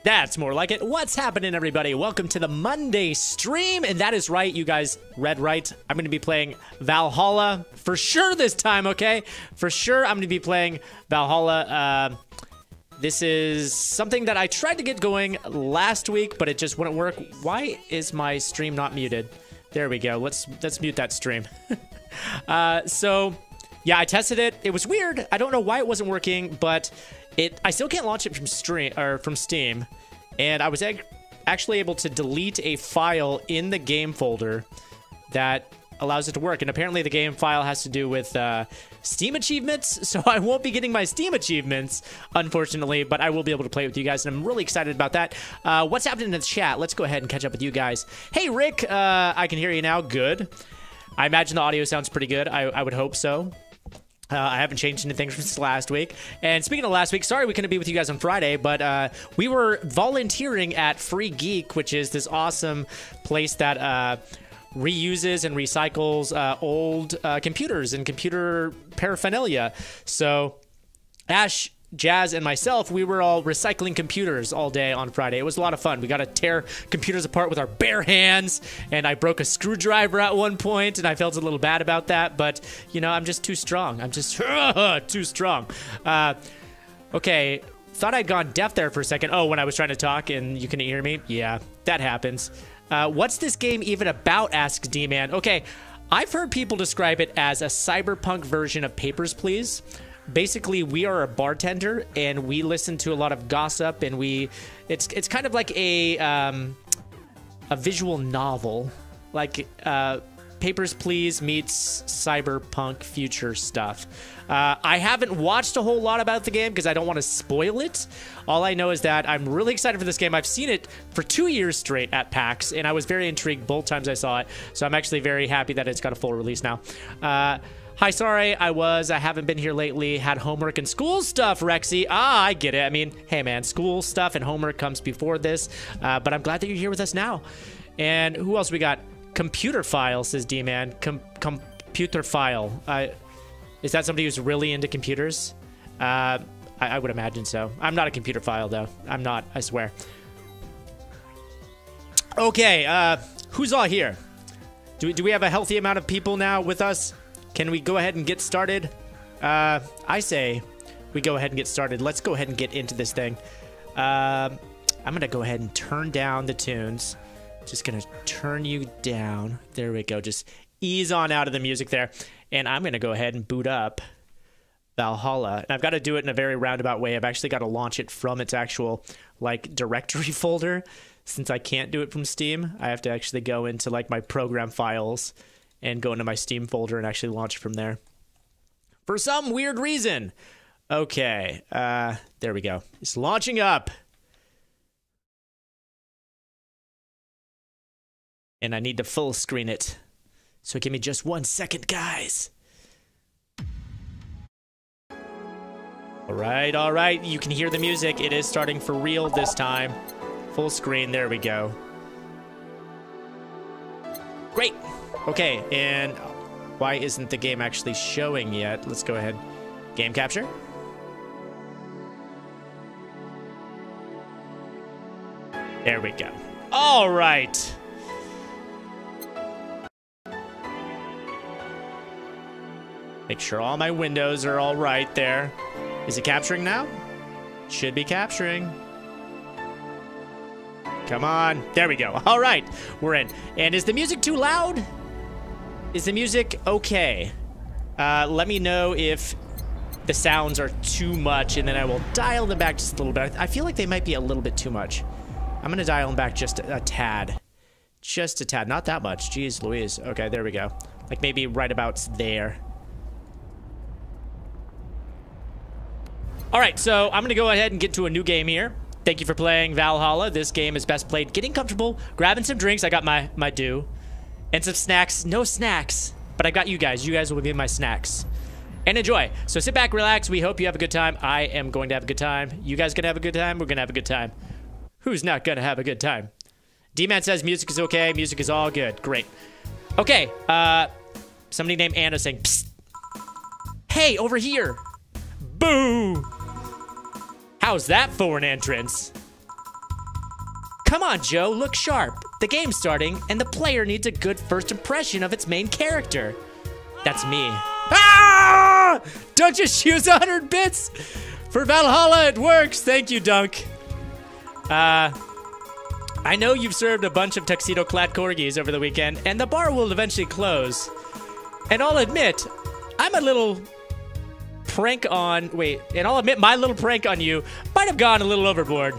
That's more like it. What's happening, everybody? Welcome to the Monday stream. And that is right, you guys read right. I'm going to be playing Valhalla for sure this time, okay? For sure, I'm going to be playing Valhalla. This is something that I tried to get going last week, but it just wouldn't work. Why is my stream not muted? There we go. Let's mute that stream. So, yeah, I tested it. It was weird. I don't know why it wasn't working, but I still can't launch it from Steam, and I was actually able to delete a file in the game folder that allows it to work. And apparently the game file has to do with Steam achievements, so I won't be getting my Steam achievements, unfortunately, but I will be able to play with you guys, and I'm really excited about that. What's happening in the chat? Let's go ahead and catch up with you guys. Hey, Rick, I can hear you now. Good. I imagine the audio sounds pretty good. I would hope so. I haven't changed anything since last week. And speaking of last week, sorry we couldn't be with you guys on Friday, but we were volunteering at Free Geek, which is this awesome place that reuses and recycles old computers and computer paraphernalia. So Ash, Jazz, and myself, we were all recycling computers all day on Friday. It was a lot of fun. We got to tear computers apart with our bare hands, and I broke a screwdriver at one point, and I felt a little bad about that, but, you know, I'm just too strong. I'm just too strong. Okay, thought I'd gone deaf there for a second. Oh, when I was trying to talk and you couldn't hear me? Yeah, that happens. What's this game even about, asks D-Man. Okay, I've heard people describe it as a cyberpunk version of Papers, Please. Basically, we are a bartender, and we listen to a lot of gossip, and it's kind of like a visual novel, like Papers, Please meets cyberpunk future stuff. I haven't watched a whole lot about the game because I don't want to spoil it. All I know is that I'm really excited for this game. I've seen it for 2 years straight at PAX, and I was very intrigued both times I saw it, so I'm actually very happy that it's got a full release now. Hi, sorry, I haven't been here lately, had homework and school stuff, Rexy. I get it. I mean, hey man, school stuff and homework comes before this, but I'm glad that you're here with us now. And who else we got? Computer File, says D-Man. Computer File. Is that somebody who's really into computers? I would imagine so. I'm not a computer file, though. I'm not, I swear. Okay, who's all here? Do we have a healthy amount of people now with us? Can we go ahead and get started? I say we go ahead and get started. Let's go ahead and get into this thing. I'm going to go ahead and turn down the tunes. Just going to turn you down. There we go. Just ease on out of the music there. And I'm going to go ahead and boot up Valhalla. And I've got to do it in a very roundabout way. I've actually got to launch it from its actual, like, directory folder. Since I can't do it from Steam, I have to actually go into, like, my program files and go into my Steam folder and actually launch it from there. For some weird reason. Okay, there we go. It's launching up. And I need to full screen it. So give me just 1 second, guys. All right. You can hear the music. It is starting for real this time. Full screen, there we go. Great. Okay, and why isn't the game actually showing yet? Let's go ahead. Game capture. There we go. All right. Make sure all my windows are all right there. Is it capturing now? Should be capturing. Come on. There we go. All right. We're in. And is the music too loud? Is the music okay? Let me know if the sounds are too much, and then I will dial them back just a little bit. I feel like they might be a little bit too much. I'm going to dial them back just a tad. Just a tad. Not that much. Jeez Louise. Okay, there we go. Like maybe right about there. All right, so I'm going to go ahead and get to a new game here. Thank you for playing Valhalla. This game is best played getting comfortable, grabbing some drinks. I got my dew. And some snacks. No snacks. But I got you guys. You guys will be my snacks. And enjoy. So sit back, relax. We hope you have a good time. I am going to have a good time. You guys gonna have a good time? We're gonna have a good time. Who's not gonna have a good time? D-Man says music is okay. Music is all good. Great. Okay. Somebody named Anna saying, psst. Hey, over here. Boo. How's that for an entrance? Come on, Joe, look sharp. The game's starting, and the player needs a good first impression of its main character. That's me. Ah! Don't just use 100 bits! For Valhalla, it works. Thank you, Dunk. I know you've served a bunch of tuxedo-clad corgis over the weekend, and the bar will eventually close. And I'll admit, my little prank on you might have gone a little overboard.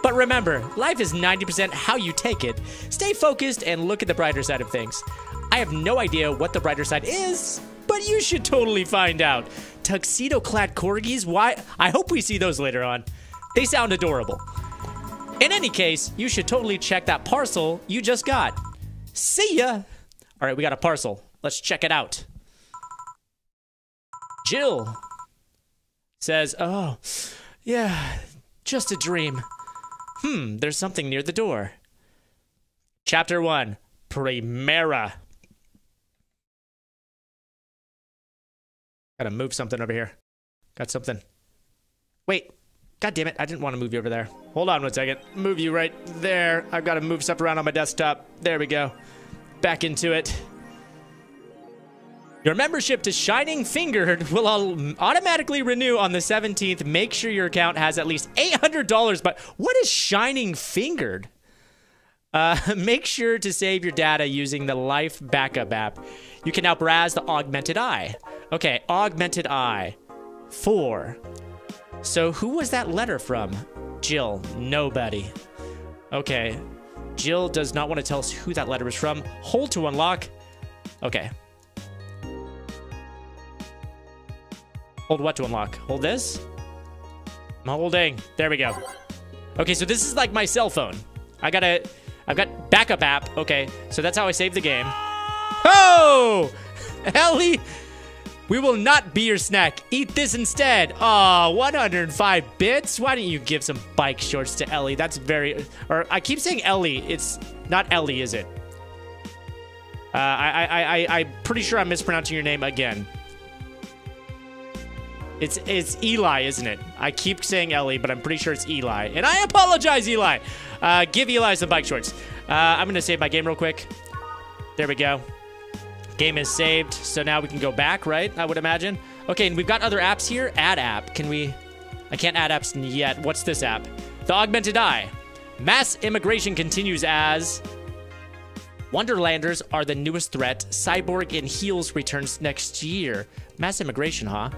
But remember, life is 90% how you take it. Stay focused and look at the brighter side of things. I have no idea what the brighter side is, but you should totally find out. Tuxedo-clad corgis? Why? I hope we see those later on. They sound adorable. In any case, you should totally check that parcel you just got. See ya! All right, we got a parcel. Let's check it out. Jill says, oh, yeah, just a dream. There's something near the door. Chapter 1, Primera. Gotta move something over here. Got something. Wait, god damn it, I didn't want to move you over there. Hold on one second. Move you right there. I've got to move stuff around on my desktop. There we go. Back into it. Your membership to Shining Fingered will automatically renew on the 17th. Make sure your account has at least $800. But what is Shining Fingered? Make sure to save your data using the Life Backup app. You can now browse the Augmented Eye. Okay, Augmented Eye. 4. So who was that letter from? Jill. Nobody. Okay. Jill does not want to tell us who that letter is from. Hold to unlock. Okay. Hold what to unlock? Hold this? I'm holding. There we go. Okay, so this is like my cell phone. I've got backup app. Okay, so that's how I save the game. Oh! Ellie, we will not be your snack. Eat this instead. Aw, 105 bits? Why don't you give some bike shorts to Ellie? That's very... Or I keep saying Ellie. It's not Ellie, is it? I'm pretty sure I'm mispronouncing your name again. It's Eli, isn't it? I keep saying Ellie, but I'm pretty sure it's Eli. And I apologize, Eli. Give Eli some bike shorts. I'm going to save my game real quick. There we go. Game is saved. So now we can go back, right? I would imagine. Okay, and we've got other apps here. Add app. Can we... I can't add apps yet. What's this app? The Augmented Eye. Mass immigration continues as... Wonderlanders are the newest threat. Cyborg in Heels returns next year. Mass immigration, huh?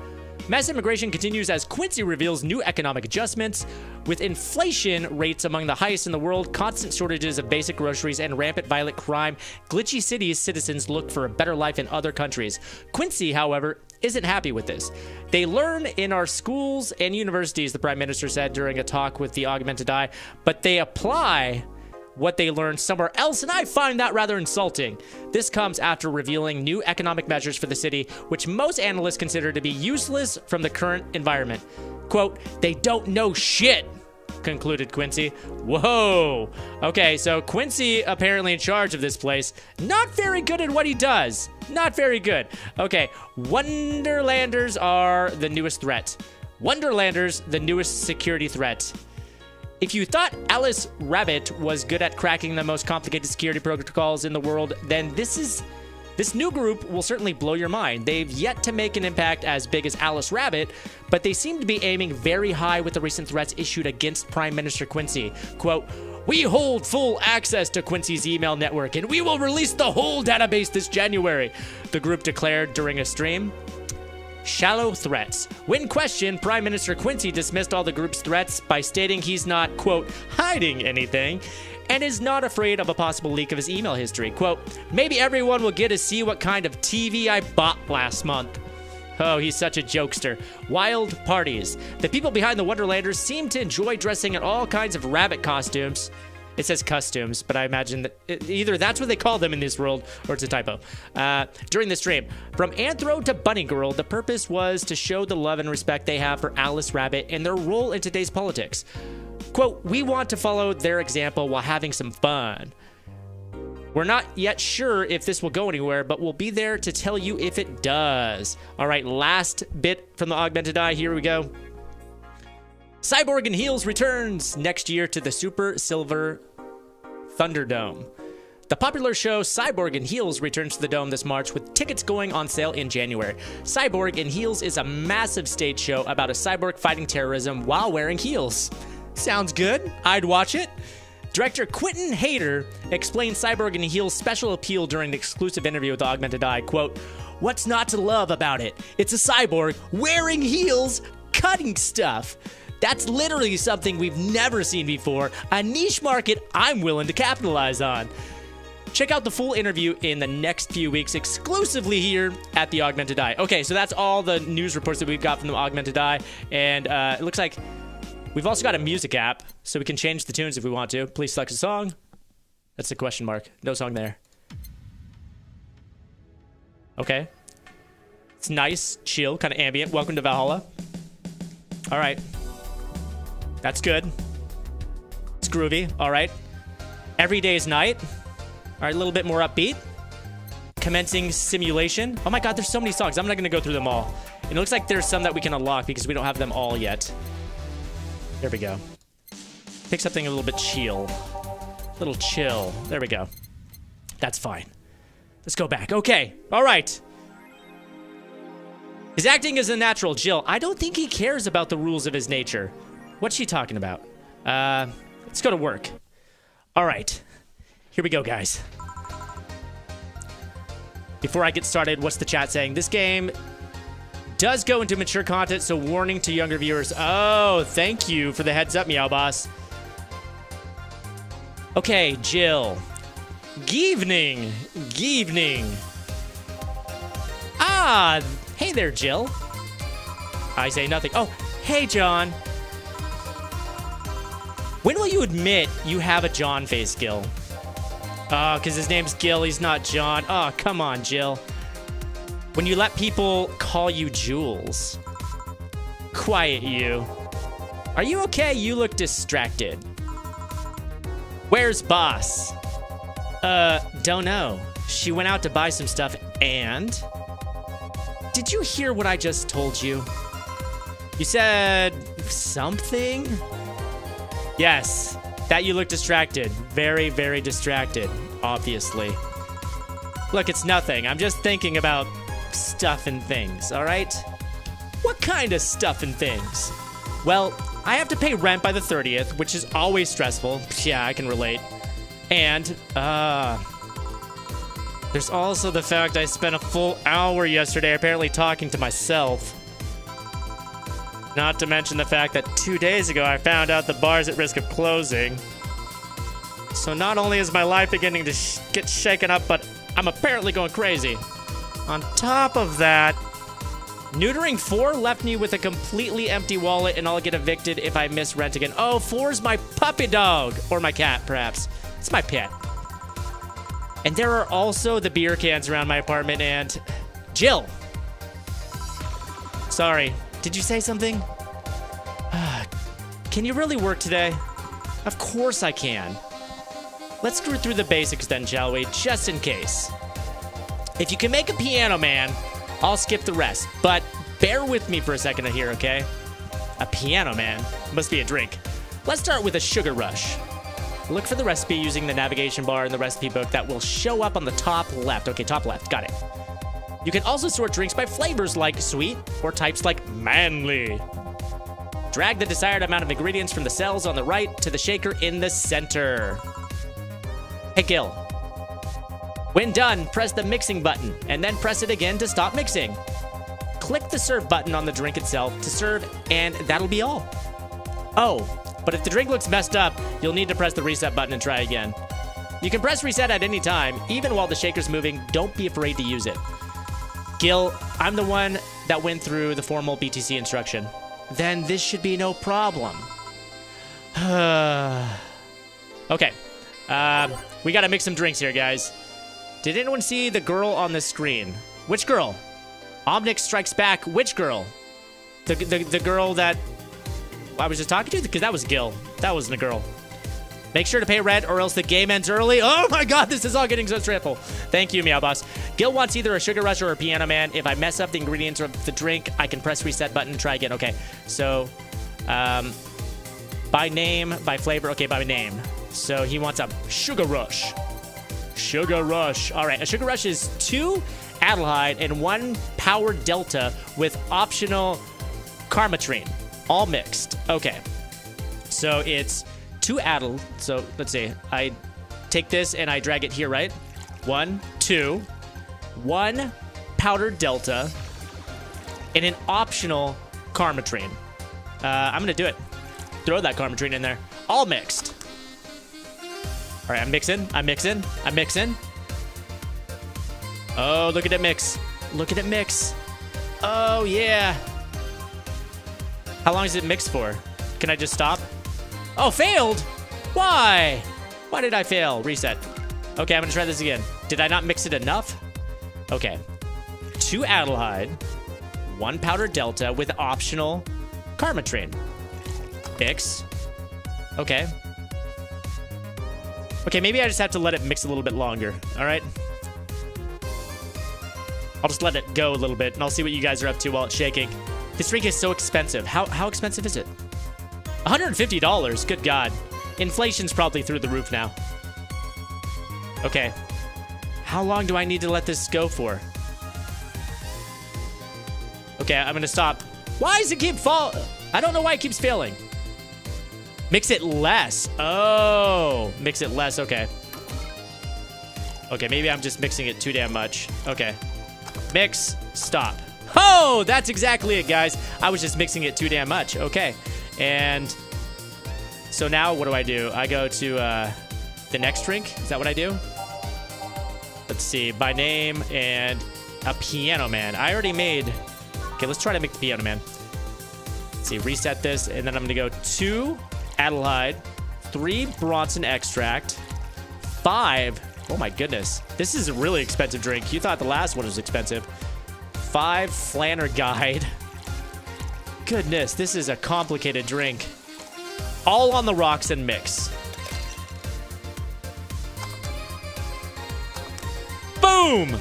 Mass immigration continues as Quincy reveals new economic adjustments. With inflation rates among the highest in the world, constant shortages of basic groceries, and rampant violent crime, Glitchy City's citizens look for a better life in other countries. Quincy, however, isn't happy with this. They learn in our schools and universities, the Prime Minister said during a talk with the Augmented Eye, but they apply what they learned somewhere else, and I find that rather insulting. This comes after revealing new economic measures for the city, which most analysts consider to be useless from the current environment. Quote, they don't know shit, concluded Quincy. Whoa. Okay, so Quincy apparently in charge of this place. Not very good at what he does. Not very good. Okay, Wonderlanders are the newest threat. Wonderlanders, the newest security threat. If you thought Alice Rabbit was good at cracking the most complicated security protocols in the world, then this new group will certainly blow your mind. They've yet to make an impact as big as Alice Rabbit, but they seem to be aiming very high with the recent threats issued against Prime Minister Quincy. Quote, we hold full access to Quincy's email network, and we will release the whole database this January, the group declared during a stream. Shallow threats. When questioned, Prime Minister Quincy dismissed all the group's threats by stating he's not, quote, hiding anything, and is not afraid of a possible leak of his email history. Quote, maybe everyone will get to see what kind of TV I bought last month. Oh, he's such a jokester. Wild parties. The people behind the Wonderlanders seem to enjoy dressing in all kinds of rabbit costumes. It says costumes, but I imagine that either that's what they call them in this world or it's a typo. During the stream, from Anthro to Bunny Girl, the purpose was to show the love and respect they have for Alice Rabbit and their role in today's politics. Quote, we want to follow their example while having some fun. We're not yet sure if this will go anywhere, but we'll be there to tell you if it does. All right, last bit from the Augmented Eye. Here we go. Cyborg in Heels returns next year to the Super Silver Thunderdome. The popular show Cyborg and Heels returns to the Dome this March with tickets going on sale in January. Cyborg and Heels is a massive stage show about a cyborg fighting terrorism while wearing heels. Sounds good. I'd watch it. Director Quentin Hayter explained Cyborg and Heels' special appeal during an exclusive interview with Augmented Eye. Quote, "What's not to love about it? It's a cyborg wearing heels, cutting stuff. That's literally something we've never seen before, a niche market I'm willing to capitalize on." Check out the full interview in the next few weeks exclusively here at the Augmented Eye. Okay, so that's all the news reports that we've got from the Augmented Eye. And it looks like we've also got a music app, so we can change the tunes if we want to. Please select a song. That's a question mark. No song there. Okay. It's nice, chill, kind of ambient. Welcome to Valhalla. All right. That's good. It's groovy. All right. Every Day's Night. All right, a little bit more upbeat. Commencing Simulation. Oh my god, there's so many songs. I'm not going to go through them all. And it looks like there's some that we can unlock because we don't have them all yet. There we go. Pick something a little bit chill. A little chill. There we go. That's fine. Let's go back. Okay. All right. His acting is a natural. Jill, I don't think he cares about the rules of his nature. What's she talking about? Let's go to work. All right. Here we go, guys. Before I get started, what's the chat saying? This game does go into mature content, so warning to younger viewers. Oh, thank you for the heads up, Meow Boss. Okay, Jill. Geevening. Geevening. Ah, hey there, Jill. I say nothing. Oh, hey, John. When will you admit you have a John face, Gil? Oh, because his name's Gil, he's not John. Oh, come on, Jill. When you let people call you Jules. Quiet, you. Are you okay? You look distracted. Where's Boss? Don't know. She went out to buy some stuff and... Did you hear what I just told you? You said something? Yes. That you look distracted. Very, very distracted, obviously. Look, it's nothing. I'm just thinking about stuff and things, all right? What kind of stuff and things? Well, I have to pay rent by the 30th, which is always stressful. Yeah, I can relate. And, there's also the fact I spent a full hour yesterday apparently talking to myself. Not to mention the fact that 2 days ago I found out the bar's at risk of closing. So not only is my life beginning to get shaken up, but I'm apparently going crazy. On top of that, neutering 4 left me with a completely empty wallet, and I'll get evicted if I miss rent again. Oh, 4's my puppy dog. Or my cat, perhaps. It's my pet. And there are also the beer cans around my apartment, and... Jill! Sorry. Did you say something? Can you really work today? Of course I can. Let's screw through the basics then, shall we? Just in case. If you can make a piano man, I'll skip the rest. But bear with me for a second here, okay? A piano man? Must be a drink. Let's start with a sugar rush. Look for the recipe using the navigation bar in the recipe book that will show up on the top left. Okay, top left. Got it. You can also sort drinks by flavors like sweet or types like manly. Drag the desired amount of ingredients from the cells on the right to the shaker in the center. Hey, Gil. When done, press the mixing button and then press it again to stop mixing. Click the serve button on the drink itself to serve, and that'll be all. Oh, but if the drink looks messed up, you'll need to press the reset button and try again. You can press reset at any time, even while the shaker's moving. Don't be afraid to use it. Gil, I'm the one that went through the formal BTC instruction. Then this should be no problem. Okay. We gotta mix some drinks here, guys. Did anyone see the girl on the screen? Which girl? Omnix Strikes Back. Which girl? The girl that I was just talking to? Because that was Gil. That wasn't a girl. Make sure to pay rent or else the game ends early. Oh my god, this is all getting so stressful. Thank you, Meow Boss. Gil wants either a Sugar Rush or a Piano Man. If I mess up the ingredients of the drink, I can press reset button and try again. Okay, so by name, by flavor. Okay, by name. So he wants a Sugar Rush. Sugar Rush. All right, a Sugar Rush is 2 Adelhyde and 1 Power Delta with optional Karmatrine. All mixed. Okay. So it's 2 Adel. So let's see. I take this and I drag it here, right? 1, 2. 1 Powder Delta and an optional Karmatrine. I'm going to do it. Throw that Karmatrine in there. All mixed. All right, I'm mixing. I'm mixing. I'm mixing. Oh, look at it mix. Look at it mix. Oh, yeah. How long is it mixed for? Can I just stop? Oh, failed. Why? Why did I fail? Reset. Okay, I'm going to try this again. Did I not mix it enough? Okay. 2 Adelhyde. 1 Powder Delta with optional Karmatrine. Mix. Okay. Okay, maybe I just have to let it mix a little bit longer. All right. I'll just let it go a little bit, and I'll see what you guys are up to while it's shaking. This drink is so expensive. How expensive is it? $150. Good God. Inflation's probably through the roof now. Okay. How long do I need to let this go for? Okay, I'm gonna stop. Why does it keep I don't know why it keeps failing. Mix it less. Oh, mix it less. Okay. Okay, maybe I'm just mixing it too damn much. Okay. Mix. Stop. Oh, that's exactly it, guys. I was just mixing it too damn much. Okay. And so now what do? I go to the next drink. Is that what I do? Let's see. By name and a Piano Man. I already made... Okay, let's try to make the Piano Man. Let's see. Reset this. And then I'm going to go 2 Adelhyde, 3 Bronson Extract, 5... Oh my goodness. This is a really expensive drink. You thought the last one was expensive. 5 Flanner Guide. Goodness, this is a complicated drink. All on the rocks and mix. Boom!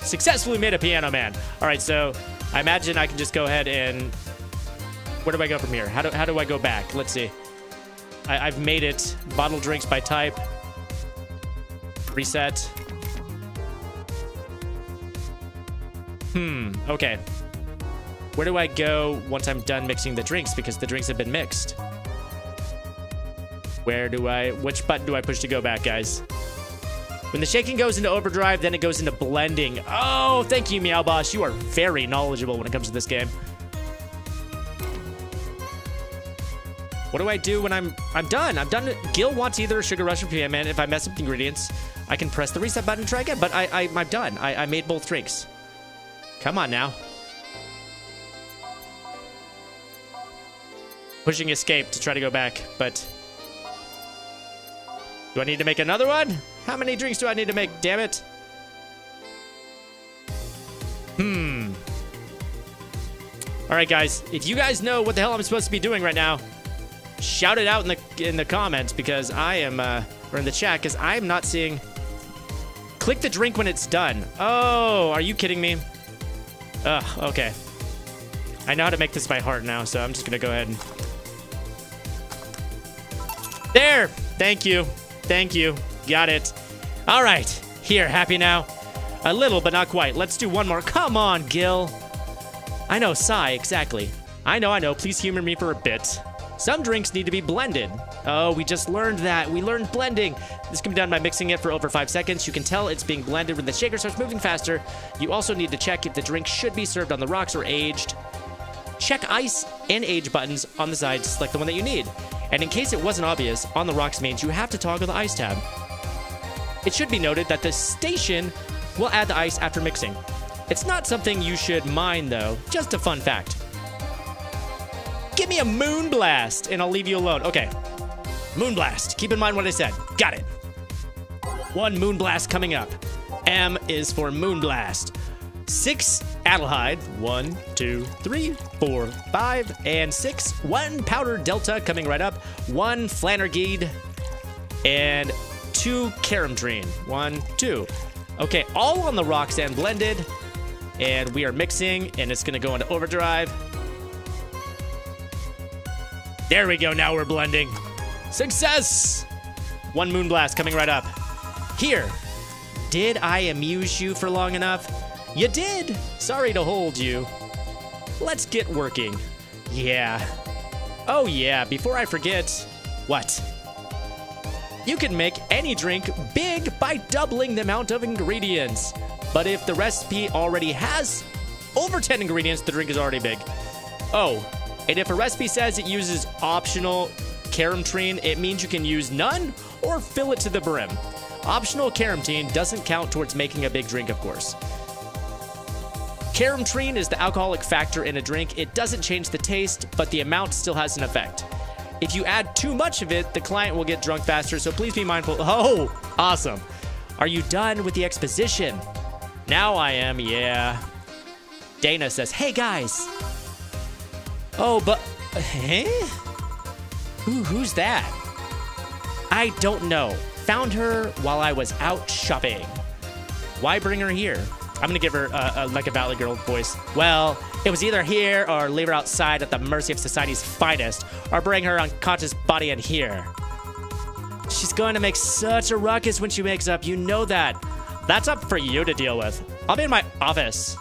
Successfully made a Piano Man. All right, so I imagine I can just go ahead and... Where do I go from here? How do I go back? Let's see. I've made it. Bottle drinks by type. Reset. Okay. Where do I go once I'm done mixing the drinks? Because the drinks have been mixed. Which button do I push to go back, guys? When the shaking goes into overdrive, then it goes into blending. Oh, thank you, Meow Boss. You are very knowledgeable when it comes to this game. What do I do when I'm done? I'm done. Gil wants either Sugar Rush or Piano Man. If I mess up the ingredients, I can press the reset button and try again. But I'm done. I made both drinks. Come on now. Pushing escape to try to go back, but... Do I need to make another one? How many drinks do I need to make? Damn it. All right, guys. If you guys know what the hell I'm supposed to be doing right now, shout it out in the comments, because I am, or in the chat, because I'm not seeing... Click the drink when it's done. Oh, are you kidding me? Ugh, okay. I know how to make this by heart now, so I'm just gonna go ahead and... There! Thank you. Thank you. Got it. All right. Here, happy now? A little, but not quite. Let's do one more. Come on, Gil. I know, sigh, exactly. I know. Please humor me for a bit. Some drinks need to be blended. Oh, we just learned that. We learned blending. This can be done by mixing it for over 5 seconds. You can tell it's being blended when the shaker starts moving faster. You also need to check if the drink should be served on the rocks or aged. Check ice and age buttons on the side to select the one that you need. And in case it wasn't obvious, on the rocks means you have to toggle the ice tab. It should be noted that the station will add the ice after mixing. It's not something you should mind, though. Just a fun fact. Give me a Moonblast, and I'll leave you alone. Okay. Moonblast. Keep in mind what I said. Got it. 1 Moonblast coming up. M is for Moonblast. 6 Adelhyde. 1, 2, 3, 4, 5, and 6. 1 Powder Delta coming right up. 1 Flannergeed. And 2 Karamdreen. 1, 2. Okay, all on the rocks and blended. And we are mixing, and it's going to go into overdrive. There we go. Now we're blending. Success! One Moonblast coming right up. Here. Did I amuse you for long enough? You did. Sorry to hold you. Let's get working. Yeah. Oh yeah, before I forget. What? You can make any drink big by doubling the amount of ingredients. But if the recipe already has over 10 ingredients, the drink is already big. Oh, and if a recipe says it uses optional Caramtrine, it means you can use none or fill it to the brim. Optional Caramtrine doesn't count towards making a big drink, of course. Caramtrine is the alcoholic factor in a drink. It doesn't change the taste, but the amount still has an effect. If you add too much of it, the client will get drunk faster, so please be mindful. Oh, awesome. Are you done with the exposition? Now I am, yeah. Dana says, hey guys. Oh, but, Who's that? I don't know. Found her while I was out shopping. Why bring her here? I'm gonna give her like a Valley Girl voice. Well, it was either here or leave her outside at the mercy of society's finest, or bring her unconscious body in here. She's going to make such a ruckus when she wakes up, you know that. That's up for you to deal with. I'll be in my office.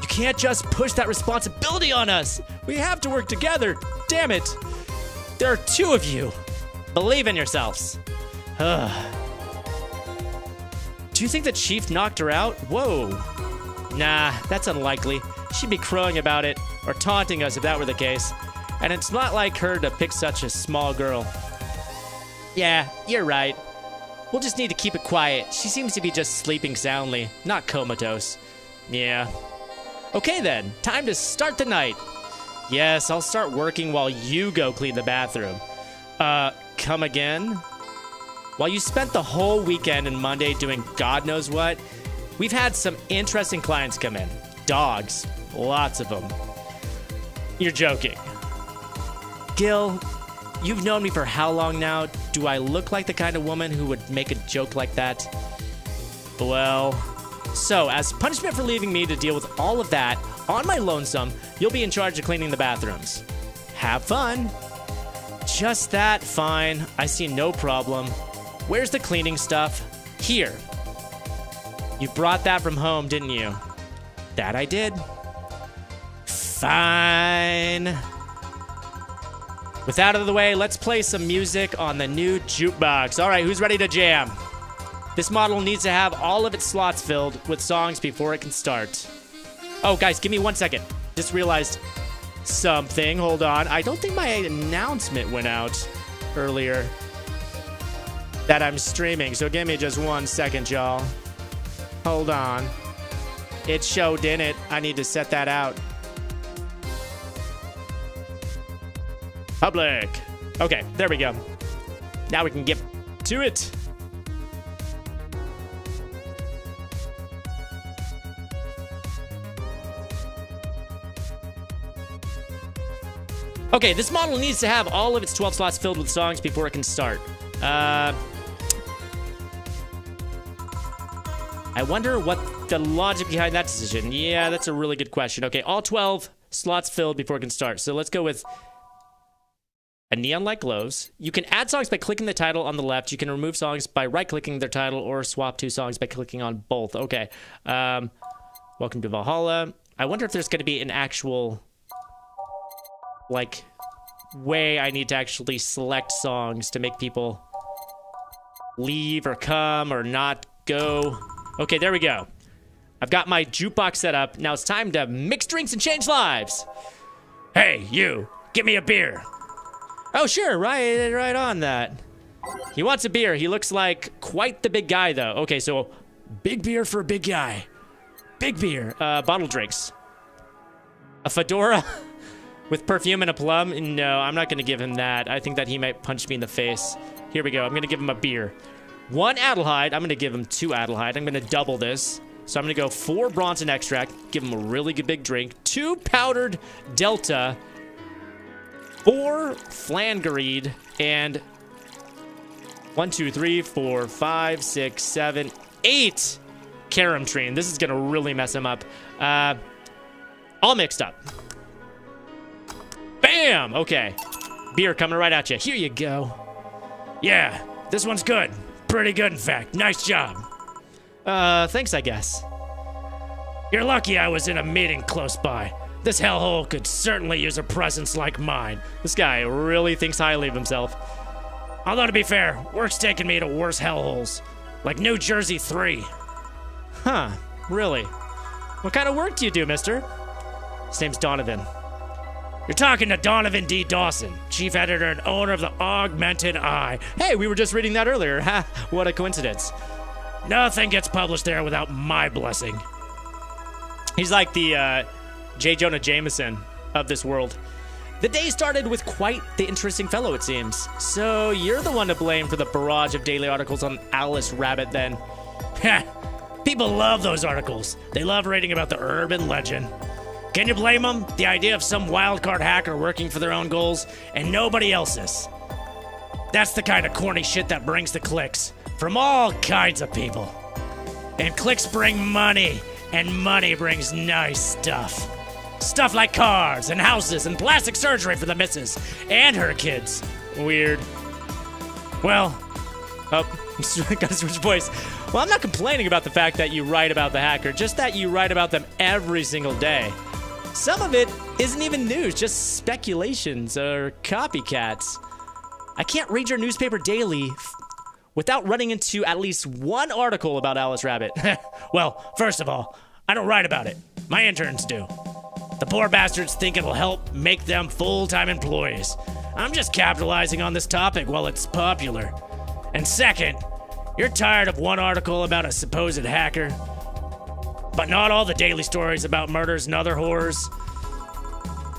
You can't just push that responsibility on us. We have to work together. Damn it. There are two of you. Believe in yourselves. Ugh. Do you think the chief knocked her out? Whoa. Nah, that's unlikely. She'd be crowing about it, or taunting us if that were the case. And it's not like her to pick such a small girl. Yeah, you're right. We'll just need to keep it quiet. She seems to be just sleeping soundly, not comatose. Yeah. Okay then, time to start the night. Yes, I'll start working while you go clean the bathroom. Come again? While you spent the whole weekend and Monday doing God knows what, we've had some interesting clients come in. Dogs. Lots of them. You're joking. Gil, you've known me for how long now? Do I look like the kind of woman who would make a joke like that? Well, so as punishment for leaving me to deal with all of that on my lonesome, you'll be in charge of cleaning the bathrooms. Have fun. Just that, fine. I see no problem. Where's the cleaning stuff? Here. You brought that from home, didn't you? That I did. Fine. With that out of the way, let's play some music on the new jukebox. All right, who's ready to jam? This model needs to have all of its slots filled with songs before it can start. Oh, guys, give me 1 second. Just realized something. Hold on. I don't think my announcement went out earlier that I'm streaming, so give me just 1 second, y'all. Hold on. It showed, didn't it? I need to set that out. Public. Okay, there we go. Now we can get to it. Okay, this model needs to have all of its 12 slots filled with songs before it can start. I wonder what the logic behind that decision. Yeah, that's a really good question. Okay, all 12 slots filled before it can start. So let's go with a Neon Light Glows. You can add songs by clicking the title on the left. You can remove songs by right-clicking their title or swap two songs by clicking on both. Okay. Welcome to Valhalla. I wonder if there's going to be an actual, like, way I need to actually select songs to make people leave or come or not go. Okay, there we go. I've got my jukebox set up. Now it's time to mix drinks and change lives. Hey, you, give me a beer. Oh, sure, right on that. He wants a beer. He looks like quite the big guy, though. Okay, so big beer for a big guy. Big beer. Bottle drinks. A fedora with perfume and a plum? No, I'm not going to give him that. I think that he might punch me in the face. Here we go. I'm going to give him a beer. 1 Adelheid. I'm going to give him 2 Adelheid. I'm going to double this. So I'm going to go 4 Bronson Extract. Give him a really good big drink. 2 Powdered Delta. 4 Flangereed. And 1, 2, 3, 4, 5, 6, 7, 8 Caramtrine. This is going to really mess him up. All mixed up. Bam! Okay. Beer coming right at you. Here you go. Yeah, this one's good. Pretty good, in fact. Nice job. Thanks, I guess. You're lucky I was in a meeting close by. This hellhole could certainly use a presence like mine. This guy really thinks highly of himself. Although, to be fair, work's taken me to worse hellholes. Like New Jersey 3. Huh, really? What kind of work do you do, mister? His name's Donovan. You're talking to Donovan D. Dawson, chief editor and owner of the Augmented Eye. Hey, we were just reading that earlier. Ha, what a coincidence. Nothing gets published there without my blessing. He's like the J. Jonah Jameson of this world. The day started with quite the interesting fellow, it seems. So you're the one to blame for the barrage of daily articles on Alice Rabbit, then. People love those articles. They love reading about the urban legend. Can you blame them? The idea of some wildcard hacker working for their own goals and nobody else's. That's the kind of corny shit that brings the clicks. From all kinds of people. And clicks bring money. And money brings nice stuff. Stuff like cars and houses and plastic surgery for the missus and her kids. Weird. Well, gotta switch voice. Well, I'm not complaining about the fact that you write about the hacker, just that you write about them every single day. Some of it isn't even news, just speculations or copycats. I can't read your newspaper daily without running into at least one article about Alice Rabbit. Well, first of all, I don't write about it. My interns do. The poor bastards think it'll help make them full-time employees. I'm just capitalizing on this topic while it's popular. And second, you're tired of one article about a supposed hacker, but not all the daily stories about murders and other horrors.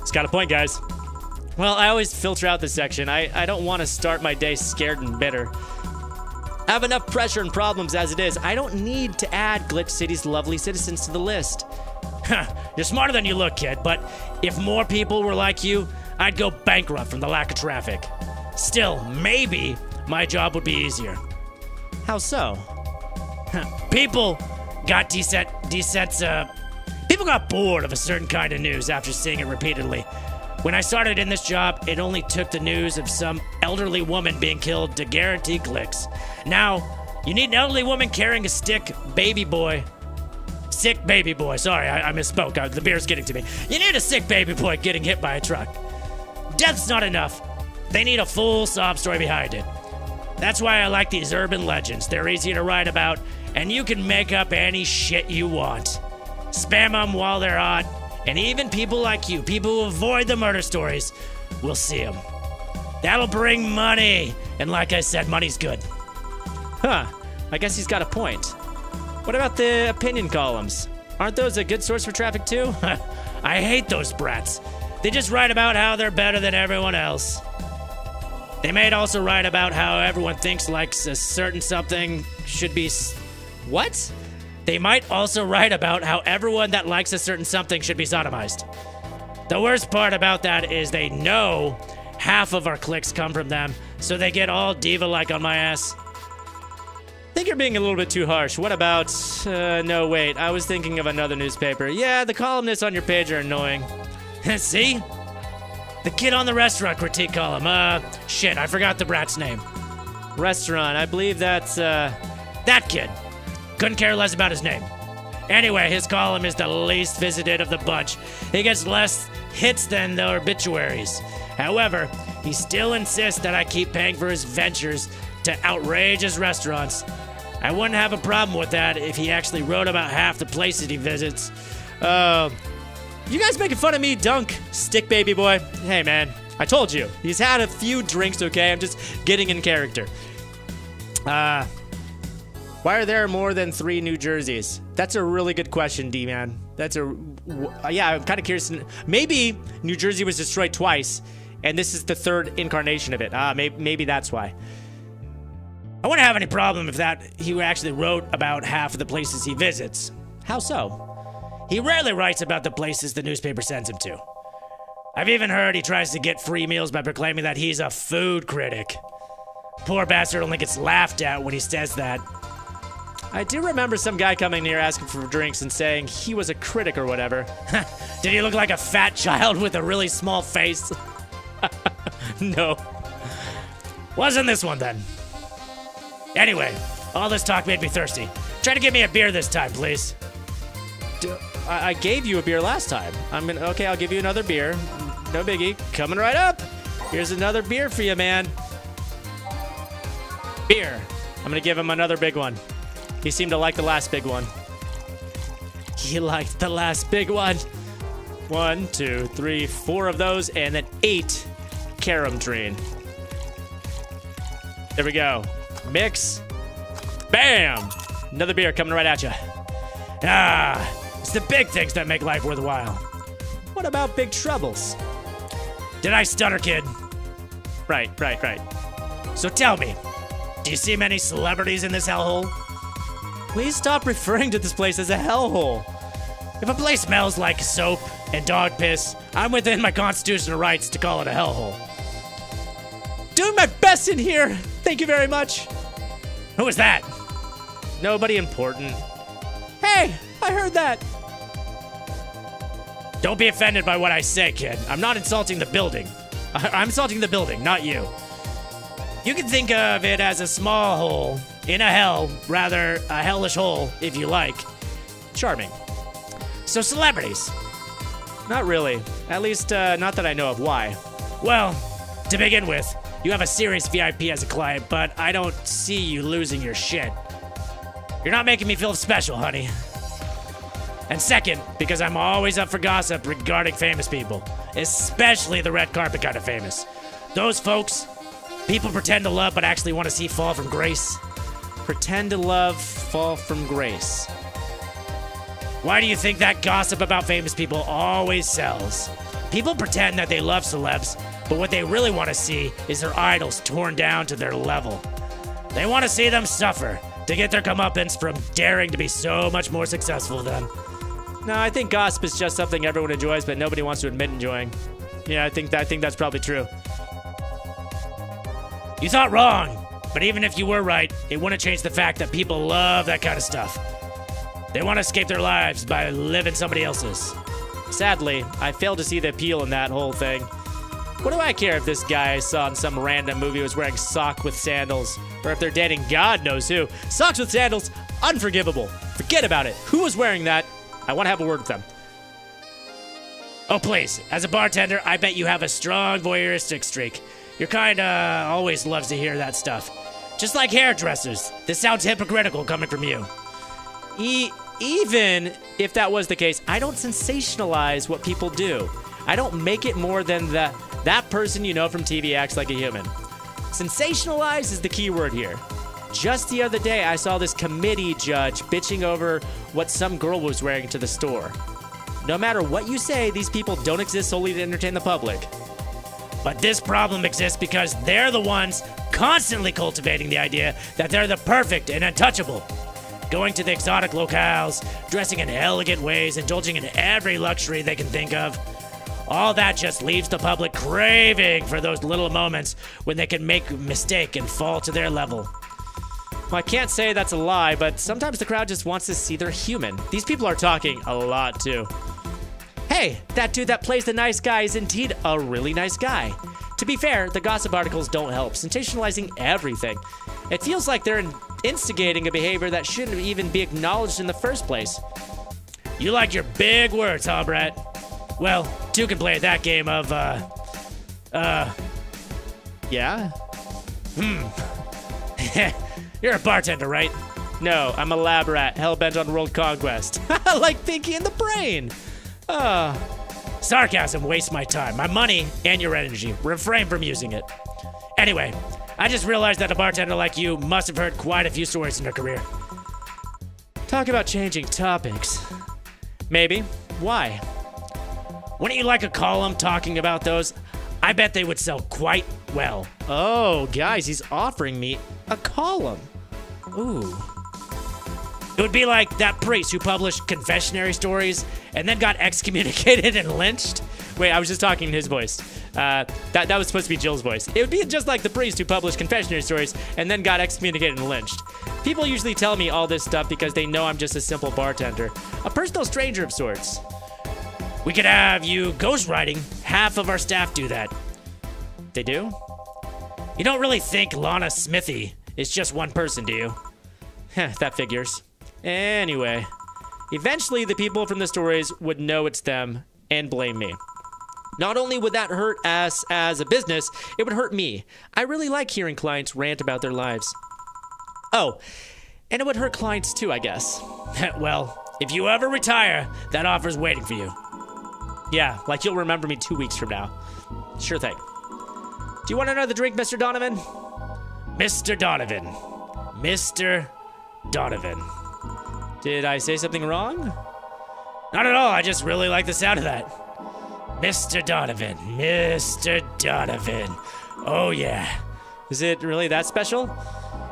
It's got a point, guys. Well, I always filter out this section. I don't want to start my day scared and bitter. I have enough pressure and problems as it is. I don't need to add Glitch City's lovely citizens to the list. You're smarter than you look, kid, but if more people were like you, I'd go bankrupt from the lack of traffic. Still, maybe my job would be easier. How so? People got people got bored of a certain kind of news after seeing it repeatedly. When I started in this job, it only took the news of some elderly woman being killed to guarantee clicks. Now, you need an elderly woman carrying a sick baby boy. Sorry, I misspoke. The beer's getting to me. You need a sick baby boy getting hit by a truck. Death's not enough. They need a full sob story behind it. That's why I like these urban legends. They're easy to write about, and you can make up any shit you want. Spam them while they're hot, and even people like you, people who avoid the murder stories, will see them. That'll bring money, and like I said, money's good. Huh, I guess he's got a point. What about the opinion columns? Aren't those a good source for traffic too? I hate those brats. They just write about how they're better than everyone else. They might also write about how everyone thinks likes a certain something should be... What? They might also write about how everyone that likes a certain something should be sodomized. The worst part about that is they know half of our clicks come from them, so they get all diva-like on my ass. I think you're being a little bit too harsh. What about... no, wait. I was thinking of another newspaper. Yeah, the columnists on your page are annoying. See? The kid on the restaurant critique column. Shit, I forgot the brat's name. Restaurant. I believe that's, That kid. Couldn't care less about his name. Anyway, his column is the least visited of the bunch. He gets less hits than the obituaries. However, he still insists that I keep paying for his ventures to outrageous restaurants. I wouldn't have a problem with that if he actually wrote about half the places he visits. You guys making fun of me, Dunk, stick baby boy? Hey, man, I told you. He's had a few drinks, okay? I'm just getting in character. Why are there more than 3 New Jerseys? That's a really good question, D-Man. Yeah, I'm kind of curious. Maybe New Jersey was destroyed twice, and this is the 3rd incarnation of it. Maybe that's why. I wouldn't have any problem if he actually wrote about half of the places he visits. How so? He rarely writes about the places the newspaper sends him to. I've even heard he tries to get free meals by proclaiming that he's a food critic. Poor bastard only gets laughed at when he says that. I do remember some guy coming here asking for drinks and saying he was a critic or whatever. Did he look like a fat child with a really small face? No. Wasn't this one then? Anyway, all this talk made me thirsty. Try to give me a beer this time, please. I gave you a beer last time. Okay, I'll give you another beer. No biggie. Coming right up. Here's another beer for you, man. Beer. I'm gonna give him another big one. He seemed to like the last big one. He liked the last big one. 1, 2, 3, 4 of those, and then 8 Carom Treen. There we go. Mix. Bam! Another beer coming right at you. It's the big things that make life worthwhile. What about big troubles? Did I stutter, kid? Right. So tell me, do you see many celebrities in this hellhole? Please stop referring to this place as a hellhole. If a place smells like soap and dog piss, I'm within my constitutional rights to call it a hellhole. Doing my best in here. Thank you very much. Who was that? Nobody important. Hey, I heard that. Don't be offended by what I say, kid. I'm not insulting the building. I'm insulting the building, not you. You can think of it as a small hole in a hell, rather a hellish hole, if you like. Charming. So celebrities. Not really. At least, not that I know of. Why? Well, to begin with, you have a serious VIP as a client, but I don't see you losing your shit. You're not making me feel special, honey. And second, because I'm always up for gossip regarding famous people, especially the red carpet kind of famous. Those folks, people pretend to love but actually want to see fall from grace. Pretend to love, fall from grace. Why do you think that gossip about famous people always sells? People pretend that they love celebs, but what they really want to see is their idols torn down to their level. They want to see them suffer to get their comeuppance from daring to be so much more successful than them. No, I think gossip is just something everyone enjoys, but nobody wants to admit enjoying. Yeah, I think that's probably true. You thought wrong, but even if you were right, it wouldn't change the fact that people love that kind of stuff. They want to escape their lives by living somebody else's. Sadly, I fail to see the appeal in that whole thing. What do I care if this guy I saw in some random movie was wearing sock with sandals, or if they're dating God knows who? Socks with sandals, unforgivable. Forget about it. Who was wearing that? I want to have a word with them. Oh, please. As a bartender, I bet you have a strong voyeuristic streak. Your kind always loves to hear that stuff. Just like hairdressers. This sounds hypocritical coming from you. Even if that was the case, I don't sensationalize what people do. I don't make it more than that person you know from TV acts like a human. Sensationalize is the key word here. Just the other day, I saw this committee judge bitching over what some girl was wearing to the store. No matter what you say, these people don't exist solely to entertain the public. But this problem exists because they're the ones constantly cultivating the idea that they're the perfect and untouchable. Going to the exotic locales, dressing in elegant ways, indulging in every luxury they can think of. All that just leaves the public craving for those little moments when they can make a mistake and fall to their level. Well, I can't say that's a lie, but sometimes the crowd just wants to see they're human. These people are talking a lot, too. Hey, that dude that plays the nice guy is indeed a really nice guy. To be fair, the gossip articles don't help, sensationalizing everything. It feels like they're instigating a behavior that shouldn't even be acknowledged in the first place. You like your big words, huh, Brett? Well, two can play that game of, Yeah? You're a bartender, right? No, I'm a lab rat, hell-bent on world conquest. Like Pinky and the Brain. Sarcasm wastes my time, my money, and your energy. Refrain from using it. Anyway, I just realized that a bartender like you must have heard quite a few stories in your career. Talk about changing topics. Maybe. Why? Wouldn't you like a column talking about those? I bet they would sell quite well. Oh, guys, he's offering me a column. Ooh. It would be like that priest who published confessionary stories and then got excommunicated and lynched. Wait, I was just talking in his voice. That was supposed to be Jill's voice. It would be just like the priest who published confessionary stories and then got excommunicated and lynched. People usually tell me all this stuff because they know I'm just a simple bartender. A personal stranger of sorts. We could have you ghostwriting. Half of our staff do that. They do? You don't really think Lana Smithy is just one person, do you? That figures. Anyway, eventually the people from the stories would know it's them and blame me. Not only would that hurt us as a business, it would hurt me. I really like hearing clients rant about their lives. Oh, and it would hurt clients too, I guess. Well, if you ever retire, that offer's waiting for you. Yeah, like you'll remember me 2 weeks from now. Sure thing. Do you want another drink, Mr. Donovan? Mr. Donovan. Mr. Donovan. Did I say something wrong? Not at all. I just really like the sound of that. Mr. Donovan. Mr. Donovan. Oh, yeah. Is it really that special?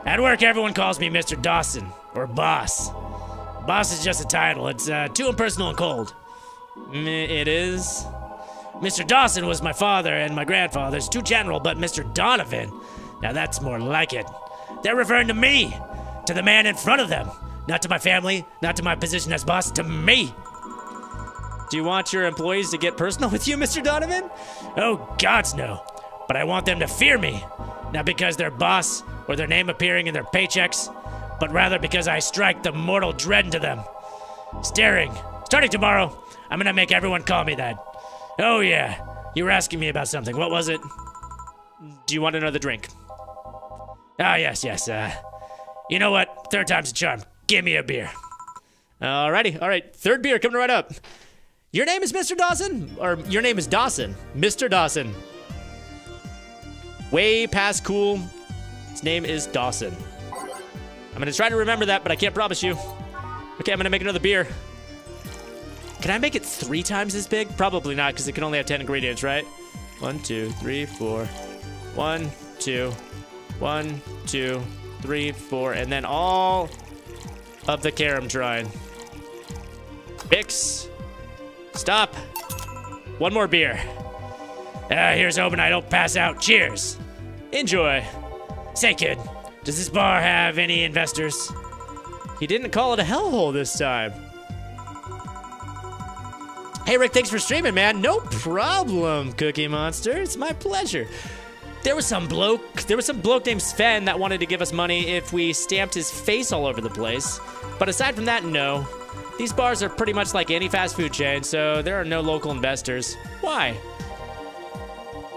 At work, everyone calls me Mr. Dawson, or Boss. Boss is just a title. It's too impersonal and cold. It is. Mr. Dawson was my father and my grandfather's. Too general, but Mr. Donovan, now that's more like it. They're referring to me, to the man in front of them. Not to my family, not to my position as boss, to me. Do you want your employees to get personal with you, Mr. Donovan? Oh, gods no. But I want them to fear me. Not because they're boss or their name appearing in their paychecks, but rather because I strike the mortal dread into them. Starting tomorrow, I'm gonna make everyone call me that. Oh yeah, you were asking me about something. What was it? Do you want another drink? Ah, yes. You know what? Third time's a charm. Give me a beer. Alrighty, alright. Third beer coming right up. Your name is Mr. Dawson? Or your name is Dawson. Mr. Dawson. Way past cool. His name is Dawson. I'm gonna try to remember that, but I can't promise you. Okay, I'm gonna make another beer. Can I make it 3 times as big? Probably not, because it can only have 10 ingredients, right? 1, 2, 3, 4. 1, 2. 1, 2, 3, 4. And then all of the carom trying. Mix. Stop. One more beer. Here's hoping I don't pass out. Cheers. Enjoy. Say, kid, does this bar have any investors? He didn't call it a hellhole this time. Hey, Rick, thanks for streaming, man. No problem, Cookie Monster. It's my pleasure. There was some bloke named Sven that wanted to give us money if we stamped his face all over the place. But aside from that, no. These bars are pretty much like any fast food chain, so there are no local investors. Why?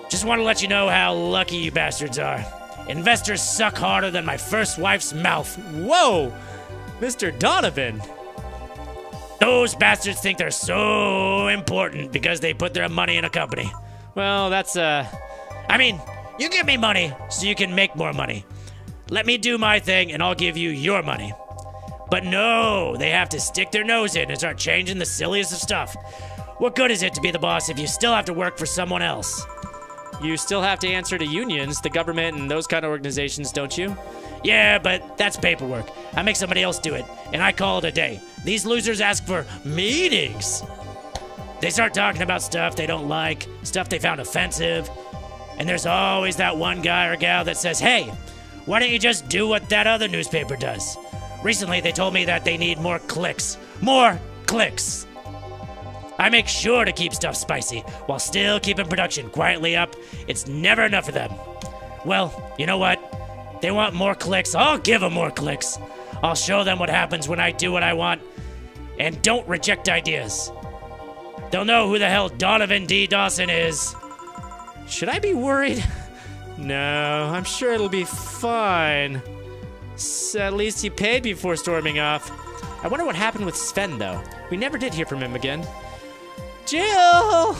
Just want to let you know how lucky you bastards are. Investors suck harder than my first wife's mouth. Whoa! Mr. Donovan. Those bastards think they're so important because they put their money in a company. Well, that's, I mean, you give me money so you can make more money. Let me do my thing and I'll give you your money. But no, they have to stick their nose in and start changing the silliest of stuff. What good is it to be the boss if you still have to work for someone else? You still have to answer to unions, the government, and those kind of organizations, don't you? Yeah, but that's paperwork. I make somebody else do it, and I call it a day. These losers ask for meetings. They start talking about stuff they don't like, stuff they found offensive, and there's always that one guy or gal that says, hey, why don't you just do what that other newspaper does? Recently, they told me that they need more clicks. More clicks! I make sure to keep stuff spicy while still keeping production quietly up. It's never enough for them. Well, you know what? They want more clicks. I'll give them more clicks. I'll show them what happens when I do what I want. And don't reject ideas. They'll know who the hell Donovan D. Dawson is. Should I be worried? No, I'm sure it'll be fine. At least he paid before storming off. I wonder what happened with Sven, though. We never did hear from him again. Jill!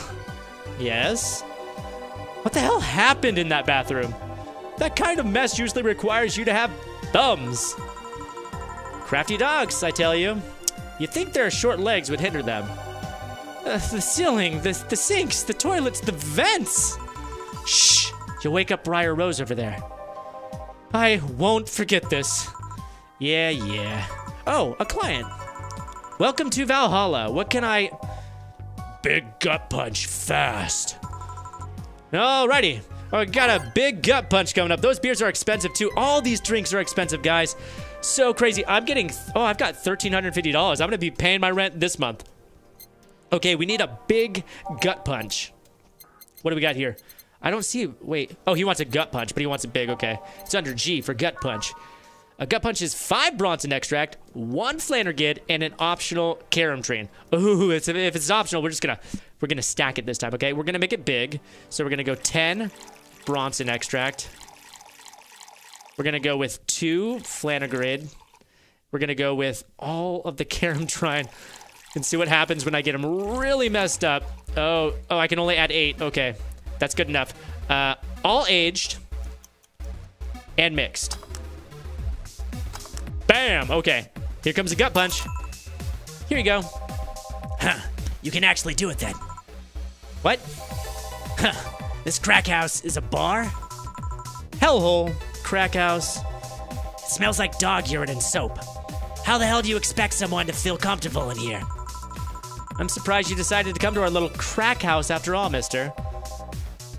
Yes? What the hell happened in that bathroom? That kind of mess usually requires you to have thumbs. Crafty dogs, I tell you. You'd think their short legs would hinder them. The ceiling, the sinks, the toilets, the vents. Shh! You'll wake up Briar Rose over there. I won't forget this. Yeah. Oh, a client. Welcome to Valhalla. What can I... Big gut punch fast. Alrighty. Oh, got a big gut punch coming up. Those beers are expensive too. All these drinks are expensive, guys. So crazy. I'm getting... Oh, I've got $1,350. I'm going to be paying my rent this month. Okay, we need a big gut punch. What do we got here? I don't see. Wait. Oh, he wants a gut punch, but he wants it big. Okay. It's under G for gut punch. A gut punch is 5 Bronson extract, 1 Flannergid, and an optional Carom Train. Ooh, if it's optional, we're gonna stack it this time. Okay. We're gonna make it big. So we're gonna go 10 Bronson extract. We're gonna go with 2 Flannergid. We're gonna go with all of the Carom Train and see what happens when I get them really messed up. Oh, I can only add 8. Okay. That's good enough. All aged and mixed. Bam! Okay. Here comes a gut punch. Here you go. Huh. You can actually do it then. What? Huh. This crack house is a bar? Hellhole. Crack house. It smells like dog urine and soap. How the hell do you expect someone to feel comfortable in here? I'm surprised you decided to come to our little crack house after all, mister.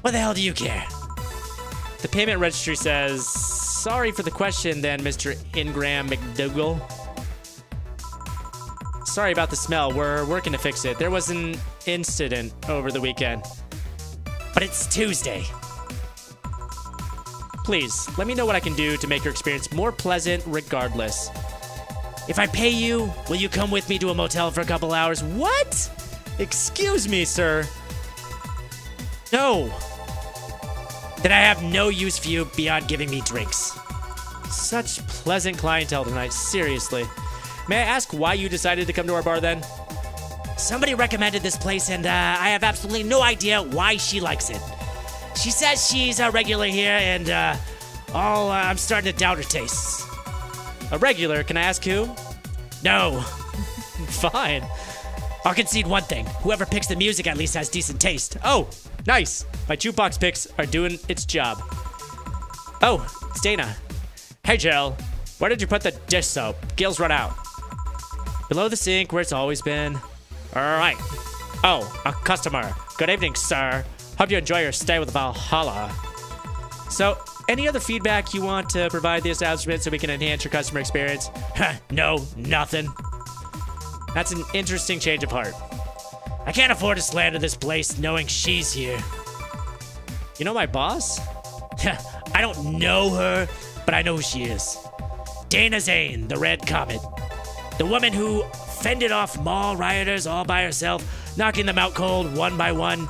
What the hell do you care? The payment registry says, sorry for the question then, Mr. Ingram McDougal. Sorry about the smell. We're working to fix it. There was an incident over the weekend. But it's Tuesday. Please, let me know what I can do to make your experience more pleasant regardless. If I pay you, will you come with me to a motel for a couple hours? What? Excuse me, sir. No. Then I have no use for you beyond giving me drinks. Such pleasant clientele tonight, seriously. May I ask why you decided to come to our bar then? Somebody recommended this place and I have absolutely no idea why she likes it. She says she's a regular here and I'm starting to doubt her tastes. A regular? Can I ask who? No. Fine. I'll concede one thing. Whoever picks the music at least has decent taste. Oh, nice. My jukebox picks are doing its job. Oh, it's Dana. Hey, Jill. Where did you put the dish soap? Gil's run out. Below the sink, where it's always been. All right. Oh, a customer. Good evening, sir. Hope you enjoy your stay with Valhalla. So, any other feedback you want to provide the establishment so we can enhance your customer experience? No, nothing. That's an interesting change of heart. I can't afford to slander this place knowing she's here. You know my boss? I don't know her, but I know who she is. Dana Zane, the Red Comet. The woman who fended off mall rioters all by herself, knocking them out cold one by one.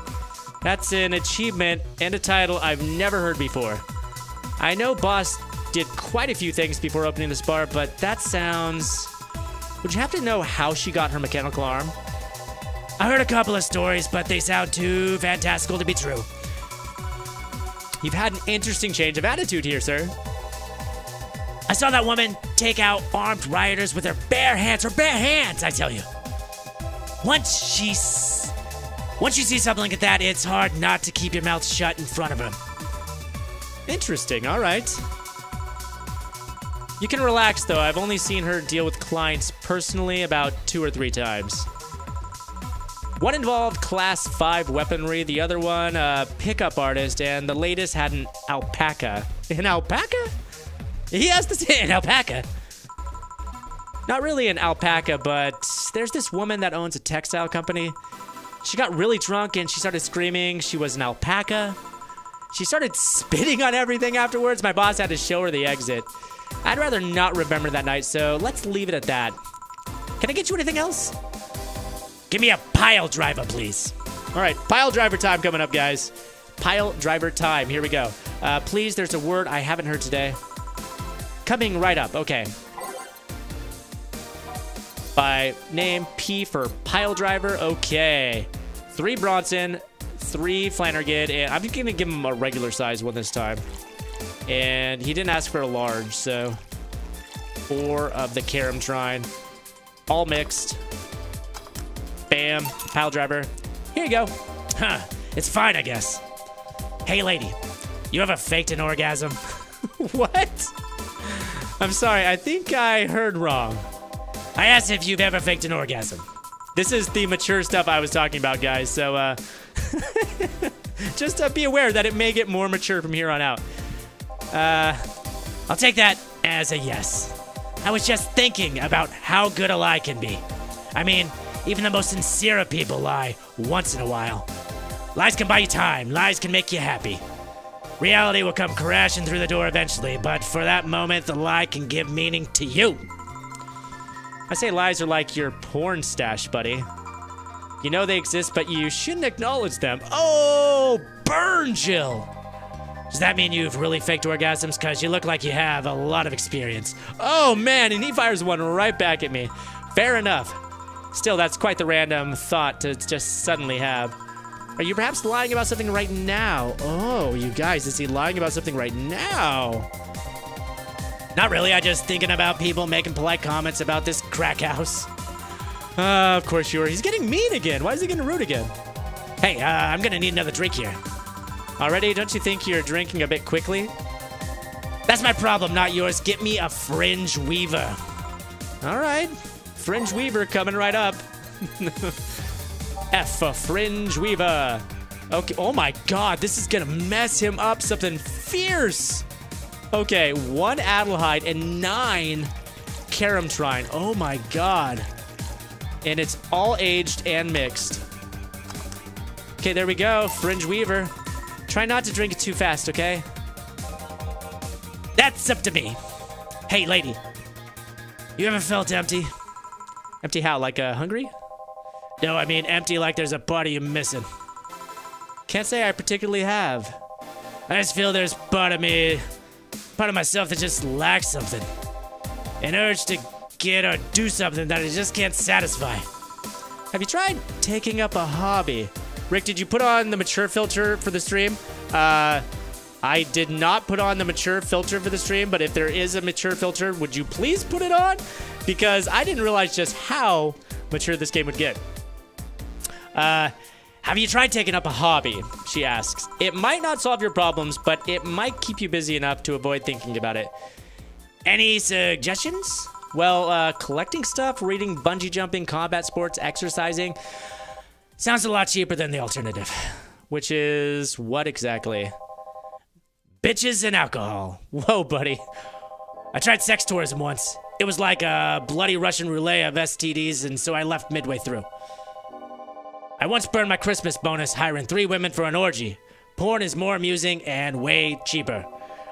That's an achievement and a title I've never heard before. I know Boss did quite a few things before opening this bar, but that sounds... Would you have to know how she got her mechanical arm? I heard a couple of stories, but they sound too fantastical to be true. You've had an interesting change of attitude here, sir. I saw that woman take out armed rioters with her bare hands. Her bare hands, I tell you. Once you see something like that, it's hard not to keep your mouth shut in front of her. Interesting, all right. You can relax, though. I've only seen her deal with clients personally about 2 or 3 times. One involved Class 5 weaponry, the other one a pickup artist, and the latest had an alpaca. An alpaca? He has to say an alpaca. Not really an alpaca, but there's this woman that owns a textile company. She got really drunk and she started screaming she was an alpaca. She started spitting on everything afterwards. My boss had to show her the exit. I'd rather not remember that night, so let's leave it at that. Can I get you anything else? Give me a pile driver, please. All right, pile driver time coming up, guys. Pile driver time. Here we go. Please, there's a word I haven't heard today. Coming right up. Okay. By name, P for pile driver. Okay. 3 Bronson, 3 Flannergid, and I'm going to give him a regular size one this time. And he didn't ask for a large, so 4 of the Carom Trine. All mixed. Bam. Pile driver. Here you go. Huh. It's fine, I guess. Hey, lady. You ever faked an orgasm? What? I'm sorry. I think I heard wrong. I asked if you've ever faked an orgasm. This is the mature stuff I was talking about, guys. So, just be aware that it may get more mature from here on out. I'll take that as a yes. I was just thinking about how good a lie can be. I mean, even the most sincere of people lie once in a while. Lies can buy you time. Lies can make you happy. Reality will come crashing through the door eventually, but for that moment, the lie can give meaning to you. I say lies are like your porn stash, buddy. You know they exist, but you shouldn't acknowledge them. Oh, burn, Jill. Does that mean you've really faked orgasms? Because you look like you have a lot of experience. Oh, man, and he fires one right back at me. Fair enough. Still, that's quite the random thought to just suddenly have. Are you perhaps lying about something right now? Oh, you guys, is he lying about something right now? Not really, I just thinking about people making polite comments about this crack house. Of course you are. He's getting mean again. Why is he getting rude again? Hey, I'm gonna need another drink here. Already? Don't you think you're drinking a bit quickly? That's my problem, not yours. Get me a fringe weaver. All right. Fringe weaver coming right up. F for fringe weaver. Okay. Oh my god, this is gonna mess him up something fierce. Okay, 1 Adelheid and 9 Karamtrine. Oh my god. And it's all aged and mixed. Okay, there we go. Fringe weaver. Try not to drink it too fast, okay? That's up to me. Hey, lady. You ever felt empty? Empty how? Like hungry? No, I mean empty like there's a part of you missing. Can't say I particularly have. I just feel there's part of me, part of myself that just lacks something. An urge to get or do something that I just can't satisfy. Have you tried taking up a hobby? Rick, did you put on the mature filter for the stream? I did not put on the mature filter for the stream, but if there is a mature filter, would you please put it on? Because I didn't realize just how mature this game would get. Have you tried taking up a hobby? She asks. It might not solve your problems, but it might keep you busy enough to avoid thinking about it. Any suggestions? Well, collecting stuff, reading, bungee jumping, combat sports, exercising. Sounds a lot cheaper than the alternative. Which is what exactly? Bitches and alcohol. Whoa, buddy. I tried sex tourism once. It was like a bloody Russian roulette of STDs, and so I left midway through. I once burned my Christmas bonus hiring 3 women for an orgy. Porn is more amusing and way cheaper.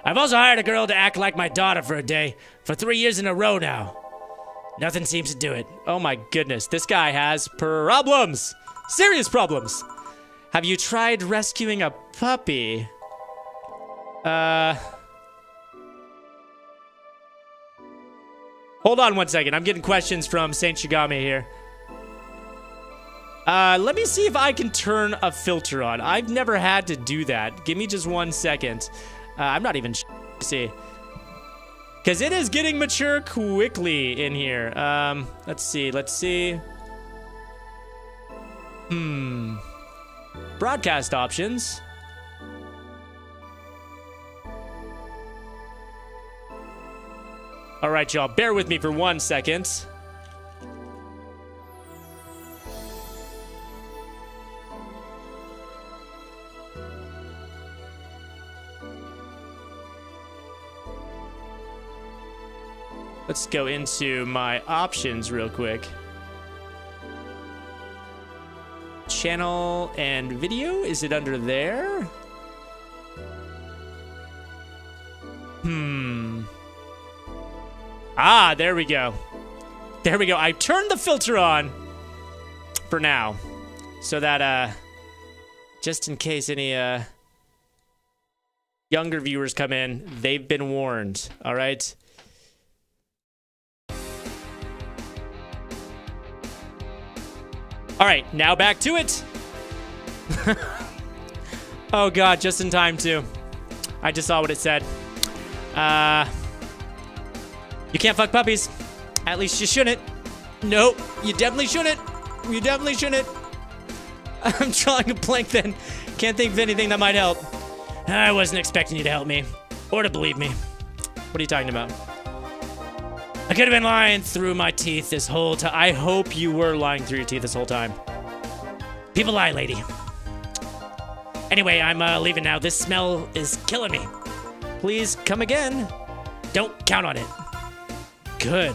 I've also hired a girl to act like my daughter for a day, for 3 years in a row now. Nothing seems to do it. Oh my goodness, this guy has problems! Serious problems! Have you tried rescuing a puppy? Hold on one second, I'm getting questions from Saint Shigami here. Let me see if I can turn a filter on. I've never had to do that. Give me just 1 second. I'm not even see. Because it is getting mature quickly in here. Let's see. Broadcast options. All right, y'all, bear with me for 1 second. Let's go into my options real quick. Channel and video, is it under there? Ah, there we go. There we go. I turned the filter on for now so that just in case any younger viewers come in, they've been warned. All right. All right, now back to it. Oh god, just in time too. I just saw what it said. You can't fuck puppies. At least you shouldn't. Nope, you definitely shouldn't. You definitely shouldn't. I'm drawing a blank then. Can't think of anything that might help. I wasn't expecting you to help me. Or to believe me. What are you talking about? I could have been lying through my teeth this whole time. I hope you were lying through your teeth this whole time. People lie, lady. Anyway, I'm leaving now. This smell is killing me. Please come again. Don't count on it. Good.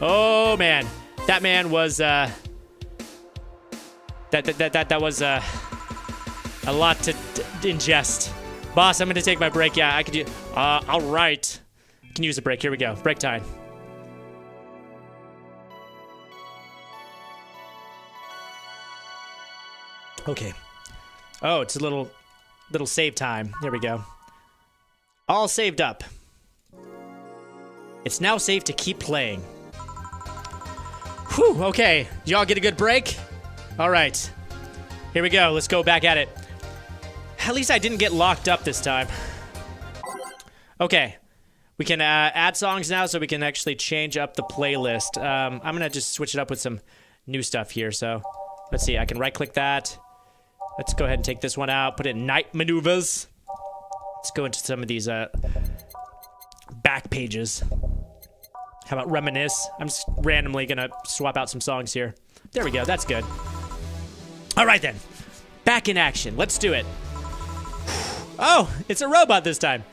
Oh man, that man was that was A lot to ingest. Boss, I'm gonna take my break. Yeah, I could do. All right. Can use a break. Here we go. Break time. Okay. Oh, it's a little save time. Here we go. All saved up. It's now safe to keep playing. Whew, okay. Y'all get a good break? All right. Here we go. Let's go back at it. At least I didn't get locked up this time. Okay. We can add songs now so we can actually change up the playlist. I'm going to just switch it up with some new stuff here. So let's see. I can right-click that. Let's go ahead and take this one out. Put it in Night Maneuvers. Let's go into some of these back pages. How about Reminisce? I'm just randomly going to swap out some songs here. There we go. That's good. All right, then. Back in action. Let's do it. Oh, it's a robot this time.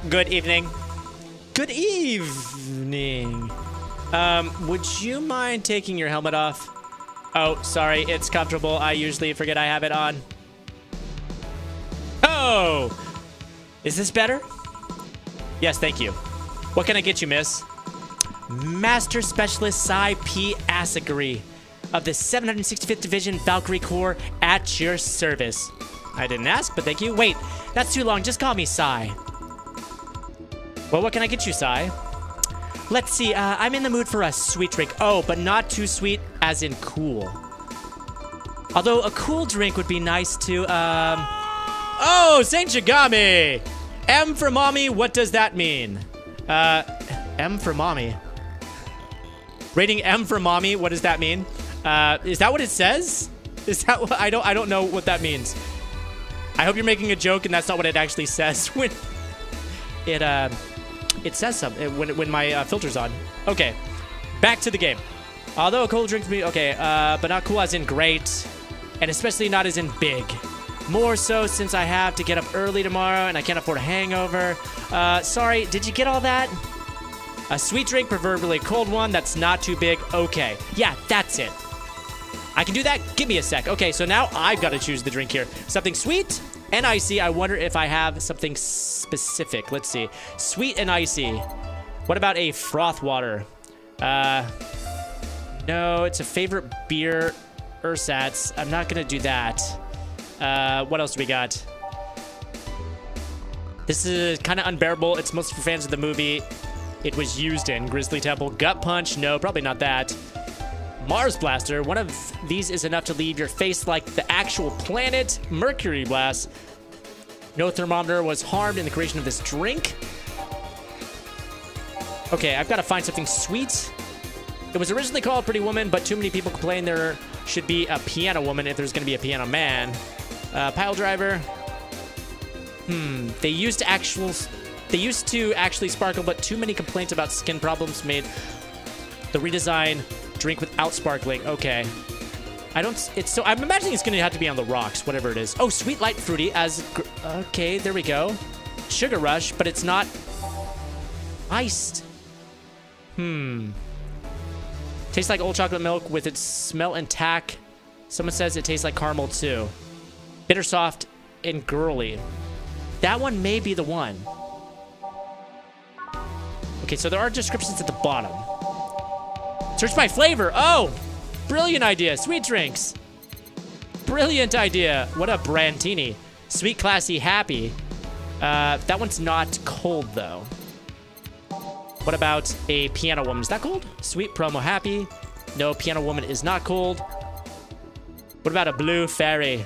Good evening. Good evening. Would you mind taking your helmet off? Oh, sorry. It's comfortable. I usually forget I have it on. Oh! Is this better? Yes, thank you. What can I get you, miss? Master Specialist Psy P. Asagari of the 765th Division Valkyrie Corps at your service. I didn't ask, but thank you. Wait, that's too long. Just call me Psy. Well, what can I get you, Psy? Let's see. I'm in the mood for a sweet drink. Oh, but not too sweet, as in cool. Although a cool drink would be nice too. Oh, Saint Shigami! M for mommy, what does that mean? M for mommy. Rating M for mommy, what does that mean? Is that what it says? Is that what, I don't know what that means. I hope you're making a joke and that's not what it actually says when it says something when my filter's on. Okay, back to the game. Although a cold drink to me, okay, but not cool as in great, and especially not as in big. More so since I have to get up early tomorrow and I can't afford a hangover. Sorry, did you get all that? A sweet drink, preferably a cold one that's not too big. Okay, yeah, that's it. I can do that. Give me a sec. Okay, so now I've got to choose the drink here. Something sweet and icy. I wonder if I have something specific. Let's see. Sweet and icy. What about a froth water? No, it's a favorite beer. Ersatz. I'm not going to do that. What else do we got? This is kind of unbearable. It's mostly for fans of the movie it was used in. Grizzly Temple. Gut Punch. No, probably not that. Mars Blaster. One of these is enough to leave your face like the actual planet. Mercury Blast. No thermometer was harmed in the creation of this drink. Okay, I've got to find something sweet. It was originally called Pretty Woman, but too many people complain there should be a piano woman if there's going to be a piano man. Pile Driver. They used to actually sparkle, but too many complaints about skin problems made the redesign drink without sparkling. Okay. I'm imagining it's gonna have to be on the rocks, whatever it is. Oh, Sweet Light Fruity okay, there we go. Sugar Rush, but it's not iced. Tastes like old chocolate milk with its smell and tack. Someone says it tastes like caramel too. Bitter soft and girly. That one may be the one. Okay, so there are descriptions at the bottom. Search by flavor. Oh, brilliant idea. Sweet drinks. Brilliant idea. What a brandini. Sweet, classy, happy. That one's not cold, though. What about a piano woman? Is that cold? Sweet, promo, happy. No, piano woman is not cold. What about a blue fairy?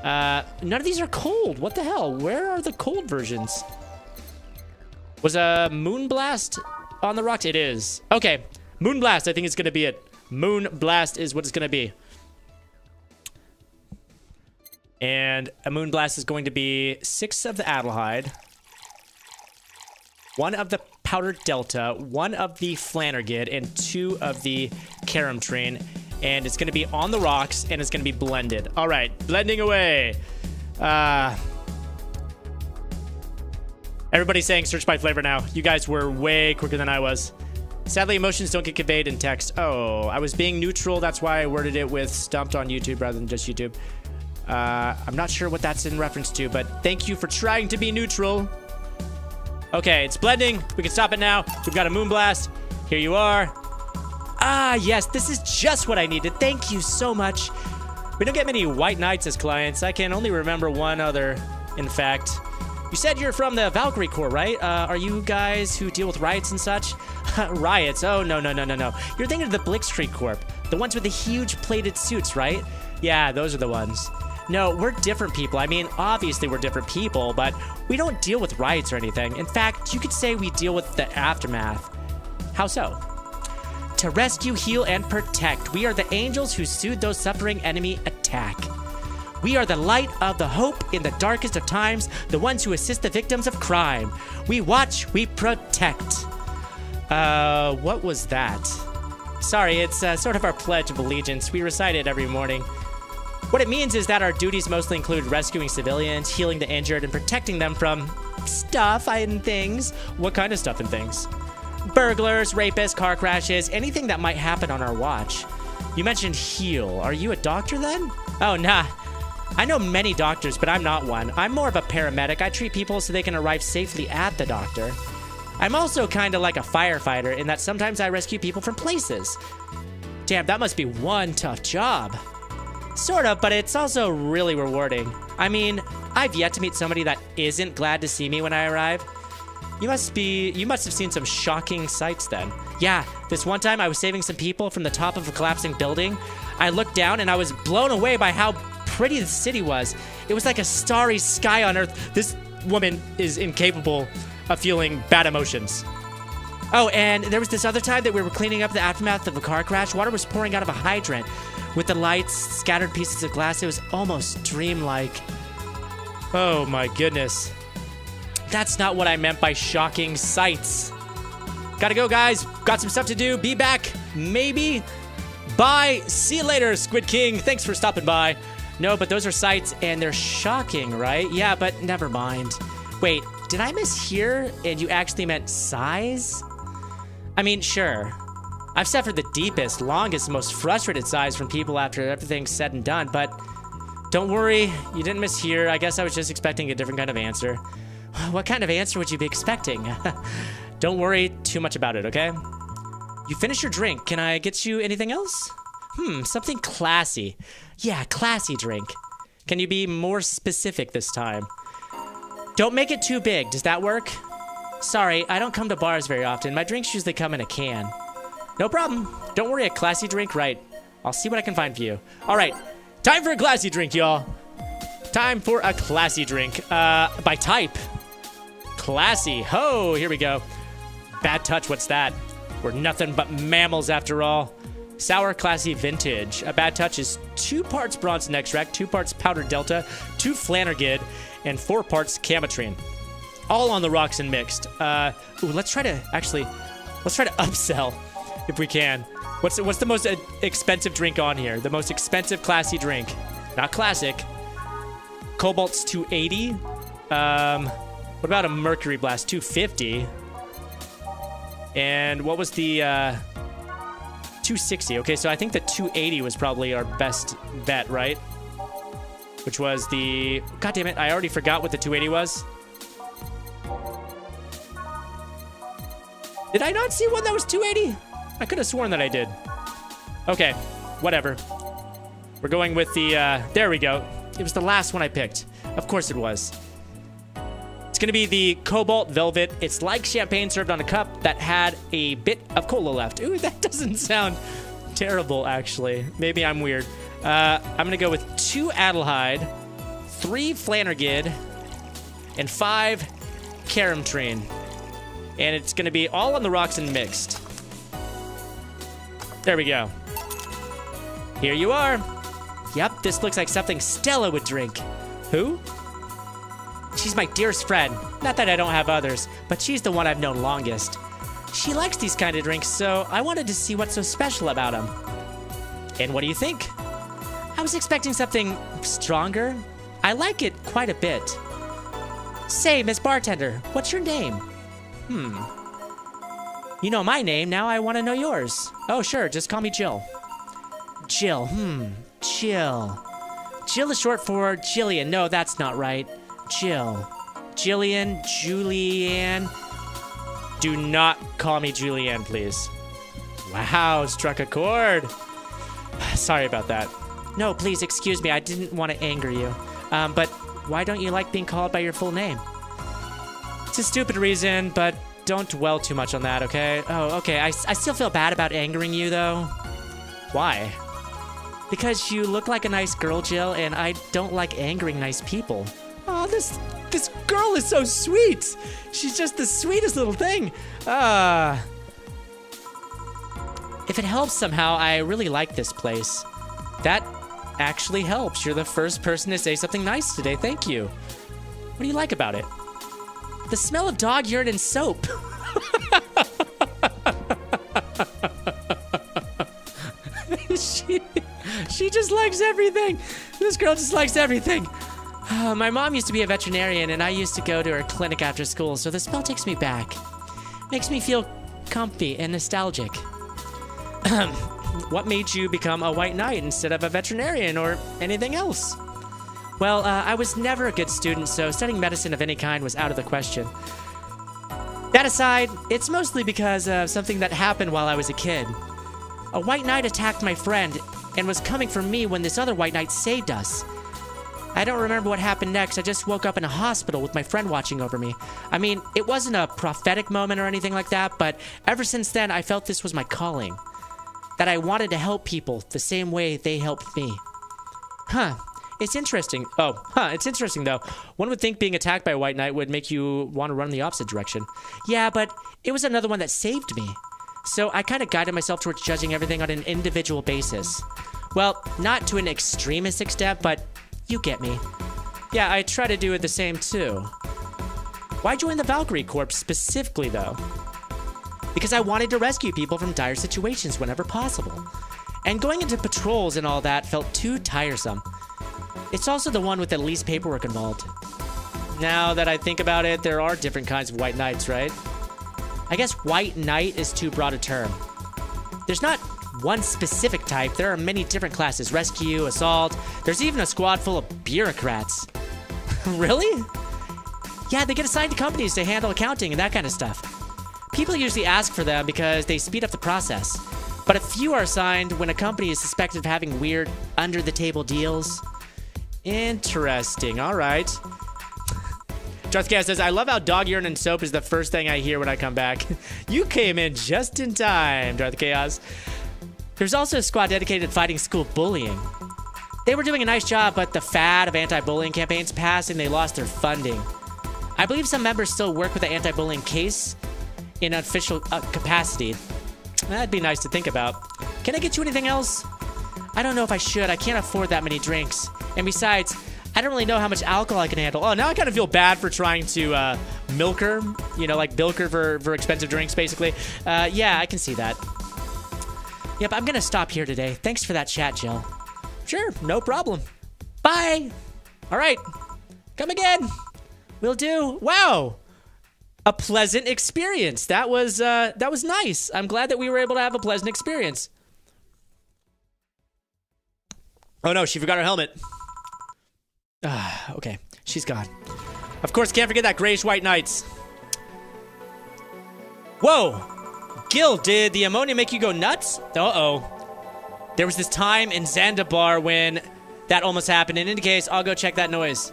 None of these are cold. What the hell? Where are the cold versions? Was a Moon Blast on the rocks? It is. Okay. Moon Blast, I think it's going to be it. Moon Blast is what it's going to be. And a Moon Blast is going to be 6 of the Adelheid, 1 of the Powdered Delta, 1 of the Flannergid, and 2 of the Karamtrine. And it's going to be on the rocks, and it's going to be blended. All right, blending away. Everybody's saying search by flavor now. You guys were way quicker than I was. Sadly, emotions don't get conveyed in text. Oh, I was being neutral. That's why I worded it with stumped on YouTube rather than just YouTube. I'm not sure what that's in reference to, but thank you for trying to be neutral. Okay, it's blending. We can stop it now. We've got a Moonblast. Here you are. Ah, yes, this is just what I needed. Thank you so much. We don't get many White Knights as clients. I can only remember one other, in fact. You said you're from the Valkyrie Corps, right? Are you guys who deal with riots and such? Riots? Oh, no. You're thinking of the Blitzkrieg Corps. The ones with the huge plated suits, right? Yeah, those are the ones. No, we're different people. I mean, obviously we're different people, but we don't deal with riots or anything. In fact, you could say we deal with the aftermath. How so? To rescue, heal, and protect. We are the angels who soothe those suffering enemy attack. We are the light of the hope in the darkest of times, the ones who assist the victims of crime. We watch, we protect. What was that? Sorry, it's sort of our Pledge of Allegiance. We recite it every morning. What it means is that our duties mostly include rescuing civilians, healing the injured, and protecting them from stuff and things. What kind of stuff and things? Burglars, rapists, car crashes, anything that might happen on our watch. You mentioned heal. Are you a doctor then? Oh, nah. I know many doctors, but I'm not one. I'm more of a paramedic. I treat people so they can arrive safely at the doctor. I'm also kind of like a firefighter in that sometimes I rescue people from places. Damn, that must be one tough job. Sort of, but it's also really rewarding. I mean, I've yet to meet somebody that isn't glad to see me when I arrive. You must have seen some shocking sights then. Yeah, this one time I was saving some people from the top of a collapsing building. I looked down and I was blown away by how pretty the city was. It was like a starry sky on Earth. This woman is incapable of feeling bad emotions. Oh, and there was this other time that we were cleaning up the aftermath of a car crash. Water was pouring out of a hydrant. With the lights, scattered pieces of glass, it was almost dreamlike. Oh my goodness. That's not what I meant by shocking sights. Gotta go, guys. Got some stuff to do. Be back, maybe. Bye. See you later, Squid King. Thanks for stopping by. No, but those are sights, and they're shocking, right? Yeah, but never mind. Wait, did I mishear, and you actually meant sighs? I mean, sure. I've suffered the deepest, longest, most frustrated sighs from people after everything's said and done, but don't worry, you didn't mishear. I guess I was just expecting a different kind of answer. What kind of answer would you be expecting? Don't worry too much about it, okay? You finished your drink. Can I get you anything else? Something classy. Yeah, classy drink. Can you be more specific this time? Don't make it too big. Does that work? Sorry, I don't come to bars very often. My drinks usually come in a can. No problem. Don't worry, a classy drink, right? I'll see what I can find for you. All right, time for a classy drink, y'all. Time for a classy drink. By type. Classy. Ho, here we go. Bad touch, what's that? We're nothing but mammals after all. Sour Classy Vintage. A bad touch is 2 parts Bronson extract, 2 parts powdered Delta, 2 Flanergid, and 4 parts Camatrine. All on the rocks and mixed. Let's try to upsell if we can. What's the most expensive drink on here? The most expensive classy drink. Not classic. Cobalt's 280. What about a Mercury Blast? 250. And what was the 260? Okay, so I think the 280 was probably our best bet, right? Which was the... God damn it, I already forgot what the 280 was. Did I not see one that was 280? I could have sworn that I did. Okay, whatever. We're going with the... there we go. It was the last one I picked. Of course it was. It's going to be the Cobalt Velvet. It's like champagne served on a cup that had a bit of cola left. Ooh, that doesn't sound terrible, actually. Maybe I'm weird. I'm going to go with 2 Adelheid, 3 Flanergid, and 5 Camatrine. And it's going to be all on the rocks and mixed. There we go. Here you are. Yep, this looks like something Stella would drink. Who? She's my dearest friend. Not that I don't have others, but she's the one I've known longest. She likes these kind of drinks, so I wanted to see what's so special about them. And what do you think? I was expecting something stronger. I like it quite a bit. Say, Miss Bartender, what's your name? You know my name, now I want to know yours. Oh, sure, just call me Jill. Jill, Jill. Jill is short for Jillian. No, that's not right. Jill. Jillian, Julianne. Do not call me Julianne, please. Wow, struck a chord. Sorry about that. No, please excuse me. I didn't want to anger you. But why don't you like being called by your full name? It's a stupid reason, but don't dwell too much on that, okay? Oh, okay. I still feel bad about angering you, though. Why? Because you look like a nice girl, Jill, and I don't like angering nice people. Oh, this girl is so sweet. She's just the sweetest little thing. If it helps somehow, I really like this place. That actually helps. You're the first person to say something nice today. Thank you. What do you like about it? The smell of dog urine and soap. She just likes everything. This girl just likes everything. My mom used to be a veterinarian, and I used to go to her clinic after school, so the smell takes me back. Makes me feel comfy and nostalgic. What made you become a white knight instead of a veterinarian or anything else? Well, I was never a good student, so studying medicine of any kind was out of the question. That aside, it's mostly because of something that happened while I was a kid. A white knight attacked my friend and was coming for me when this other white knight saved us. I don't remember what happened next. I just woke up in a hospital with my friend watching over me. I mean, it wasn't a prophetic moment or anything like that, but ever since then, I felt this was my calling. That I wanted to help people the same way they helped me. It's interesting. It's interesting, though. One would think being attacked by a white knight would make you want to run in the opposite direction. Yeah, but it was another one that saved me. So I kind of guided myself towards judging everything on an individual basis. Well, not to an extremist extent, but you get me. Yeah, I try to do it the same, too. Why join the Valkyrie Corps specifically, though? Because I wanted to rescue people from dire situations whenever possible. And going into patrols and all that felt too tiresome. It's also the one with the least paperwork involved. Now that I think about it, there are different kinds of white knights, right? I guess white knight is too broad a term. There's not one specific type. There are many different classes. Rescue, assault. There's even a squad full of bureaucrats. Really? Yeah, they get assigned to companies to handle accounting and that kind of stuff. People usually ask for them because they speed up the process. But a few are assigned when a company is suspected of having weird, under-the-table deals. Interesting. All right. Darth Chaos says, I love how dog urine and soap is the first thing I hear when I come back. You came in just in time, Darth Chaos. There's also a squad dedicated to fighting school bullying. They were doing a nice job, but the fad of anti-bullying campaigns passed and they lost their funding. I believe some members still work with the anti-bullying case in an official capacity. That'd be nice to think about. Can I get you anything else? I don't know if I should. I can't afford that many drinks. And besides, I don't really know how much alcohol I can handle. Oh, now I kind of feel bad for trying to milk her. You know, like bilk her for expensive drinks, basically. Yeah, I can see that. Yep, I'm going to stop here today. Thanks for that chat, Jill. Sure, no problem. Bye. All right. Come again. Will do. Wow. A pleasant experience. That was nice. I'm glad that we were able to have a pleasant experience. Oh no, she forgot her helmet. Okay, she's gone. Of course, can't forget that grayish white knights. Whoa! Gil, did the ammonia make you go nuts? Uh-oh. There was this time in Zanzibar when that almost happened. In any case, I'll go check that noise.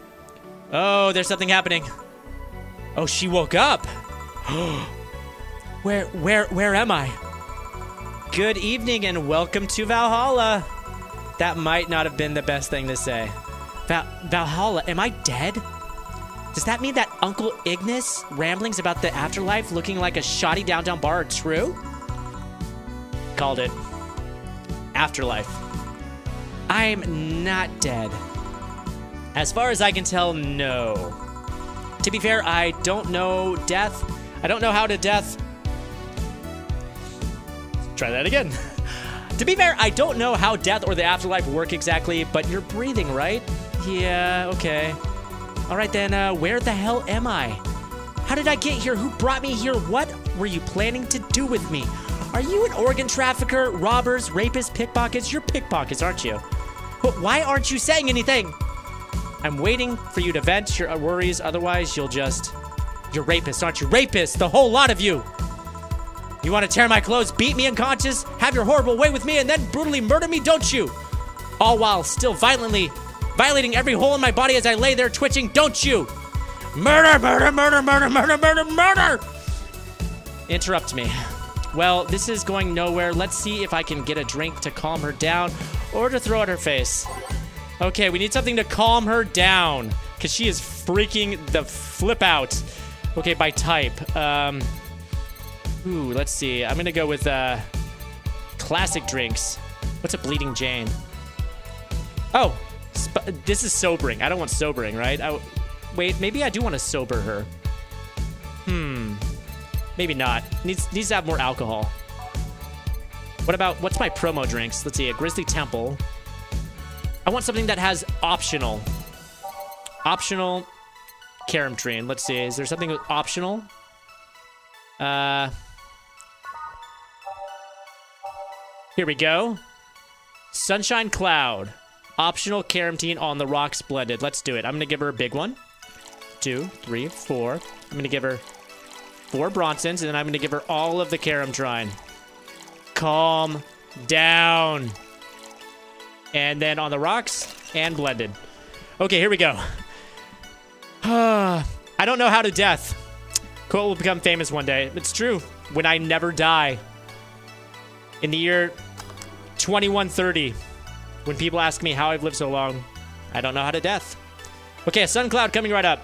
Oh, there's something happening. Oh, she woke up. Where am I? Good evening and welcome to Valhalla. That might not have been the best thing to say. Valhalla, am I dead? Does that mean that Uncle Ignis' ramblings about the afterlife looking like a shoddy downtown bar are true? Called it. Afterlife. I'm not dead. As far as I can tell, no. To be fair, I don't know death. I don't know how to death. Try that again. To be fair, I don't know how death or the afterlife work exactly, but you're breathing, right? Yeah, okay. All right then, where the hell am I? How did I get here? Who brought me here? What were you planning to do with me? Are you an organ trafficker, robbers, rapists, pickpockets? You're pickpockets, aren't you? Why aren't you saying anything? I'm waiting for you to vent your worries. Otherwise, you're rapists, aren't you? Rapists, the whole lot of you. You want to tear my clothes, beat me unconscious, have your horrible way with me, and then brutally murder me, don't you? All while still violating every hole in my body as I lay there twitching, don't you? Murder, murder, murder, murder, murder, murder, murder! Interrupt me. Well, this is going nowhere. Let's see if I can get a drink to calm her down or to throw at her face. Okay, we need something to calm her down because she is freaking the flip out. Okay, by type. Ooh, let's see. I'm gonna go with classic drinks. What's a Bleeding Jane? Oh, this is sobering. I don't want sobering, right? Wait, maybe I do want to sober her. Maybe not. Needs to have more alcohol. What's my promo drinks? Let's see, a Grizzly Temple. I want something that has optional. Optional Carom Train. Let's see, is there something with optional? Here we go. Sunshine Cloud. Optional Caramtine on the rocks blended. Let's do it. I'm going to give her a big one. 2, 3, 4. I'm going to give her 4 Bronsons, and then I'm going to give her all of the Caramtrine. Calm down. And then on the rocks and blended. Okay, here we go. I don't know how to death. Quote will become famous one day. It's true. When I never die. In the year 2130, when people ask me how I've lived so long, I don't know how to death. Okay, a sun cloud coming right up.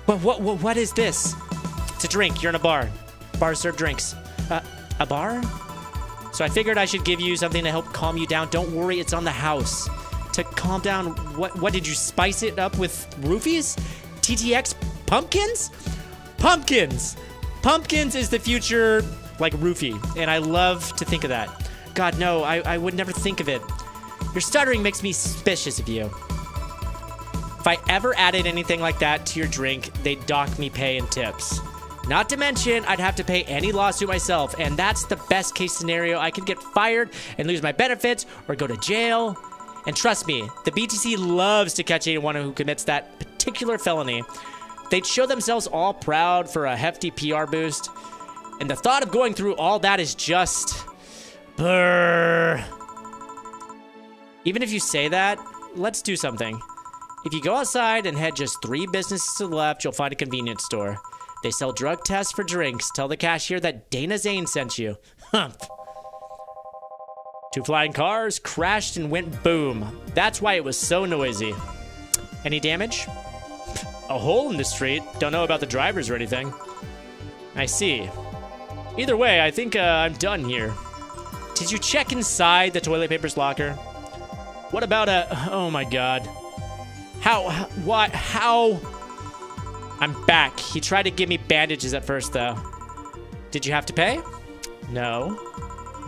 But what is this? It's a drink. You're in a bar. Bars serve drinks. A bar? So I figured I should give you something to help calm you down. Don't worry, it's on the house. To calm down, what did you spice it up with roofies? TTX pumpkins? Pumpkins! Pumpkins is the future, like, roofie, and I love to think of that. God, no, I would never think of it. Your stuttering makes me suspicious of you. If I ever added anything like that to your drink, they'd dock me pay and tips. Not to mention, I'd have to pay any lawsuit myself, and that's the best case scenario. I could get fired and lose my benefits or go to jail. And trust me, the BTC loves to catch anyone who commits that particular felony. They'd show themselves all proud for a hefty PR boost. And the thought of going through all that is just... brr. Even if you say that, let's do something. If you go outside and head just 3 businesses to the left, you'll find a convenience store. They sell drug tests for drinks. Tell the cashier that Dana Zane sent you. Humph. 2 flying cars crashed and went boom. That's why it was so noisy. Any damage? A hole in the street. Don't know about the drivers or anything. I see. Either way, I think I'm done here. Did you check inside the toilet paper's locker? What about oh my god. How? I'm back. He tried to give me bandages at first, though. Did you have to pay? No.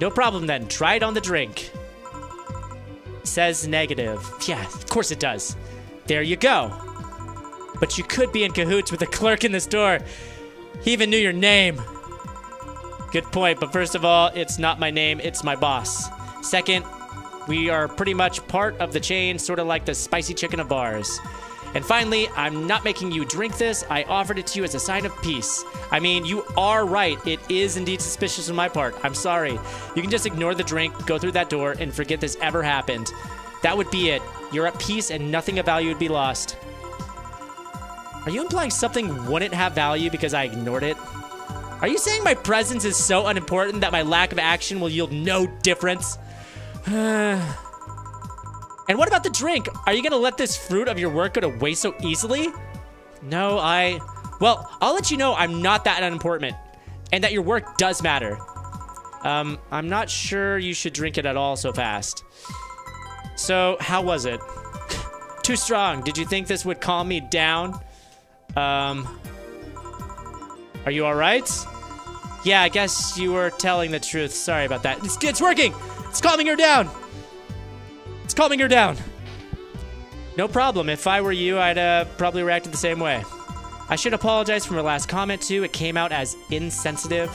No problem, then. Try it on the drink. Says negative. Yeah, of course it does. There you go. But you could be in cahoots with the clerk in the store. He even knew your name. Good point, but first of all, it's not my name, it's my boss. Second, we are pretty much part of the chain, sort of like the spicy chicken of bars. And finally, I'm not making you drink this. I offered it to you as a sign of peace. I mean, you are right. It is indeed suspicious on my part. I'm sorry. You can just ignore the drink, go through that door, and forget this ever happened. That would be it. You're at peace and nothing of value would be lost. Are you implying something wouldn't have value because I ignored it? Are you saying my presence is so unimportant that my lack of action will yield no difference? And what about the drink? Are you gonna let this fruit of your work go to waste so easily? No, well, I'll let you know I'm not that unimportant and that your work does matter. I'm not sure you should drink it at all so fast. So, how was it? Too strong. Did you think this would calm me down? Are you all right? Yeah, I guess you were telling the truth. Sorry about that. It's working! It's calming her down! It's calming her down. No problem. If I were you, I'd probably reacted the same way. I should apologize for my last comment, too. It came out as insensitive.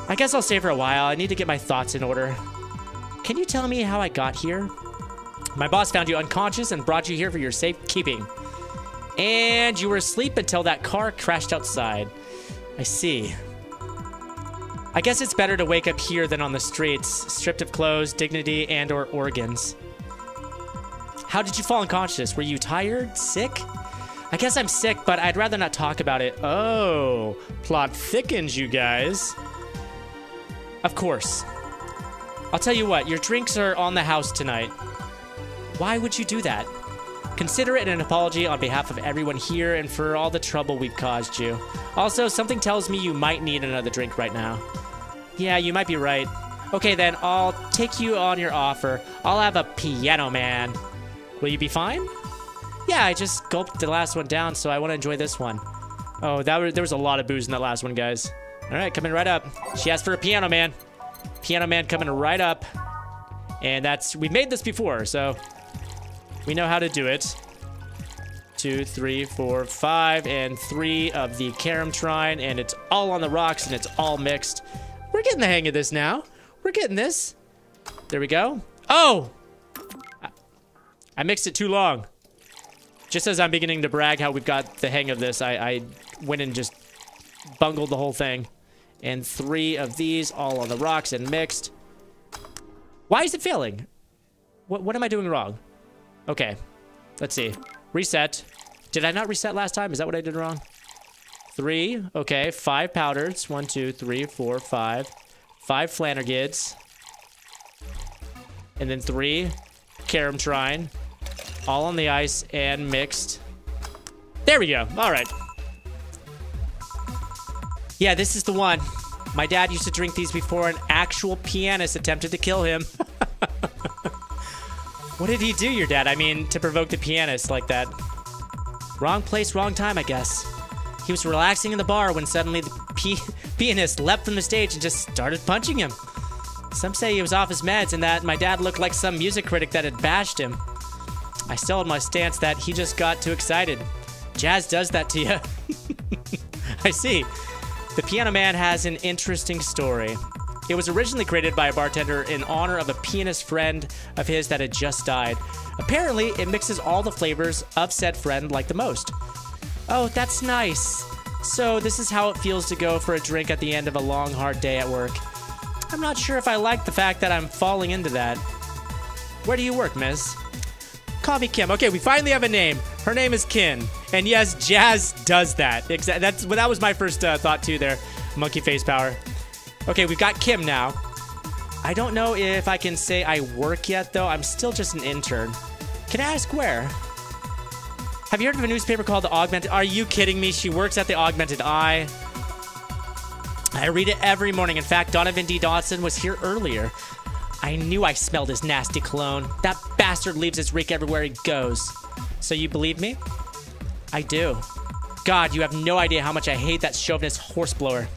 I guess I'll stay for a while. I need to get my thoughts in order. Can you tell me how I got here? My boss found you unconscious and brought you here for your safekeeping. And you were asleep until that car crashed outside. I see. I guess it's better to wake up here than on the streets, stripped of clothes, dignity, and or organs. How did you fall unconscious? Were you tired? Sick? I guess I'm sick, but I'd rather not talk about it. Oh, plot thickens, you guys. Of course. I'll tell you what, your drinks are on the house tonight. Why would you do that? Consider it an apology on behalf of everyone here and for all the trouble we've caused you. Also, something tells me you might need another drink right now. Yeah, you might be right. Okay then, I'll take you on your offer. I'll have a Piano Man. Will you be fine? Yeah, I just gulped the last one down, so I want to enjoy this one. Oh, there was a lot of booze in that last one, guys. All right, coming right up. She asked for a Piano Man. Piano Man coming right up. And we made this before, so we know how to do it. 2, 3, 4, 5, and 3 of the Carom Trine, and it's all on the rocks, and it's all mixed. We're getting the hang of this now. We're getting this. There we go. Oh! I mixed it too long. Just as I'm beginning to brag how we've got the hang of this, I went and just bungled the whole thing. And 3 of these, all on the rocks and mixed. Why is it failing? What am I doing wrong? Okay, let's see. Reset. Did I not reset last time? Is that what I did wrong? 3, okay, 5 powders. 1, 2, 3, 4, 5. 5 Flannergids. And then 3 Carom Trine. All on the ice and mixed. There we go. All right. Yeah, this is the one. My dad used to drink these before an actual pianist attempted to kill him. What did he do, your dad? I mean, to provoke the pianist like that. Wrong place, wrong time, I guess. He was relaxing in the bar when suddenly the pianist leapt from the stage and just started punching him. Some say he was off his meds and that my dad looked like some music critic that had bashed him. I still had my stance that he just got too excited. Jazz does that to you. I see. The Piano Man has an interesting story. It was originally created by a bartender in honor of a pianist friend of his that had just died. Apparently, it mixes all the flavors of said friend like the most. Oh, that's nice. So this is how it feels to go for a drink at the end of a long, hard day at work. I'm not sure if I like the fact that I'm falling into that. Where do you work, miss? Call me Kim. Okay, we finally have a name. Her name is Kin. And yes, Jazz does that. That was my first thought too there. Monkey face power. Okay, we've got Kim now. I don't know if I can say I work yet, though. I'm still just an intern. Can I ask where? Have you heard of a newspaper called The Augmented? Are you kidding me? She works at The Augmented Eye. I read it every morning. In fact, Donovan D. Dawson was here earlier. I knew I smelled his nasty cologne. That bastard leaves his reek everywhere he goes. So you believe me? I do. God, you have no idea how much I hate that chauvinist horseblower.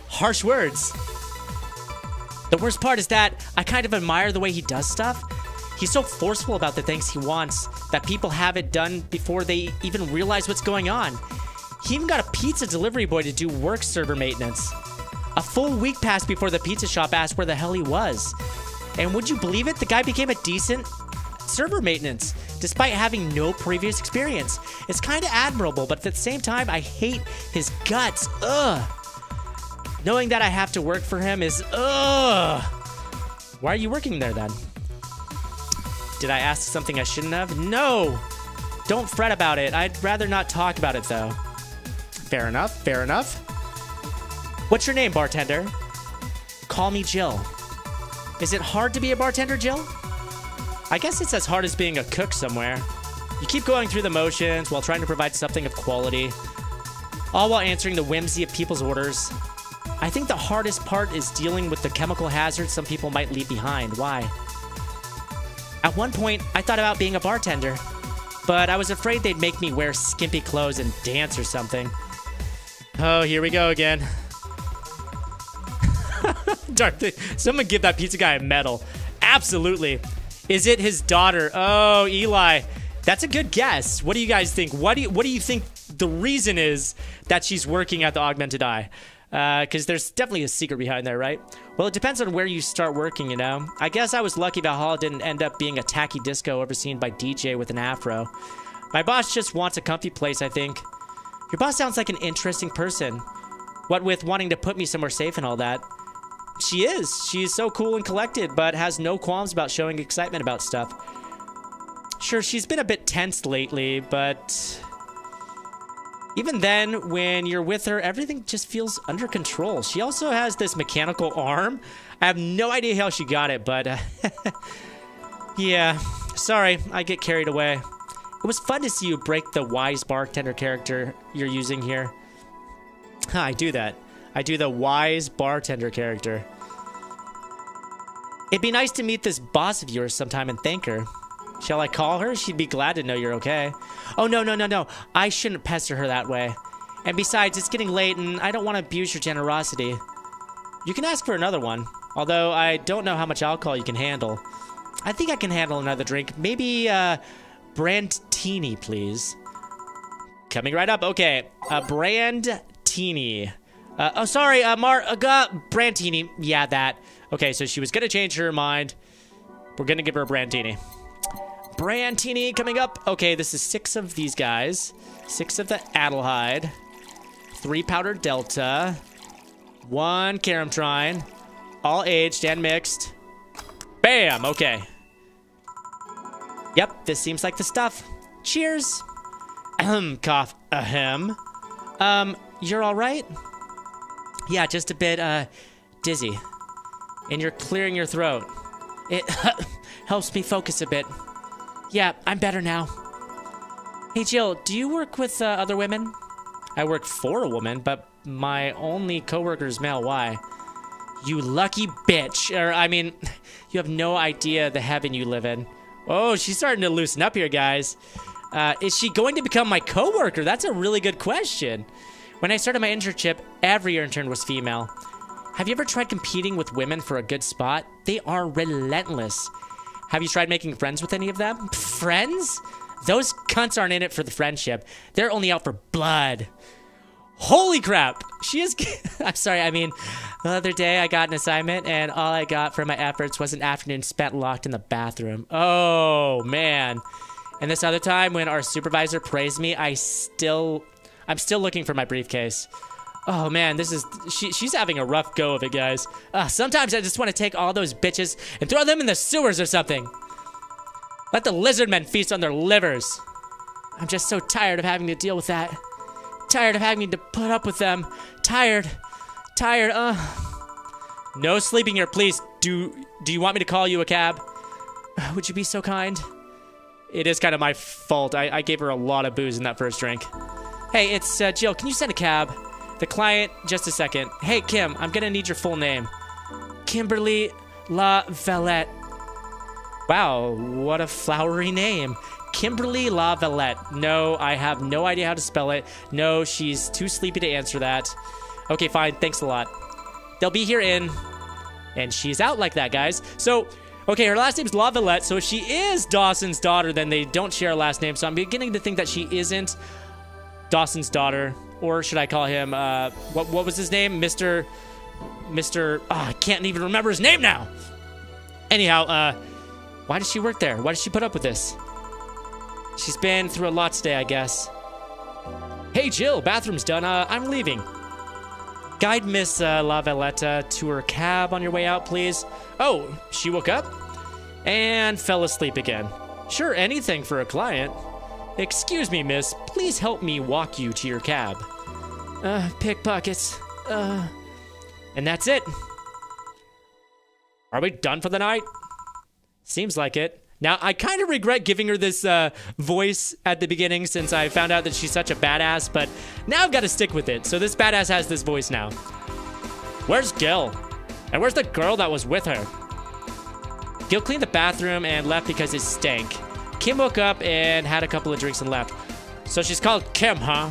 Harsh words. The worst part is that I kind of admire the way he does stuff. He's so forceful about the things he wants that people have it done before they even realize what's going on. He even got a pizza delivery boy to do work server maintenance. A full week passed before the pizza shop asked where the hell he was. And would you believe it? The guy became a decent server maintenance, despite having no previous experience. It's kind of admirable, but at the same time, I hate his guts. Ugh. Knowing that I have to work for him is ugh. Why are you working there then? Did I ask something I shouldn't have? No! Don't fret about it. I'd rather not talk about it, though. Fair enough, fair enough. What's your name, bartender? Call me Jill. Is it hard to be a bartender, Jill? I guess it's as hard as being a cook somewhere. You keep going through the motions while trying to provide something of quality, all while answering the whimsy of people's orders. I think the hardest part is dealing with the chemical hazards some people might leave behind. Why? At one point, I thought about being a bartender, but I was afraid they'd make me wear skimpy clothes and dance or something. Oh, here we go again. Someone give that pizza guy a medal. Absolutely. Is it his daughter? Oh, Eli. That's a good guess. What do you guys think? What do you think the reason is that she's working at the Augmented Eye? Because there's definitely a secret behind there, right? Well, it depends on where you start working, you know? I guess I was lucky Valhalla didn't end up being a tacky disco overseen by DJ with an afro. My boss just wants a comfy place, I think. Your boss sounds like an interesting person. What with wanting to put me somewhere safe and all that. She is. She's so cool and collected, but has no qualms about showing excitement about stuff. Sure, she's been a bit tense lately, but... even then, when you're with her, everything just feels under control. She also has this mechanical arm. I have no idea how she got it, but... yeah, sorry, I get carried away. It was fun to see you break the wise bartender character you're using here. I do that. I do the wise bartender character. It'd be nice to meet this boss of yours sometime and thank her. Shall I call her? She'd be glad to know you're okay. Oh, no. I shouldn't pester her that way. And besides, it's getting late and I don't want to abuse your generosity. You can ask for another one. Although I don't know how much alcohol you can handle. I think I can handle another drink. Maybe, Brandtini, please. Coming right up. Okay. Brandtini. Brandtini. Yeah, that. Okay, so she was going to change her mind. We're going to give her a Brandtini. Brandtini coming up. Okay, this is 6 of these guys. 6 of the Adelheid. 3 powdered Delta. 1 Karamtrine. All aged and mixed. Bam! Okay. Yep, this seems like the stuff. Cheers. Ahem, cough. Ahem. You're all right? Yeah, just a bit, dizzy. And you're clearing your throat. It helps me focus a bit. Yeah, I'm better now. Hey, Jill, do you work with other women? I work for a woman, but my only coworker is male. Why? You lucky bitch. Or, I mean, you have no idea the heaven you live in. Oh, she's starting to loosen up here, guys. Is she going to become my coworker? That's a really good question. When I started my internship, every intern was female. Have you ever tried competing with women for a good spot? They are relentless. Have you tried making friends with any of them? Friends? Those cunts aren't in it for the friendship. They're only out for blood. Holy crap. She is... I'm sorry, I mean, the other day I got an assignment and all I got for my efforts was an afternoon spent locked in the bathroom. Oh, man. And this other time when our supervisor praised me, I'm still looking for my briefcase. Oh, man, this is... She's having a rough go of it, guys. Sometimes I just want to take all those bitches and throw them in the sewers or something. Let the lizard men feast on their livers. I'm just so tired of having to deal with that. Tired of having to put up with them. Tired. No sleeping here, please. Do you want me to call you a cab? Would you be so kind? It is kind of my fault. I gave her a lot of booze in that first drink. Hey, it's Jill. Can you send a cab? The client, just a second. Hey, Kim, I'm gonna need your full name. Kimberly La Valette. Wow, what a flowery name. Kimberly La Valette. No, I have no idea how to spell it. No, she's too sleepy to answer that. Okay, fine, thanks a lot. They'll be here in... And she's out like that, guys. So, okay, her last name's La Valette, so if she is Dawson's daughter, then they don't share a last name. So I'm beginning to think that she isn't Dawson's daughter. Or should I call him, what was his name? Mr. I can't even remember his name now. Anyhow, why does she work there? Why does she put up with this? She's been through a lot today, I guess. Hey, Jill, bathroom's done. I'm leaving. Guide Miss La Valetta to her cab on your way out, please. Oh, she woke up? And fell asleep again. Sure, anything for a client. Excuse me, miss. Please help me walk you to your cab. Pickpockets. And that's it. Are we done for the night? Seems like it. Now, I kind of regret giving her this voice at the beginning since I found out that she's such a badass, but now I've got to stick with it. So this badass has this voice now. Where's Gil? And where's the girl that was with her? Gil cleaned the bathroom and left because it stank. Kim woke up and had a couple of drinks and left. So she's called Kim, huh?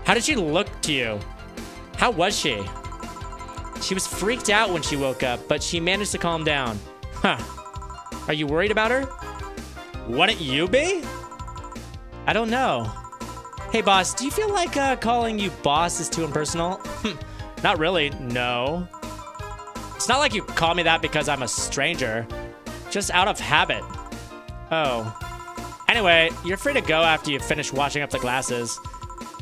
How did she look to you? How was she? She was freaked out when she woke up, but she managed to calm down. Huh. Are you worried about her? Wouldn't you be? I don't know. Hey, boss, do you feel like calling you boss is too impersonal? Not really, no. It's not like you call me that because I'm a stranger. Just out of habit. Oh. Anyway, you're free to go after you finish washing up the glasses.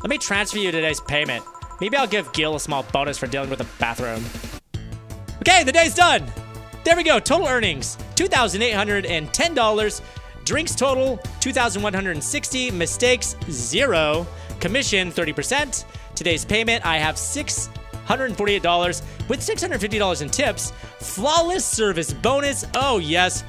Let me transfer you today's payment. Maybe I'll give Gil a small bonus for dealing with the bathroom. Okay, the day's done. There we go, total earnings, $2,810. Drinks total, $2,160. Mistakes, 0. Commission, 30%. Today's payment, I have $648 with $650 in tips. Flawless service bonus, oh yes.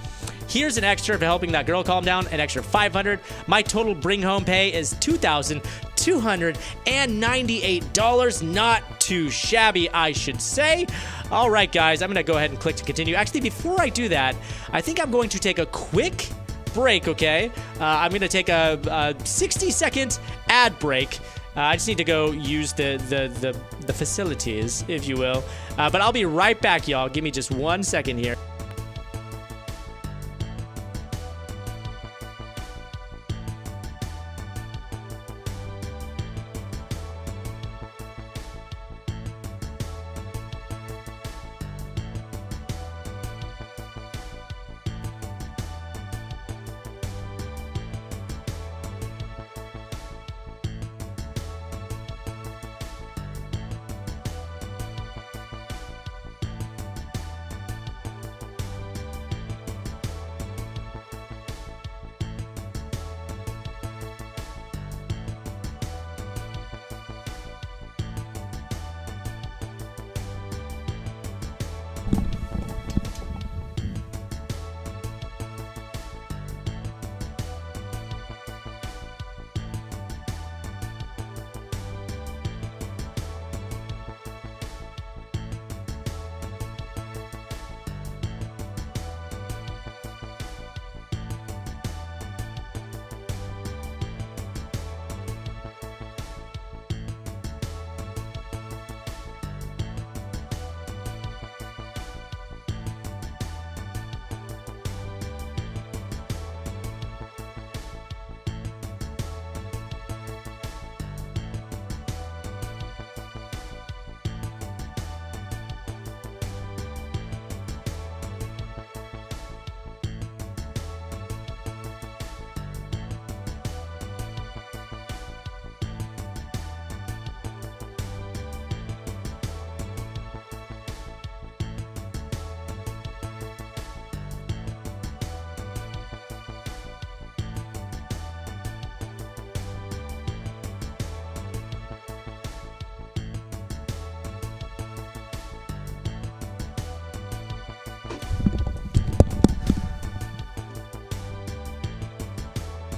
Here's an extra for helping that girl calm down, an extra $500. My total bring home pay is $2,298. Not too shabby, I should say. All right, guys, I'm gonna go ahead and click to continue. Actually, before I do that, I think I'm going to take a quick break, okay? I'm gonna take a 60-second ad break. I just need to go use the facilities, if you will. But I'll be right back, y'all. Give me just 1 second here.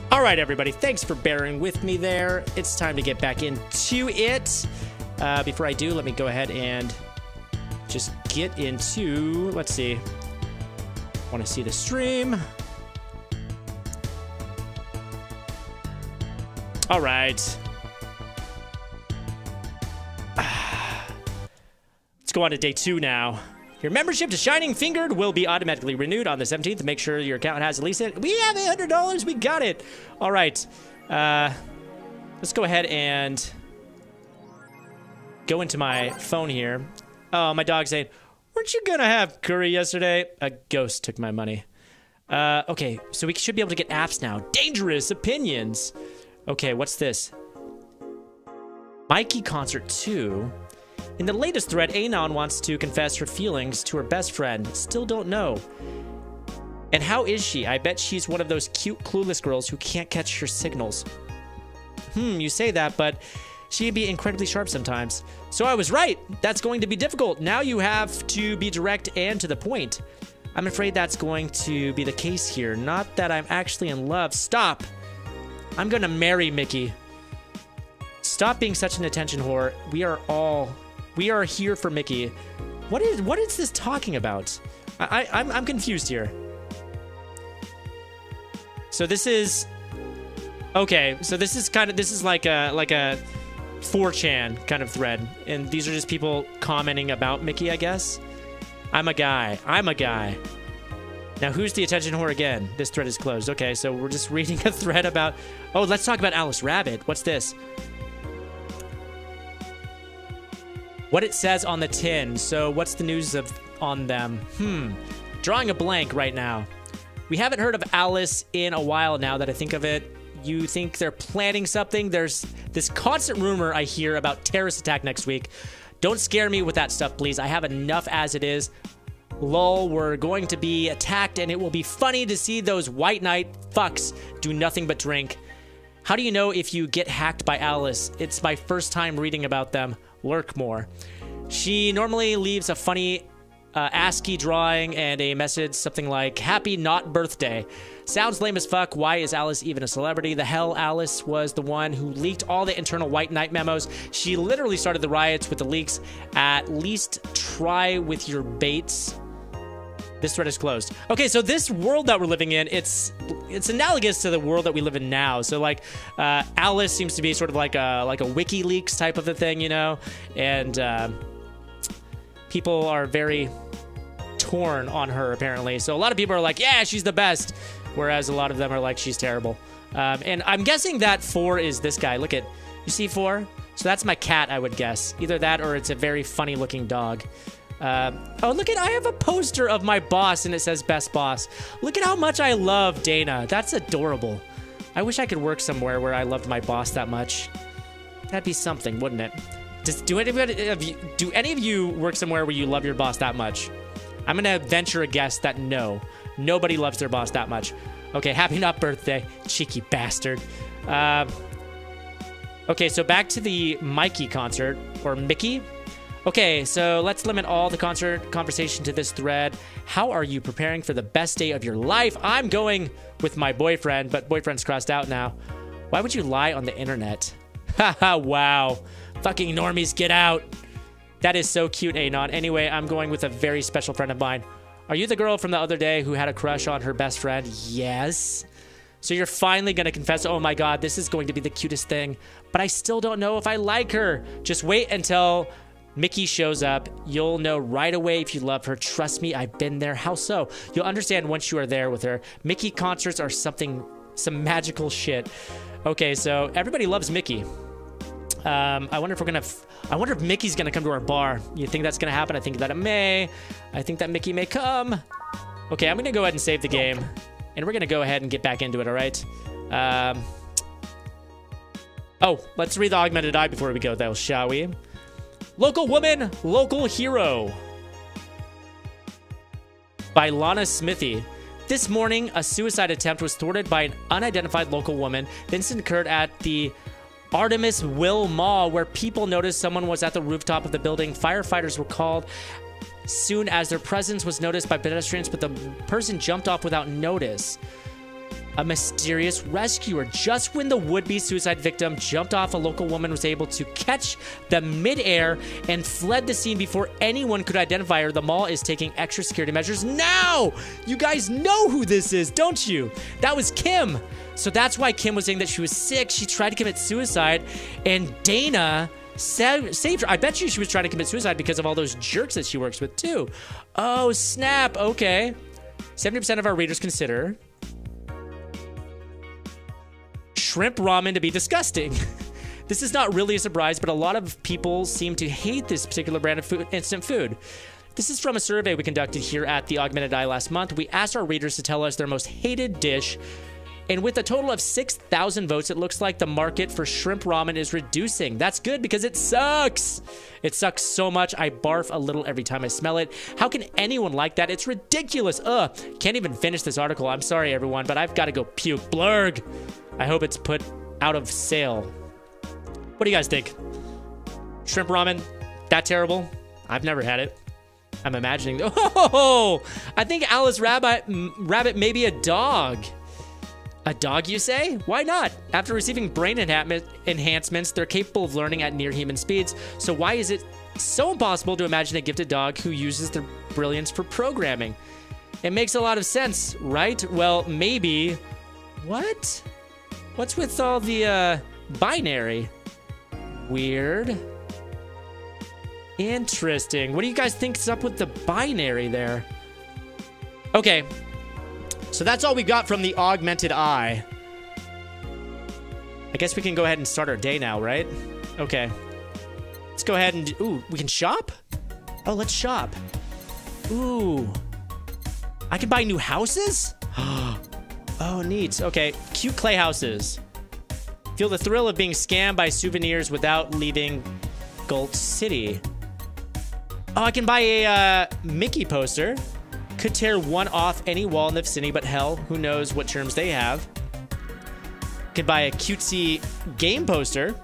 All right, everybody, thanks for bearing with me there. It's time to get back into it. Before I do, let me go ahead and just get into, let's see. Want to see the stream. All right. Let's go on to day 2 now. Your membership to Shining Fingered will be automatically renewed on the 17th. Make sure your account has at least it. We have $800. We got it. All right. Let's go ahead and go into my phone here. Oh, my dog's saying, weren't you going to have curry yesterday? A ghost took my money. Okay, so we should be able to get apps now. Dangerous opinions. Okay, what's this? Mikey Concert 2. In the latest thread, Anon wants to confess her feelings to her best friend. Still don't know. And how is she? I bet she's one of those cute, clueless girls who can't catch her signals. You say that, but she'd be incredibly sharp sometimes. So I was right. That's going to be difficult. Now you have to be direct and to the point. I'm afraid that's going to be the case here. Not that I'm actually in love. Stop. I'm going to marry Mickey. Stop being such an attention whore. We are here for Mickey. What is this talking about? I'm confused here. So this is okay. So this is like a 4chan kind of thread, and these are just people commenting about Mickey, I guess. I'm a guy. Now, who's the attention whore again? This thread is closed. Okay, so we're just reading a thread about... Oh, let's talk about Alice Rabbit. What's this? What it says on the tin. So what's the news on them? Drawing a blank right now. We haven't heard of Alice in a while now that I think of it. You think they're planning something? There's this constant rumor I hear about terrorist attack next week. Don't scare me with that stuff, please. I have enough as it is. Lol, we're going to be attacked, and it will be funny to see those white knight fucks do nothing but drink. How do you know if you get hacked by Alice? It's my first time reading about them. Lurk more. She normally leaves a funny ASCII drawing and a message, something like, "Happy not birthday." Sounds lame as fuck. Why is Alice even a celebrity? The hell, Alice was the one who leaked all the internal White Knight memos. She literally started the riots with the leaks. At least try with your baits. This thread is closed. Okay, so this world that we're living in, it's analogous to the world that we live in now. So like, Alice seems to be sort of like a WikiLeaks type of a thing, you know, and people are very torn on her apparently. So a lot of people are like, yeah, she's the best, whereas a lot of them are like, she's terrible. And I'm guessing that 4 is this guy. Look at, you see 4? So that's my cat, I would guess. Either that or it's a very funny looking dog. Oh, look at, I have a poster of my boss and it says best boss. Look at how much I love Dana. That's adorable. I wish I could work somewhere where I loved my boss that much. That'd be something, wouldn't it? Do any of you work somewhere where you love your boss that much? I'm gonna venture a guess that no. Nobody loves their boss that much. Okay, happy not birthday, cheeky bastard. Okay, so back to the Mikey concert, or Mickey. Okay, so let's limit all the concert conversation to this thread. How are you preparing for the best day of your life? I'm going with my boyfriend, but boyfriend's crossed out now. Why would you lie on the internet? Haha, wow. Fucking normies, get out. That is so cute, Anon. Anyway, I'm going with a very special friend of mine. Are you the girl from the other day who had a crush on her best friend? Yes. So you're finally going to confess, oh my god, this is going to be the cutest thing, but I still don't know if I like her. Just wait until Mickey shows up. You'll know right away if you love her. Trust me, I've been there. How so? You'll understand once you are there with her. Mickey concerts are some magical shit. Okay, so everybody loves Mickey. I wonder if Mickey's gonna come to our bar. You think that's gonna happen? I think that it may. I think that Mickey may come. Okay, I'm gonna go ahead and save the game, and we're gonna go ahead and get back into it. All right. Oh, let's read the augmented eye before we go, though, shall we? Local Woman, Local Hero by Lana Smithy. This morning, a suicide attempt was thwarted by an unidentified local woman. The incident occurred at the Artemis Will Mall, where people noticed someone was at the rooftop of the building. Firefighters were called soon as their presence was noticed by pedestrians, but the person jumped off without notice. A mysterious rescuer. Just when the would-be suicide victim jumped off, a local woman was able to catch them mid-air and fled the scene before anyone could identify her. The mall is taking extra security measures now. You guys know who this is, don't you? That was Kim. So that's why Kim was saying that she was sick. She tried to commit suicide, and Dana saved her. I bet you she was trying to commit suicide because of all those jerks that she works with, too. Oh, snap. Okay. 70% of our readers consider shrimp ramen to be disgusting. This is not really a surprise, but a lot of people seem to hate this particular brand of food, instant food. This is from a survey we conducted here at the Augmented Eye last month. We asked our readers to tell us their most hated dish, and with a total of 6,000 votes, it looks like the market for shrimp ramen is reducing. That's good because it sucks. It sucks so much, I barf a little every time I smell it. How can anyone like that? It's ridiculous. Ugh, can't even finish this article. I'm sorry, everyone, but I've got to go puke. Blurg. I hope it's put out of sale. What do you guys think? Shrimp ramen? That terrible? I've never had it. I'm imagining. Oh, I think Alice Rabbit may be a dog. A dog, you say? Why not? After receiving brain enhancements, they're capable of learning at near human speeds. So why is it so impossible to imagine a gifted dog who uses their brilliance for programming? It makes a lot of sense, right? Well, maybe. What? What's with all the binary? Weird. Interesting. What do you guys think's up with the binary there? Okay. So that's all we got from the augmented eye. I guess we can go ahead and start our day now, right? Okay. Let's go ahead and... Ooh, we can shop? Oh, let's shop. Ooh. I can buy new houses? Oh, neat. Okay, cute clay houses. Feel the thrill of being scammed by souvenirs without leaving Gold City. Oh, I can buy a Mickey poster. Could tear one off any wall in the vicinity, but hell, who knows what terms they have. Could buy a cutesy game poster.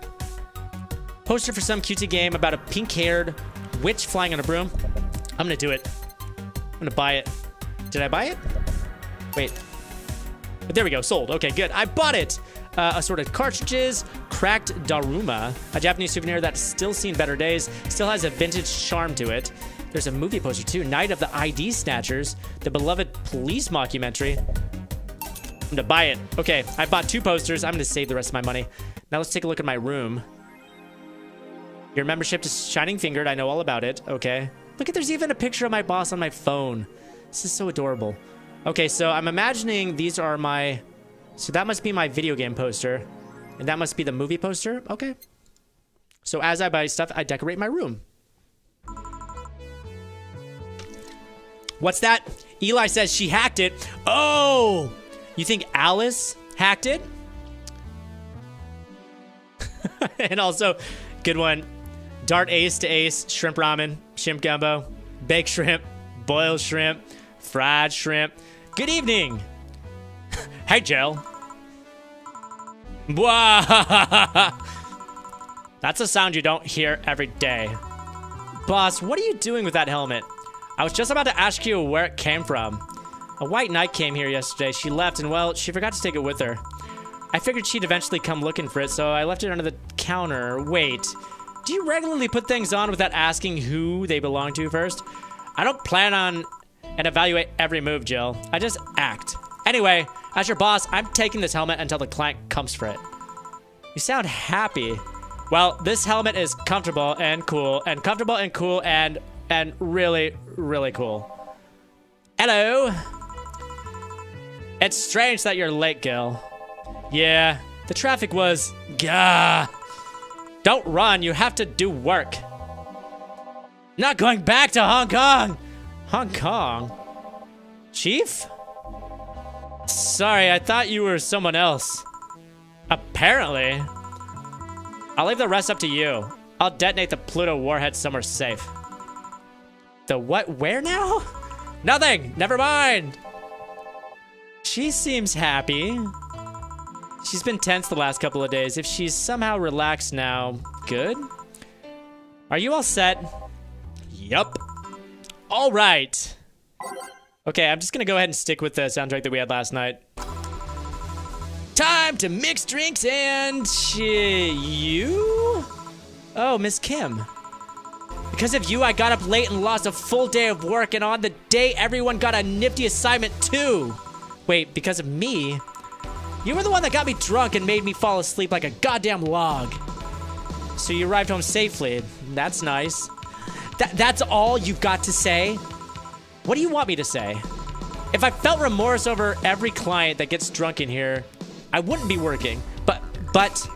Poster for some cutesy game about a pink-haired witch flying on a broom. I'm gonna do it. I'm gonna buy it. Did I buy it? Wait. But there we go, sold. Okay, good. I bought it. Assorted cartridges, cracked Daruma, a Japanese souvenir that's still seen better days, still has a vintage charm to it. There's a movie poster too, Night of the ID Snatchers, the beloved police mockumentary. I'm gonna buy it. Okay, I bought 2 posters. I'm gonna save the rest of my money. Now let's take a look at my room. Your membership to Shining Fingered, I know all about it. Okay. Look at, there's even a picture of my boss on my phone. This is so adorable. Okay, so I'm imagining these are my... So that must be my video game poster. And that must be the movie poster. Okay. So as I buy stuff, I decorate my room. What's that? Eli says she hacked it. Oh! You think Alice hacked it? And also, good one. Dart Ace to Ace, shrimp ramen, shrimp gumbo, baked shrimp, boiled shrimp, fried shrimp. Good evening. Hey, Jill. That's a sound you don't hear every day. Boss, what are you doing with that helmet? I was just about to ask you where it came from. A white knight came here yesterday. She left and, well, she forgot to take it with her. I figured she'd eventually come looking for it, so I left it under the counter. Wait, do you regularly put things on without asking who they belong to first? I don't plan on and evaluate every move, Jill. I just act. Anyway, as your boss, I'm taking this helmet until the client comes for it. You sound happy. Well, this helmet is comfortable and cool, and comfortable and cool, and really, really cool. Hello. It's strange that you're late, Gil. Yeah, the traffic was... Gah. Don't run, you have to do work. Not going back to Hong Kong. Hong Kong? Chief? Sorry, I thought you were someone else. Apparently. I'll leave the rest up to you. I'll detonate the Pluto warhead somewhere safe. The what? Where now? Nothing! Never mind! She seems happy. She's been tense the last couple of days. If she's somehow relaxed now, good. Are you all set? Yup. All right. Okay, I'm just gonna go ahead and stick with the soundtrack that we had last night. Time to mix drinks and... you? Oh, Miss Kim. Because of you, I got up late and lost a full day of work, and on the day, everyone got a nifty assignment too. Wait, because of me? You were the one that got me drunk and made me fall asleep like a goddamn log. So you arrived home safely. That's nice. That's all you've got to say? What do you want me to say? If I felt remorse over every client that gets drunk in here, I wouldn't be working. But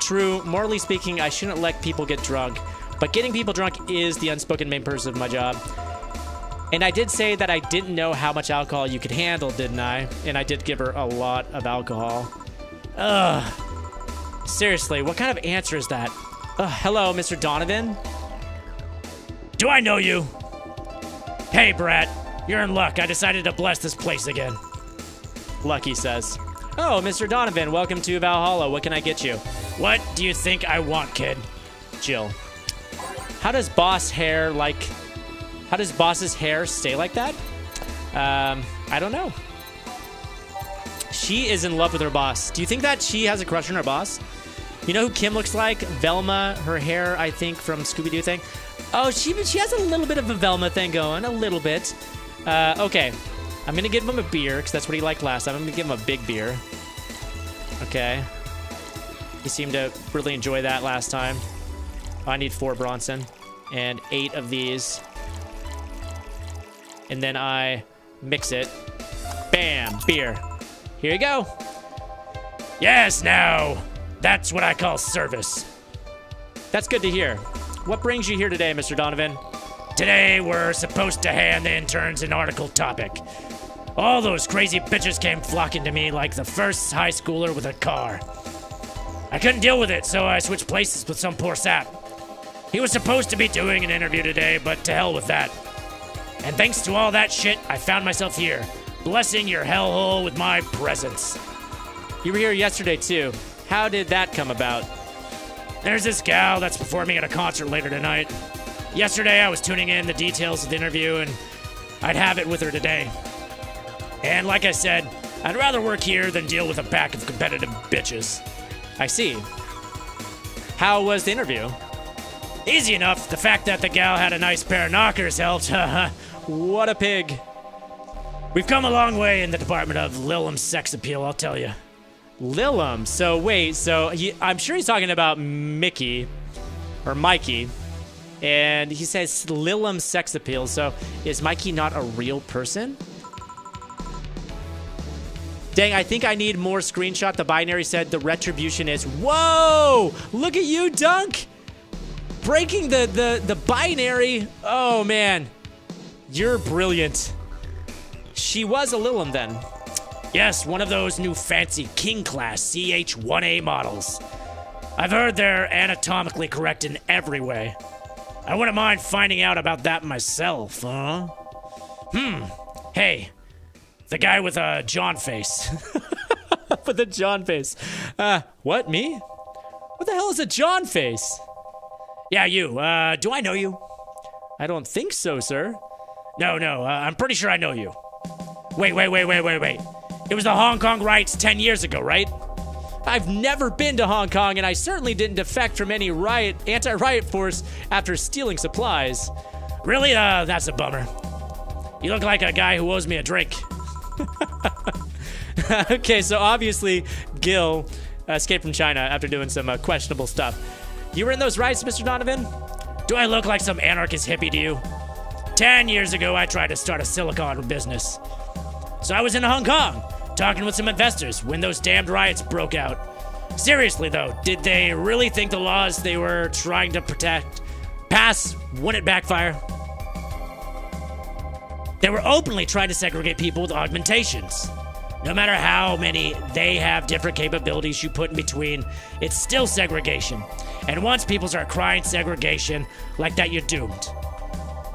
true, morally speaking, I shouldn't let people get drunk. But getting people drunk is the unspoken main purpose of my job. And I did say that I didn't know how much alcohol you could handle, didn't I? And I did give her a lot of alcohol. Ugh. Seriously, what kind of answer is that? Hello, Mr. Donovan? Do I know you? Hey, Brat. You're in luck. I decided to bless this place again. Lucky says. Oh, Mr. Donovan, welcome to Valhalla. What can I get you? What do you think I want, kid? Jill. How does boss's hair stay like that? I don't know. She is in love with her boss. Do you think that she has a crush on her boss? You know who Kim looks like? Velma, her hair, I think, from Scooby-Doo thing. Oh, she has a little bit of a Velma thing going, a little bit. Okay. I'm gonna give him a beer, because that's what he liked last time. I'm gonna give him a big beer. Okay. He seemed to really enjoy that last time. Oh, I need 4 Bronson. And 8 of these. And then I mix it. Bam, beer. Here you go. Yes, now, that's what I call service. That's good to hear. What brings you here today, Mr. Donovan? Today, we're supposed to hand the interns an article topic. All those crazy bitches came flocking to me like the first high schooler with a car. I couldn't deal with it, so I switched places with some poor sap. He was supposed to be doing an interview today, but to hell with that. And thanks to all that shit, I found myself here, blessing your hellhole with my presence. You were here yesterday, too. How did that come about? There's this gal that's performing at a concert later tonight. Yesterday, I was tuning in the details of the interview, and I'd have it with her today. And like I said, I'd rather work here than deal with a pack of competitive bitches. I see. How was the interview? Easy enough. The fact that the gal had a nice pair of knockers helped. What a pig. We've come a long way in the department of Lilum's sex appeal, I'll tell you. Lilum? So wait, I'm sure he's talking about Mickey, or Mikey, and he says Lilum's sex appeal, so is Mikey not a real person? Dang, I think I need more screenshot. The binary said the retribution is... Whoa! Look at you, Dunk! Breaking the binary. Oh, man. You're brilliant. She was a Lilum, then. Yes, one of those new fancy King Class CH-1A models. I've heard they're anatomically correct in every way. I wouldn't mind finding out about that myself, huh? Hey... The guy with a John face. With a John face. What, me? What the hell is a John face? Yeah, you. Do I know you? I don't think so, sir. No, I'm pretty sure I know you. Wait. It was the Hong Kong riots 10 years ago, right? I've never been to Hong Kong, and I certainly didn't defect from any anti-riot force after stealing supplies. Really? That's a bummer. You look like a guy who owes me a drink. Okay, so obviously Gil escaped from China after doing some questionable stuff. You were in those riots, Mr. Donovan? Do I look like some anarchist hippie to you? 10 years ago, I tried to start a silicon business. So I was in Hong Kong, talking with some investors when those damned riots broke out. Seriously, though, did they really think the laws they were trying to pass wouldn't backfire? They were openly trying to segregate people with augmentations. No matter how many they have different capabilities you put in between, it's still segregation. And once people start crying segregation like that, you're doomed.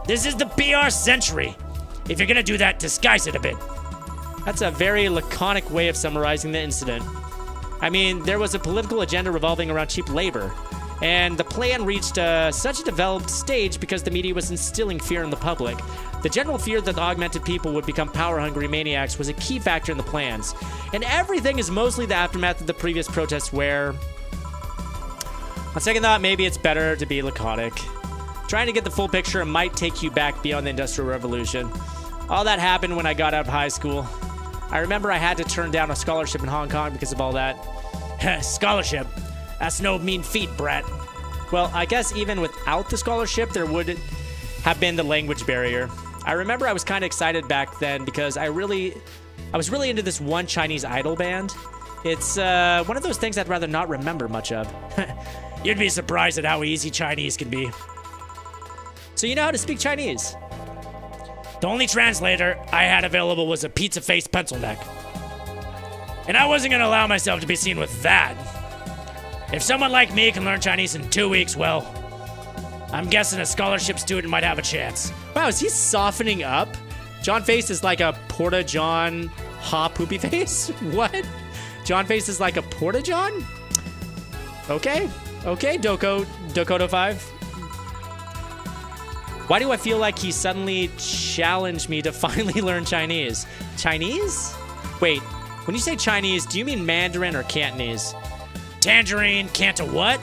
This is the BR century. If you're gonna do that, disguise it a bit. That's a very laconic way of summarizing the incident. I mean, there was a political agenda revolving around cheap labor. And the plan reached such a developed stage because the media was instilling fear in the public. The general fear that the augmented people would become power-hungry maniacs was a key factor in the plans. And everything is mostly the aftermath of the previous protests where... On second thought, maybe it's better to be laconic. Trying to get the full picture might take you back beyond the Industrial Revolution. All that happened when I got out of high school. I remember I had to turn down a scholarship in Hong Kong because of all that. Scholarship? That's no mean feat, brat. Well, I guess even without the scholarship, there would have been the language barrier. I remember I was kind of excited back then because I was really into this one Chinese idol band. It's one of those things I'd rather not remember much of. You'd be surprised at how easy Chinese can be. So you know how to speak Chinese? The only translator I had available was a pizza-faced pencil neck. And I wasn't going to allow myself to be seen with that. If someone like me can learn Chinese in 2 weeks, well, I'm guessing a scholarship student might have a chance. Wow, is he softening up? John Face is like a Porta-John Ha Poopy Face? What? John Face is like a Porta-John? Okay, Dokado 5. Why do I feel like he suddenly challenged me to finally learn Chinese? Chinese? Wait, when you say Chinese, do you mean Mandarin or Cantonese? Tangerine, Canto what?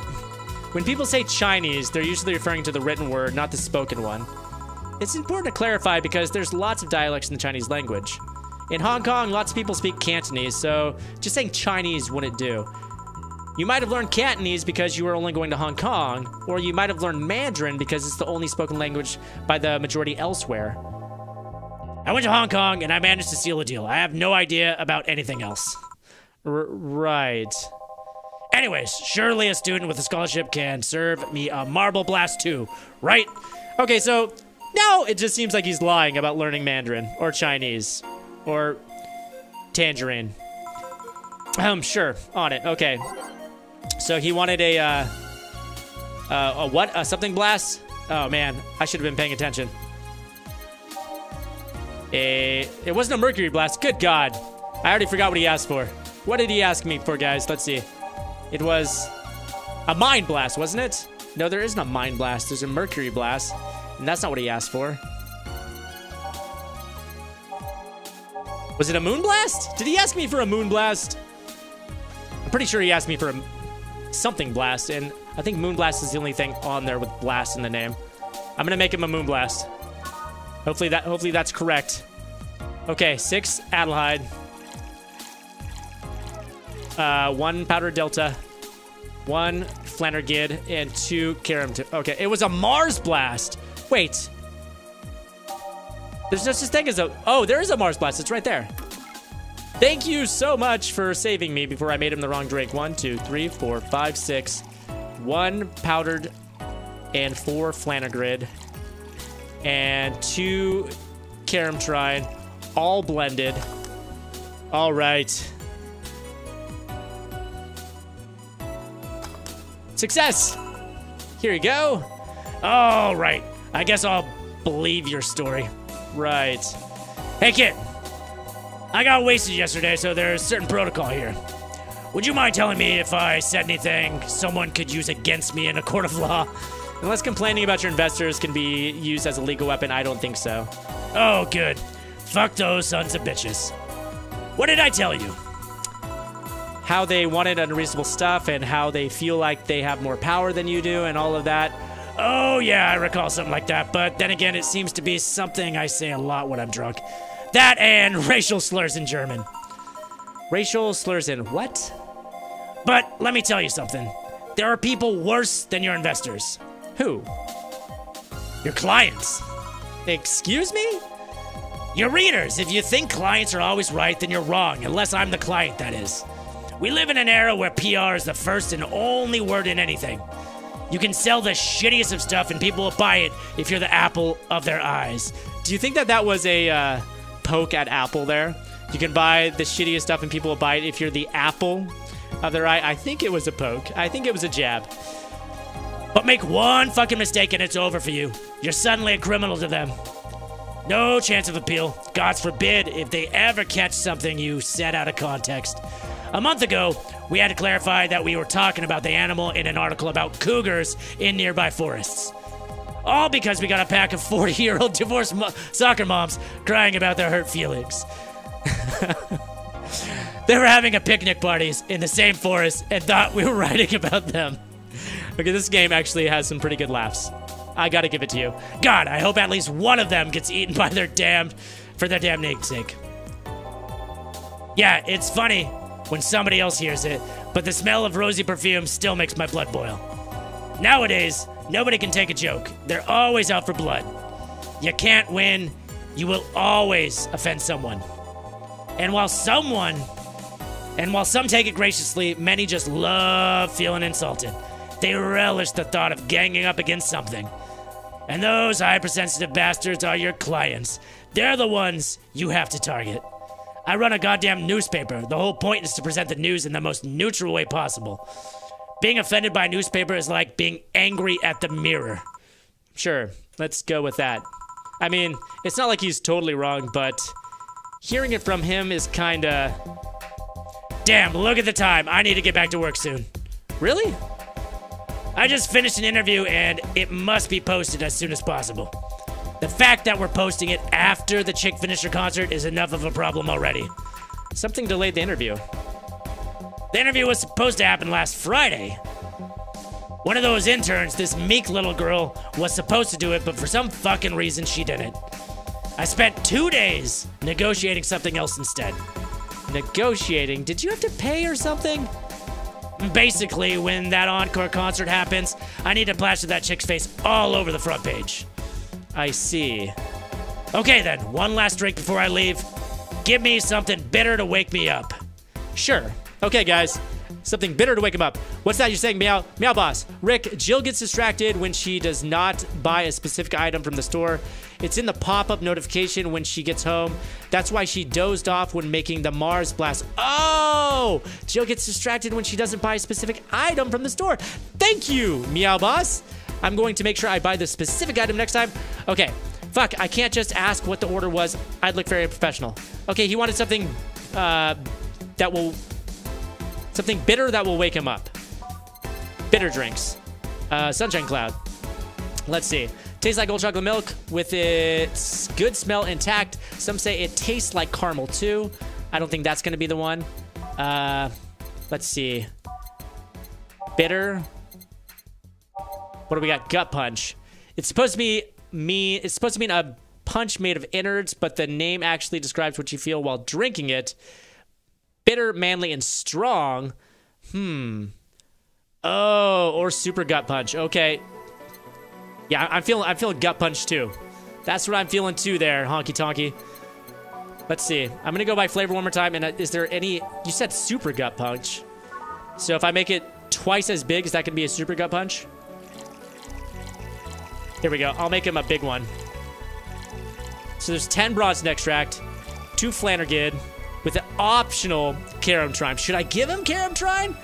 When people say Chinese, they're usually referring to the written word, not the spoken one. It's important to clarify because there's lots of dialects in the Chinese language. In Hong Kong, lots of people speak Cantonese, so just saying Chinese wouldn't do. You might have learned Cantonese because you were only going to Hong Kong, or you might have learned Mandarin because it's the only spoken language by the majority elsewhere. I went to Hong Kong and I managed to seal a deal. I have no idea about anything else. Right. Anyways, surely a student with a scholarship can serve me a Marble Blast too, right? Okay, so now it just seems like he's lying about learning Mandarin or Chinese or Tangerine. Sure, on it. Okay. So he wanted a what? A something blast? Oh man, I should have been paying attention. It wasn't a mercury blast. Good God. I already forgot what he asked for. What did he ask me for, guys? Let's see. It was a mind blast, wasn't it? No, there isn't a mind blast. There's a mercury blast. And that's not what he asked for. Was it a moon blast? Did he ask me for a moon blast? I'm pretty sure he asked me for a something blast, and I think moon blast is the only thing on there with blast in the name. I'm gonna make him a moon blast. Hopefully that's correct. Okay, 6 Adelheid. 1 Powder Delta. 1 Flannergid, and 2 Karam. Okay, it was a Mars blast. Wait. There's no such thing as a... Oh, there is a Mars blast. It's right there. Thank you so much for saving me before I made him the wrong drink. 1, 2, 3, 4, 5, 6. 1 powdered and 4 Flannergrid. And 2 Karam Trine. All blended. All right. Success! Here you go. All right. I guess I'll believe your story. Right. Hey, kid. I got wasted yesterday, so there's certain protocol here. Would you mind telling me if I said anything someone could use against me in a court of law? Unless complaining about your investors can be used as a legal weapon, I don't think so. Oh, good. Fuck those sons of bitches. What did I tell you? How they wanted unreasonable stuff and how they feel like they have more power than you do and all of that. Oh, yeah, I recall something like that, but then again, it seems to be something I say a lot when I'm drunk. That and racial slurs in German. Racial slurs in what? But let me tell you something. There are people worse than your investors. Who? Your clients. Excuse me? Your readers. If you think clients are always right, then you're wrong, unless I'm the client, that is. We live in an era where PR is the first and only word in anything. You can sell the shittiest of stuff and people will buy it if you're the apple of their eyes. Do you think that was a poke at Apple there? You can buy the shittiest stuff and people will buy it if you're the apple of their eye? I think it was a poke. I think it was a jab. But make one fucking mistake and it's over for you. You're suddenly a criminal to them. No chance of appeal. God forbid if they ever catch something you said out of context. A month ago, we had to clarify that we were talking about the animal in an article about cougars in nearby forests. All because we got a pack of 40-year-old divorced soccer moms crying about their hurt feelings. They were having a picnic parties in the same forest and thought we were writing about them. Okay, this game actually has some pretty good laughs. I gotta give it to you. God, I hope at least one of them gets eaten by their damn namesake. Yeah, it's funny when somebody else hears it, but the smell of rosy perfume still makes my blood boil. Nowadays, nobody can take a joke. They're always out for blood. You can't win. You will always offend someone. And while some take it graciously, many just love feeling insulted. They relish the thought of ganging up against something. And those hypersensitive bastards are your clients. They're the ones you have to target. I run a goddamn newspaper. The whole point is to present the news in the most neutral way possible. Being offended by a newspaper is like being angry at the mirror. Sure, let's go with that. I mean, it's not like he's totally wrong, but hearing it from him is kinda... Damn, look at the time. I need to get back to work soon. Really? I just finished an interview and it must be posted as soon as possible. The fact that we're posting it after the chick finished her concert is enough of a problem already. Something delayed the interview. The interview was supposed to happen last Friday. One of those interns, this meek little girl, was supposed to do it, but for some fucking reason she didn't. I spent 2 days negotiating something else instead. Negotiating? Did you have to pay or something? Basically, when that encore concert happens, I need to plaster that chick's face all over the front page. I see. Okay then, one last drink before I leave. Give me something bitter to wake me up. Sure. Okay, guys. Something bitter to wake him up. What's that you're saying, Meow? Meow Boss. Rick, Jill gets distracted when she does not buy a specific item from the store. It's in the pop-up notification when she gets home. That's why she dozed off when making the Mars blast. Oh! Jill gets distracted when she doesn't buy a specific item from the store. Thank you, Meow Boss. I'm going to make sure I buy the specific item next time. Okay. Fuck, I can't just ask what the order was. I'd look very professional. Okay, he wanted something something bitter that will wake him up. Bitter drinks. Sunshine Cloud. Let's see. Tastes like old chocolate milk with its good smell intact. Some say it tastes like caramel too. I don't think that's going to be the one. Let's see. Bitter. What do we got? Gut punch. It's supposed to be it's supposed to mean a punch made of innards, but the name actually describes what you feel while drinking it. Bitter, manly, and strong. Oh, or super gut punch. Okay. Yeah, I'm feeling gut punch too. That's what I'm feeling too there, honky tonky. Let's see. I'm gonna go by flavor one more time. And is there any? You said super gut punch. So if I make it twice as big, is that gonna be a super gut punch? Here we go. I'll make him a big one. So there's 10 Bronson extract, 2 Flannergid, with an optional Carom Trine. Should I give him Carom Trine?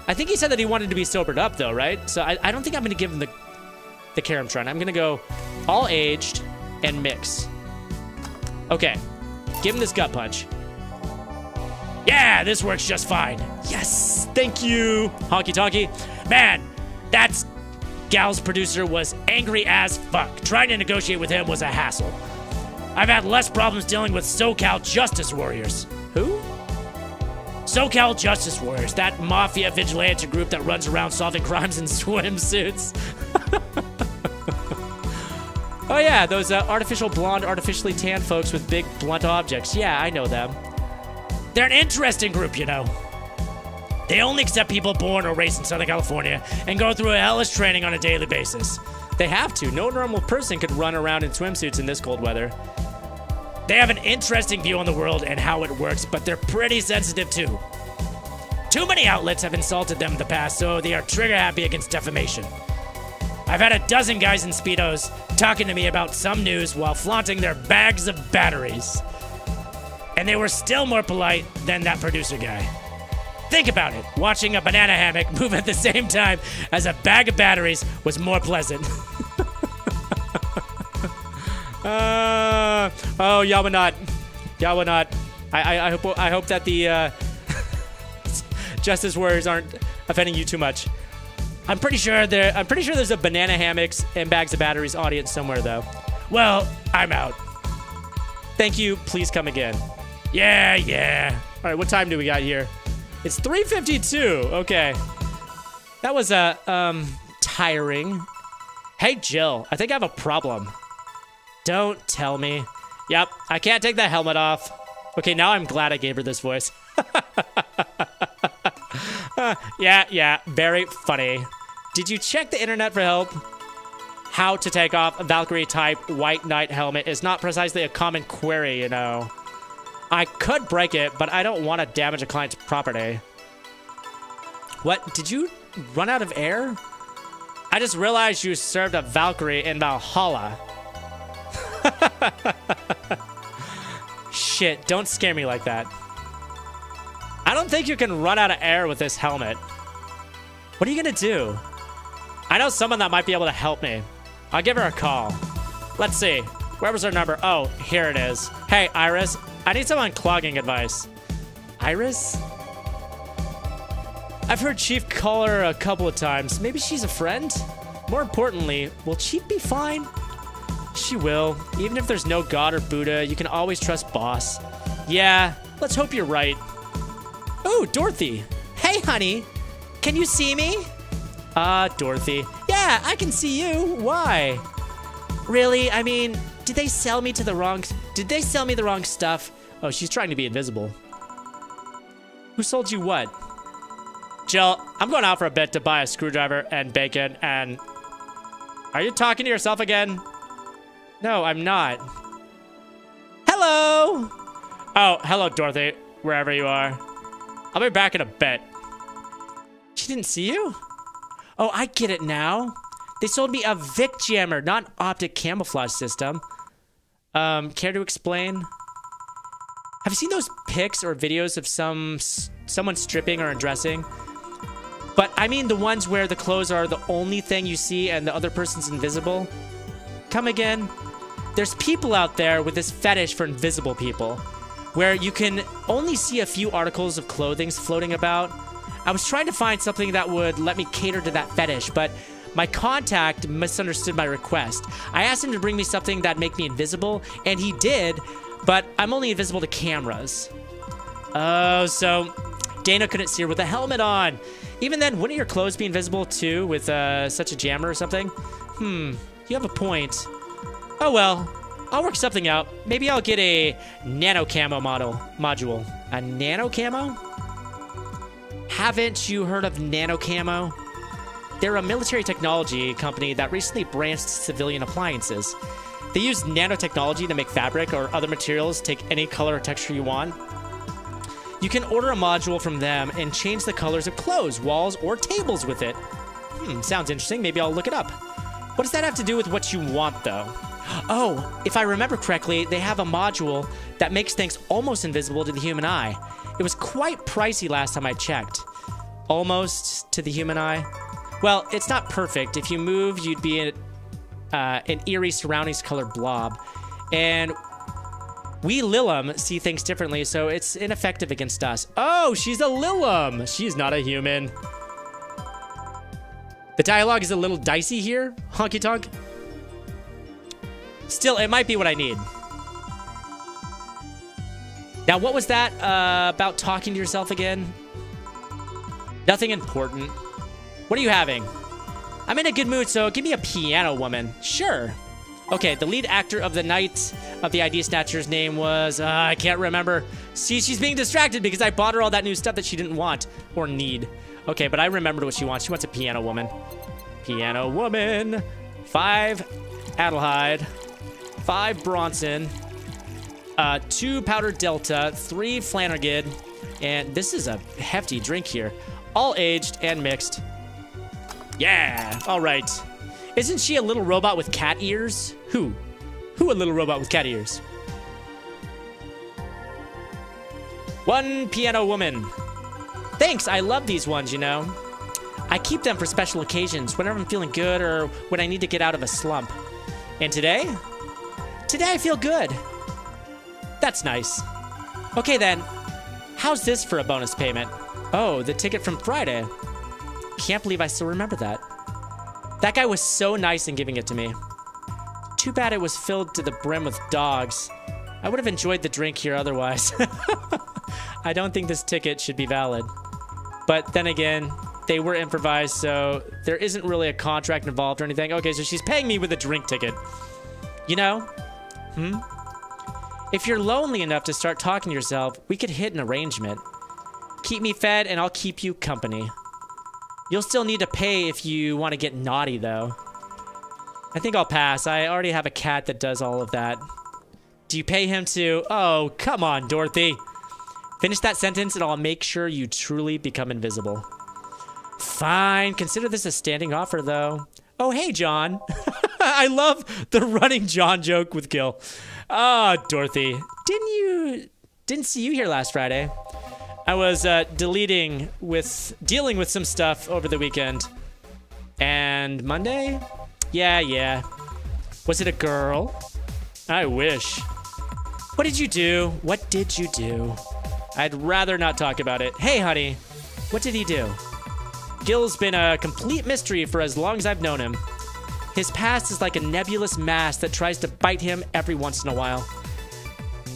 I think he said that he wanted to be sobered up, though, right? So I don't think I'm going to give him the Carom Trine. I'm going to go all aged and mix. Okay. Give him this gut punch. Yeah, this works just fine. Yes. Thank you. Honky tonky. Man, that's... Gal's producer was angry as fuck. Trying to negotiate with him was a hassle. I've had less problems dealing with SoCal Justice Warriors. Who? SoCal Justice Warriors, that mafia vigilante group that runs around solving crimes in swimsuits. Oh yeah, those artificial blonde, artificially tan folks with big blunt objects. Yeah, I know them. They're an interesting group, you know. They only accept people born or raised in Southern California and go through a hellish training on a daily basis. They have to. No normal person could run around in swimsuits in this cold weather. They have an interesting view on the world and how it works, but they're pretty sensitive too. Too many outlets have insulted them in the past, so they are trigger happy against defamation. I've had a dozen guys in Speedos talking to me about some news while flaunting their bags of batteries. And they were still more polite than that producer guy. Think about it. Watching a banana hammock move at the same time as a bag of batteries was more pleasant. Oh, Yawanot. Yawanot. I hope that the Justice Warriors aren't offending you too much. I'm pretty sure there's a banana hammocks and bags of batteries audience somewhere though. Well, I'm out. Thank you. Please come again. Yeah. All right, what time do we got here? It's 3:52. Okay. That was tiring. Hey, Jill, I think I have a problem. Don't tell me. Yep, I can't take that helmet off. Okay, now I'm glad I gave her this voice. Yeah, very funny. Did you check the internet for help? How to take off a Valkyrie type White Knight helmet is not precisely a common query, you know. I could break it, but I don't want to damage a client's property. What? Did you run out of air? I just realized you served a Valkyrie in Valhalla. Shit, don't scare me like that. I don't think you can run out of air with this helmet. What are you gonna do? I know someone that might be able to help me. I'll give her a call. Let's see. Where was her number? Oh, here it is. Hey, Iris. I need some unclogging advice. Iris? I've heard Chief call her a couple of times. Maybe she's a friend? More importantly, will Chief be fine? She will. Even if there's no God or Buddha, you can always trust Boss. Yeah, let's hope you're right. Oh, Dorothy. Hey, honey. Can you see me? Dorothy. Yeah, I can see you. Why? Really? I mean, did they sell me the wrong stuff? Oh, she's trying to be invisible. Who sold you what? Jill, I'm going out for a bit to buy a screwdriver and bacon and... Are you talking to yourself again? No, I'm not. Hello. Oh, hello, Dorothy, wherever you are. I'll be back in a bit. She didn't see you? Oh, I get it now. They sold me a Vic jammer, not an optic camouflage system. Care to explain? Have you seen those pics or videos of someone stripping or undressing? But I mean the ones where the clothes are the only thing you see and the other person's invisible. Come again? There's people out there with this fetish for invisible people, where you can only see a few articles of clothing floating about. I was trying to find something that would let me cater to that fetish, but my contact misunderstood my request. I asked him to bring me something that'd make me invisible, and he did, but I'm only invisible to cameras. Oh, so Dana couldn't see her with a helmet on. Even then, wouldn't your clothes be invisible too with such a jammer or something? You have a point. Oh well, I'll work something out. Maybe I'll get a nano camo module. A nano camo? Haven't you heard of nano camo? They're a military technology company that recently branched to civilian appliances. They use nanotechnology to make fabric or other materials take any color or texture you want. You can order a module from them and change the colors of clothes, walls, or tables with it. Sounds interesting. Maybe I'll look it up. What does that have to do with what you want, though? Oh, if I remember correctly, they have a module that makes things almost invisible to the human eye. It was quite pricey last time I checked. Almost to the human eye? Well, it's not perfect. If you move, you'd be an eerie surroundings colored blob. And we Lilum see things differently, so it's ineffective against us. Oh, she's a Lilum. She's not a human. The dialogue is a little dicey here, honky tonk. Still, it might be what I need. Now, what was that about talking to yourself again? Nothing important. What are you having? I'm in a good mood, so give me a piano woman. Sure. Okay, the lead actor of the Night of the Idea Snatcher's name was, I can't remember. See, she's being distracted because I bought her all that new stuff that she didn't want or need. Okay, but I remembered what she wants. She wants a piano woman. Piano woman. 5 Adelheid. 5 Bronson. 2 Powder Delta. 3 Flanagid. And this is a hefty drink here. All aged and mixed. Yeah, all right. Isn't she a little robot with cat ears? Who? Who a little robot with cat ears? 1 piano woman. Thanks, I love these ones, you know. I keep them for special occasions, whenever I'm feeling good or when I need to get out of a slump. And today? Today I feel good. That's nice. Okay then, how's this for a bonus payment? Oh, the ticket from Friday. Can't believe I still remember that. That guy was so nice in giving it to me. Too bad it was filled to the brim with dogs. I would have enjoyed the drink here otherwise. I don't think this ticket should be valid. But then again, they were improvised, so there isn't really a contract involved or anything. Okay, so she's paying me with a drink ticket. You know? If you're lonely enough to start talking to yourself, we could hit an arrangement. Keep me fed and I'll keep you company. You'll still need to pay if you want to get naughty, though. I think I'll pass. I already have a cat that does all of that. Do you pay him to... Oh, come on, Dorothy. Finish that sentence and I'll make sure you truly become invisible. Fine. Consider this a standing offer, though. Oh, hey, John. I love the running John joke with Gil. Ah, Dorothy. Didn't see you here last Friday. I was dealing with some stuff over the weekend. And Monday? Yeah. Was it a girl? I wish. What did you do? What did you do? I'd rather not talk about it. Hey, honey. What did he do? Gil's been a complete mystery for as long as I've known him. His past is like a nebulous mass that tries to bite him every once in a while.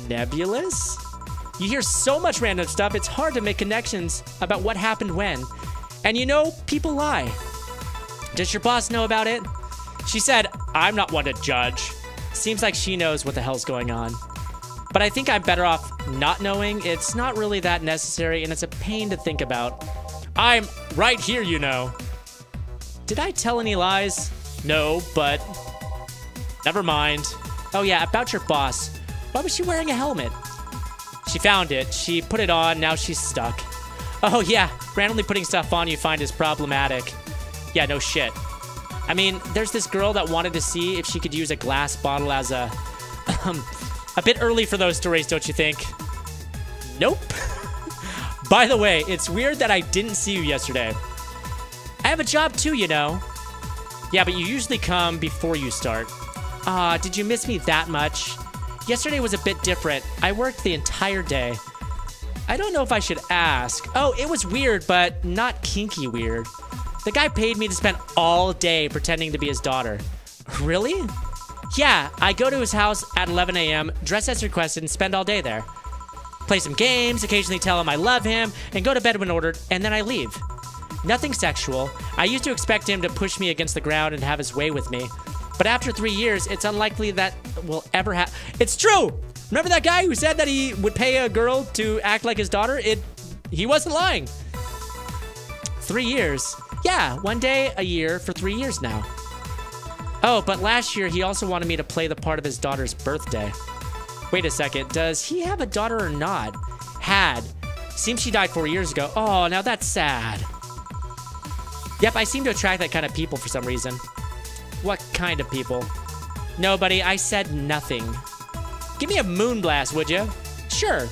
Nebulous? You hear so much random stuff, it's hard to make connections about what happened when. And you know, people lie. Does your boss know about it? She said, I'm not one to judge. Seems like she knows what the hell's going on. But I think I'm better off not knowing. It's not really that necessary, and it's a pain to think about. I'm right here, you know. Did I tell any lies? No, but never mind. Oh yeah, about your boss. Why was she wearing a helmet? She found it. She put it on. Now she's stuck. Oh, yeah. Randomly putting stuff on you find is problematic. Yeah, no shit. I mean, there's this girl that wanted to see if she could use a glass bottle as a... a bit early for those stories, don't you think? Nope. By the way, it's weird that I didn't see you yesterday. I have a job too, you know. Yeah, but you usually come before you start. Did you miss me that much? Yesterday was a bit different. I worked the entire day. I don't know if I should ask. Oh, it was weird, but not kinky weird. The guy paid me to spend all day pretending to be his daughter. Really? Yeah, I go to his house at 11 a.m., dress as requested, and spend all day there. Play some games, occasionally tell him I love him, and go to bed when ordered, and then I leave. Nothing sexual. I used to expect him to push me against the ground and have his way with me. But after 3 years, it's unlikely that will ever happen. It's true! Remember that guy who said that he would pay a girl to act like his daughter? He wasn't lying. 3 years. Yeah, 1 day a year for 3 years now. Oh, but last year he also wanted me to play the part of his daughter's birthday. Wait a second, does he have a daughter or not? Had. Seems she died 4 years ago. Oh, now that's sad. Yep, I seem to attract that kind of people for some reason. What kind of people? Nobody, I said nothing. Give me a Moonblast, would you? Sure.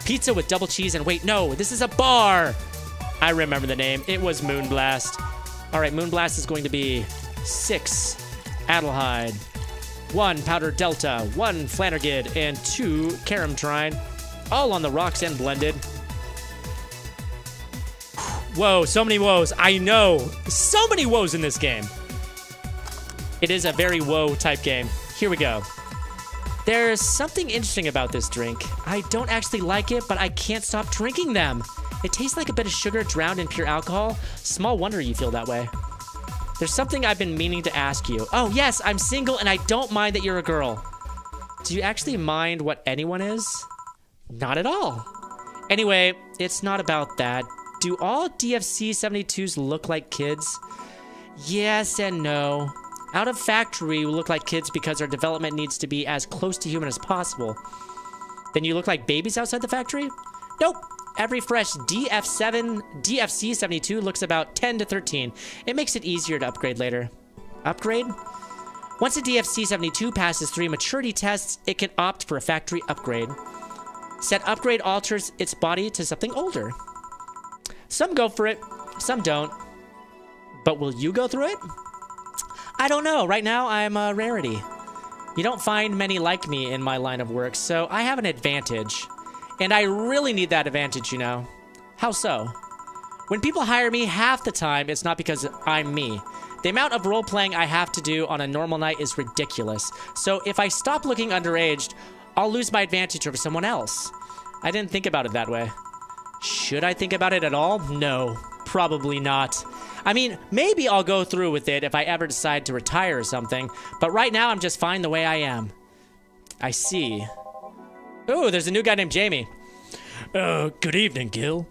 Pizza with double cheese and wait, no, this is a bar. I remember the name. It was Moonblast. All right, Moonblast is going to be 6 Adelhyde, 1 Powder Delta, 1 Flannergid, and 2 Karamtrine. All on the rocks and blended. Whoa, so many woes. I know. So many woes in this game. It is a very woe type game. Here we go. There's something interesting about this drink. I don't actually like it, but I can't stop drinking them. It tastes like a bit of sugar drowned in pure alcohol. Small wonder you feel that way. There's something I've been meaning to ask you. Oh, yes, I'm single and I don't mind that you're a girl. Do you actually mind what anyone is? Not at all. Anyway, it's not about that. Do all DFC 72s look like kids? Yes and no. Out of factory, we look like kids because our development needs to be as close to human as possible. Then you look like babies outside the factory? Nope. Every fresh DFC 72 looks about 10 to 13. It makes it easier to upgrade later. Upgrade? Once a DFC 72 passes 3 maturity tests, it can opt for a factory upgrade. Said upgrade alters its body to something older. Some go for it, some don't. But will you go through it? I don't know. Right now, I'm a rarity. You don't find many like me in my line of work, so I have an advantage. And I really need that advantage, you know. How so? When people hire me, half the time, it's not because I'm me. The amount of role-playing I have to do on a normal night is ridiculous. So if I stop looking underaged, I'll lose my advantage over someone else. I didn't think about it that way. Should I think about it at all? No, probably not. I mean, maybe I'll go through with it if I ever decide to retire or something, but right now I'm just fine the way I am. I see. Ooh, there's a new guy named Jamie. Good evening, Gil.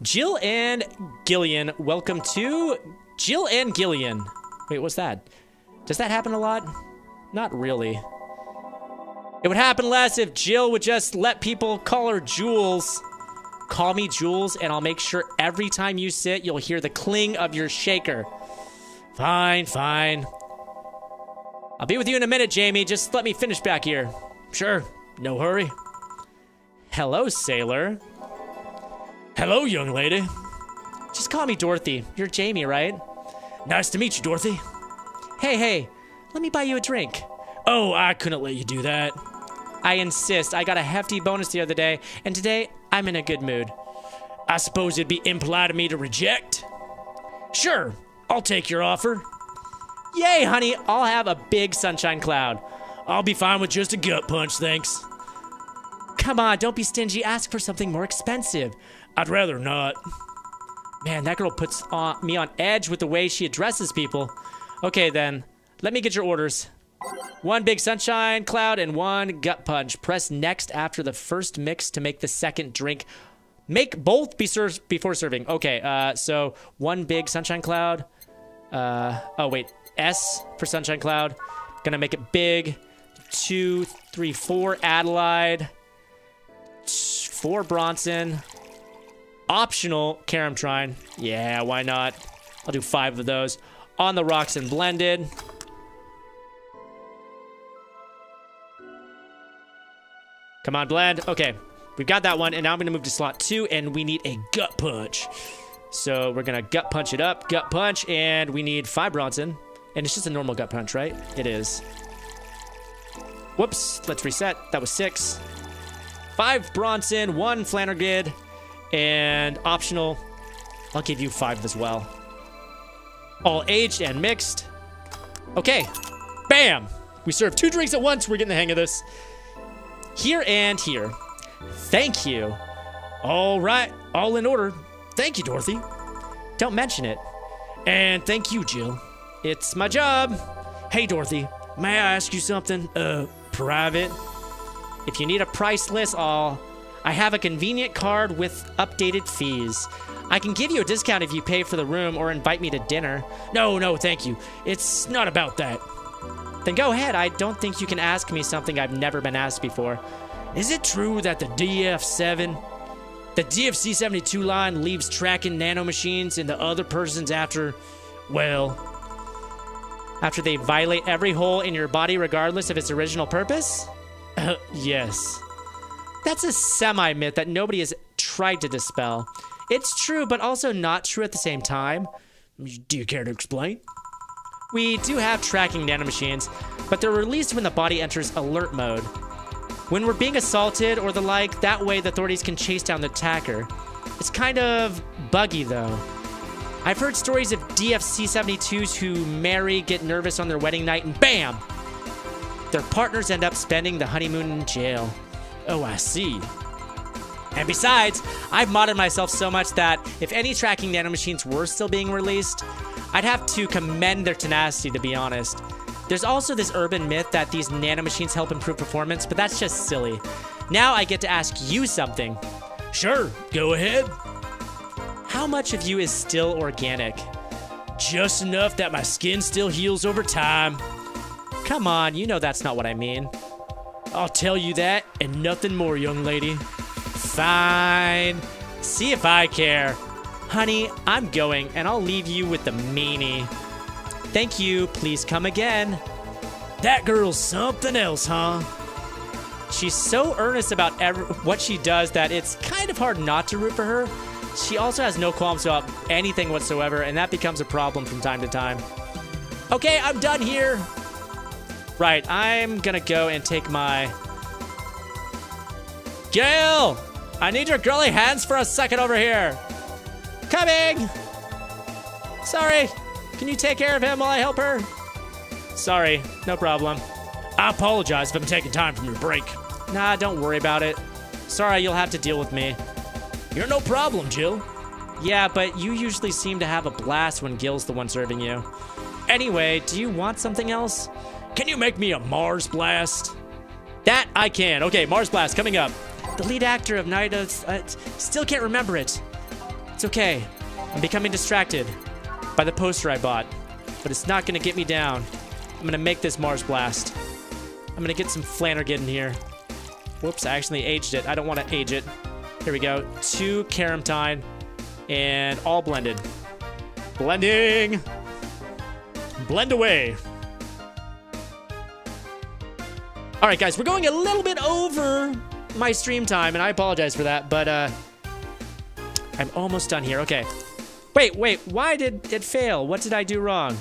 Jill and Gillian, welcome to Jill and Gillian. Wait, what's that? Does that happen a lot? Not really. It would happen less if Jill would just let people call her Jules. Call me Jules, and I'll make sure every time you sit, you'll hear the cling of your shaker. Fine, fine. I'll be with you in a minute, Jamie. Just let me finish back here. Sure, no hurry. Hello, sailor. Hello, young lady. Just call me Dorothy. You're Jamie, right? Nice to meet you, Dorothy. Hey, let me buy you a drink. Oh, I couldn't let you do that. I insist. I got a hefty bonus the other day, and today I'm in a good mood. I suppose it'd be impolite of me to reject. Sure, I'll take your offer. Yay, honey, I'll have a big sunshine cloud. I'll be fine with just a gut punch, thanks. Come on, don't be stingy. Ask for something more expensive. I'd rather not. Man, that girl puts me on edge with the way she addresses people. Okay, then. Let me get your orders. 1 big sunshine cloud and 1 gut punch. Press next after the first mix to make the second drink. Make both before serving. Okay, so 1 big sunshine cloud. Oh, wait. S for sunshine cloud. Gonna make it big. 2, 3, 4 Adelaide, 4 Bronson, optional Karamtrine. Yeah, why not? I'll do 5 of those. On the Rocks and Blended. Come on, Blend. Okay, we've got that one, and now I'm going to move to slot 2, and we need a Gut Punch. So we're going to Gut Punch it up, Gut Punch, and we need 5 Bronson. And it's just a normal Gut Punch, right? It is. Whoops, let's reset. That was 6. 5 Bronson, 1 Flannergid, and optional, I'll give you 5 as well. All aged and mixed. Okay, bam! We served 2 drinks at once. We're getting the hang of this. Here and here. Thank you. All right, all in order. Thank you, Dorothy. Don't mention it. And thank you, Jill. It's my job. Hey, Dorothy, may I ask you something? Private? If you need a price list, I have a convenient card with updated fees. I can give you a discount if you pay for the room or invite me to dinner. No, thank you. It's not about that. Then go ahead. I don't think you can ask me something I've never been asked before. Is it true that the DFC-72 line leaves tracking nanomachines in the other persons after they violate every hole in your body regardless of its original purpose? Yes. That's a semi-myth that nobody has tried to dispel. It's true, but also not true at the same time. Do you care to explain? We do have tracking nanomachines, but they're released when the body enters alert mode. When we're being assaulted or the like, that way the authorities can chase down the attacker. It's kind of buggy, though. I've heard stories of DFC-72s who marry, get nervous on their wedding night, and BAM! Their partners end up spending the honeymoon in jail. Oh, I see. And besides, I've modded myself so much that if any tracking nanomachines were still being released, I'd have to commend their tenacity, to be honest. There's also this urban myth that these nanomachines help improve performance, but that's just silly. Now I get to ask you something. Sure, go ahead. How much of you is still organic? Just enough that my skin still heals over time. Come on, you know that's not what I mean. I'll tell you that and nothing more, young lady. Fine. See if I care. Honey, I'm going, and I'll leave you with the meanie. Thank you. Please come again. That girl's something else, huh? She's so earnest about what she does that it's kind of hard not to root for her. She also has no qualms about anything whatsoever, and that becomes a problem from time to time. Okay, I'm done here. Right, I'm gonna go and take my... Gail! I need your girly hands for a second over here. Coming! Sorry. Can you take care of him while I help her? Sorry, no problem. I apologize if I'm taking time from your break. Nah, don't worry about it. Sorry, you'll have to deal with me. You're no problem, Jill. Yeah, but you usually seem to have a blast when Gil's the one serving you. Anyway, do you want something else? Can you make me a Mars Blast? That I can. Okay, Mars Blast coming up. The lead actor of Night of... still can't remember it. It's okay. I'm becoming distracted by the poster I bought. But it's not going to get me down. I'm going to make this Mars Blast. I'm going to get some Flannergid in here. Whoops, I actually aged it. I don't want to age it. Here we go. 2 Karamtine. And all blended. Blending! Blend away. Alright, guys. We're going a little bit over my stream time, and I apologize for that, but I'm almost done here. Okay. Wait. Why did it fail? What did I do wrong?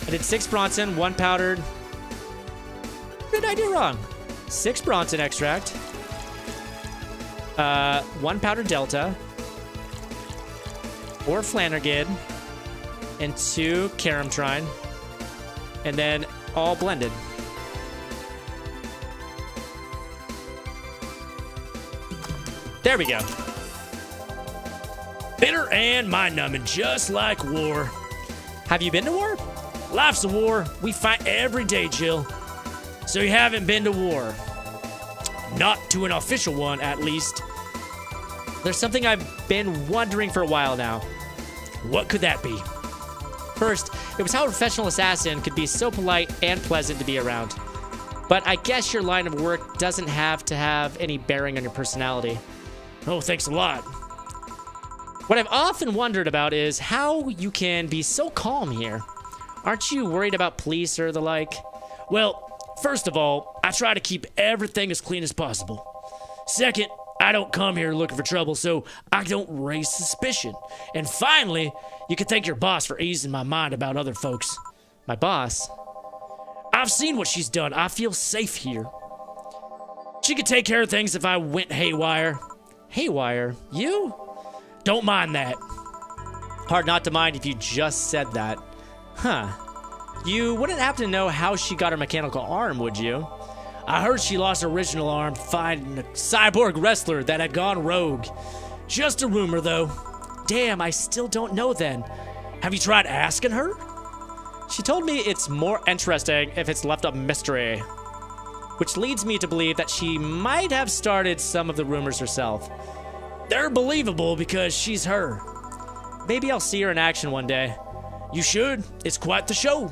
I did 6 Bronson, 1 powdered. What did I do wrong? 6 Bronson extract. 1 powdered Delta. 4 Flannergid. And 2 Karamtrine. And then all blended. There we go. Bitter and mind-numbing, just like war. Have you been to war? Life's a war. We fight every day, Jill. So you haven't been to war. Not to an official one, at least. There's something I've been wondering for a while now. What could that be? First, it was how a professional assassin could be so polite and pleasant to be around. but I guess your line of work doesn't have to have any bearing on your personality. Oh, thanks a lot. What I've often wondered about is how you can be so calm here. Aren't you worried about police or the like? Well, first of all, I try to keep everything as clean as possible. Second, I don't come here looking for trouble, so I don't raise suspicion. And finally, you can thank your boss for easing my mind about other folks. My boss? I've seen what she's done. I feel safe here. She could take care of things if I went haywire. Haywire? You? Don't mind that. Hard not to mind if you just said that. Huh. You wouldn't happen to know how she got her mechanical arm, would you? I heard she lost her original arm fighting a cyborg wrestler that had gone rogue. Just a rumor, though. Damn, I still don't know then. Have you tried asking her? She told me it's more interesting if it's left a mystery. Which leads me to believe that she might have started some of the rumors herself. They're believable because she's her. Maybe I'll see her in action one day. You should. It's quite the show.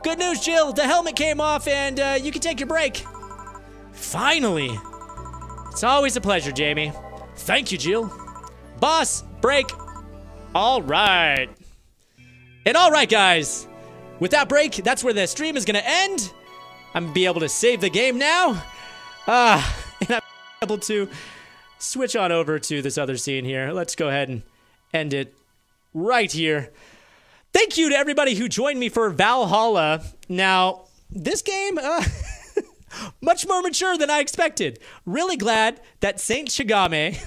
Good news, Jill. The helmet came off and you can take your break. Finally. It's always a pleasure, Jamie. Thank you, Jill. Boss, break. All right. And all right, guys. With that break, that's where the stream is going to end. I'm going to be able to save the game now. And I'm able to switch on over to this other scene here. Let's go ahead and end it right here. Thank you to everybody who joined me for Valhalla. Now, this game, much more mature than I expected. Really glad that Saint Shigame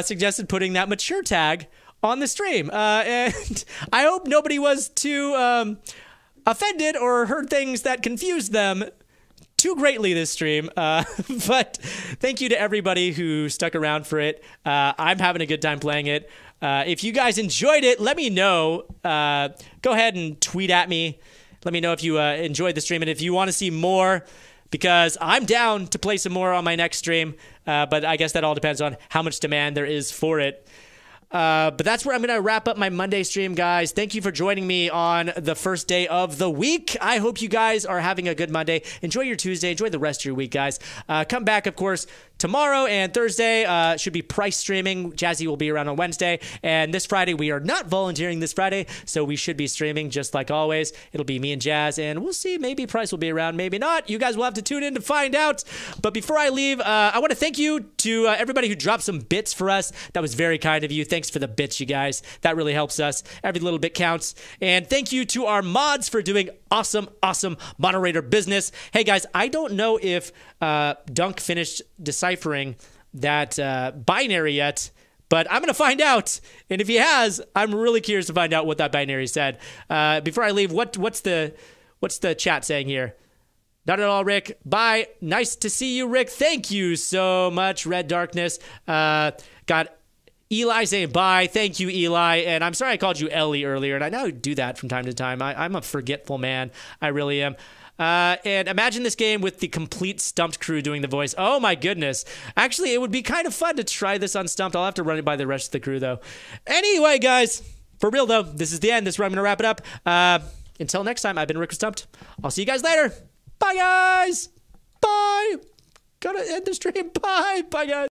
suggested putting that mature tag on the stream. And I hope nobody was too offended or heard things that confused them too greatly this stream. But thank you to everybody who stuck around for it. I'm having a good time playing it. If you guys enjoyed it, let me know. Go ahead and tweet at me. Let me know if you enjoyed the stream and if you want to see more, because I'm down to play some more on my next stream. But I guess that all depends on how much demand there is for it. But that's where I'm going to wrap up my Monday stream, guys. Thank you for joining me on the first day of the week. I hope you guys are having a good Monday. Enjoy your Tuesday. Enjoy the rest of your week, guys. Come back, of course, tomorrow and Thursday should be price streaming. Jazzy will be around on Wednesday. And this Friday, we are not volunteering this Friday, so we should be streaming just like always. It'll be me and Jazz, and we'll see. Maybe Price will be around, maybe not. You guys will have to tune in to find out. But before I leave, I want to thank you to everybody who dropped some bits for us. That was very kind of you. Thanks for the bits, you guys. That really helps us. Every little bit counts. And thank you to our mods for doing awesome moderator business. Hey, guys, I don't know if Dunk finished deciphering that binary yet, but I'm going to find out. And if he has, I'm really curious to find out what that binary said. Before I leave, what's the chat saying here? Not at all, Rick. Bye. Nice to see you, Rick. Thank you so much, Red Darkness. Got Eli saying bye. Thank you, Eli. And I'm sorry I called you Ellie earlier, and I know I do that from time to time. I'm a forgetful man. I really am. And imagine this game with the complete Stumped crew doing the voice. Oh, my goodness. Actually, it would be kind of fun to try this on Stumped. I'll have to run it by the rest of the crew, though. Anyway, guys, for real, though, this is the end. This is where I'm going to wrap it up. Until next time, I've been Rick with Stumped. I'll see you guys later. Bye, guys. Bye. Gotta end the stream. Bye. Bye, guys.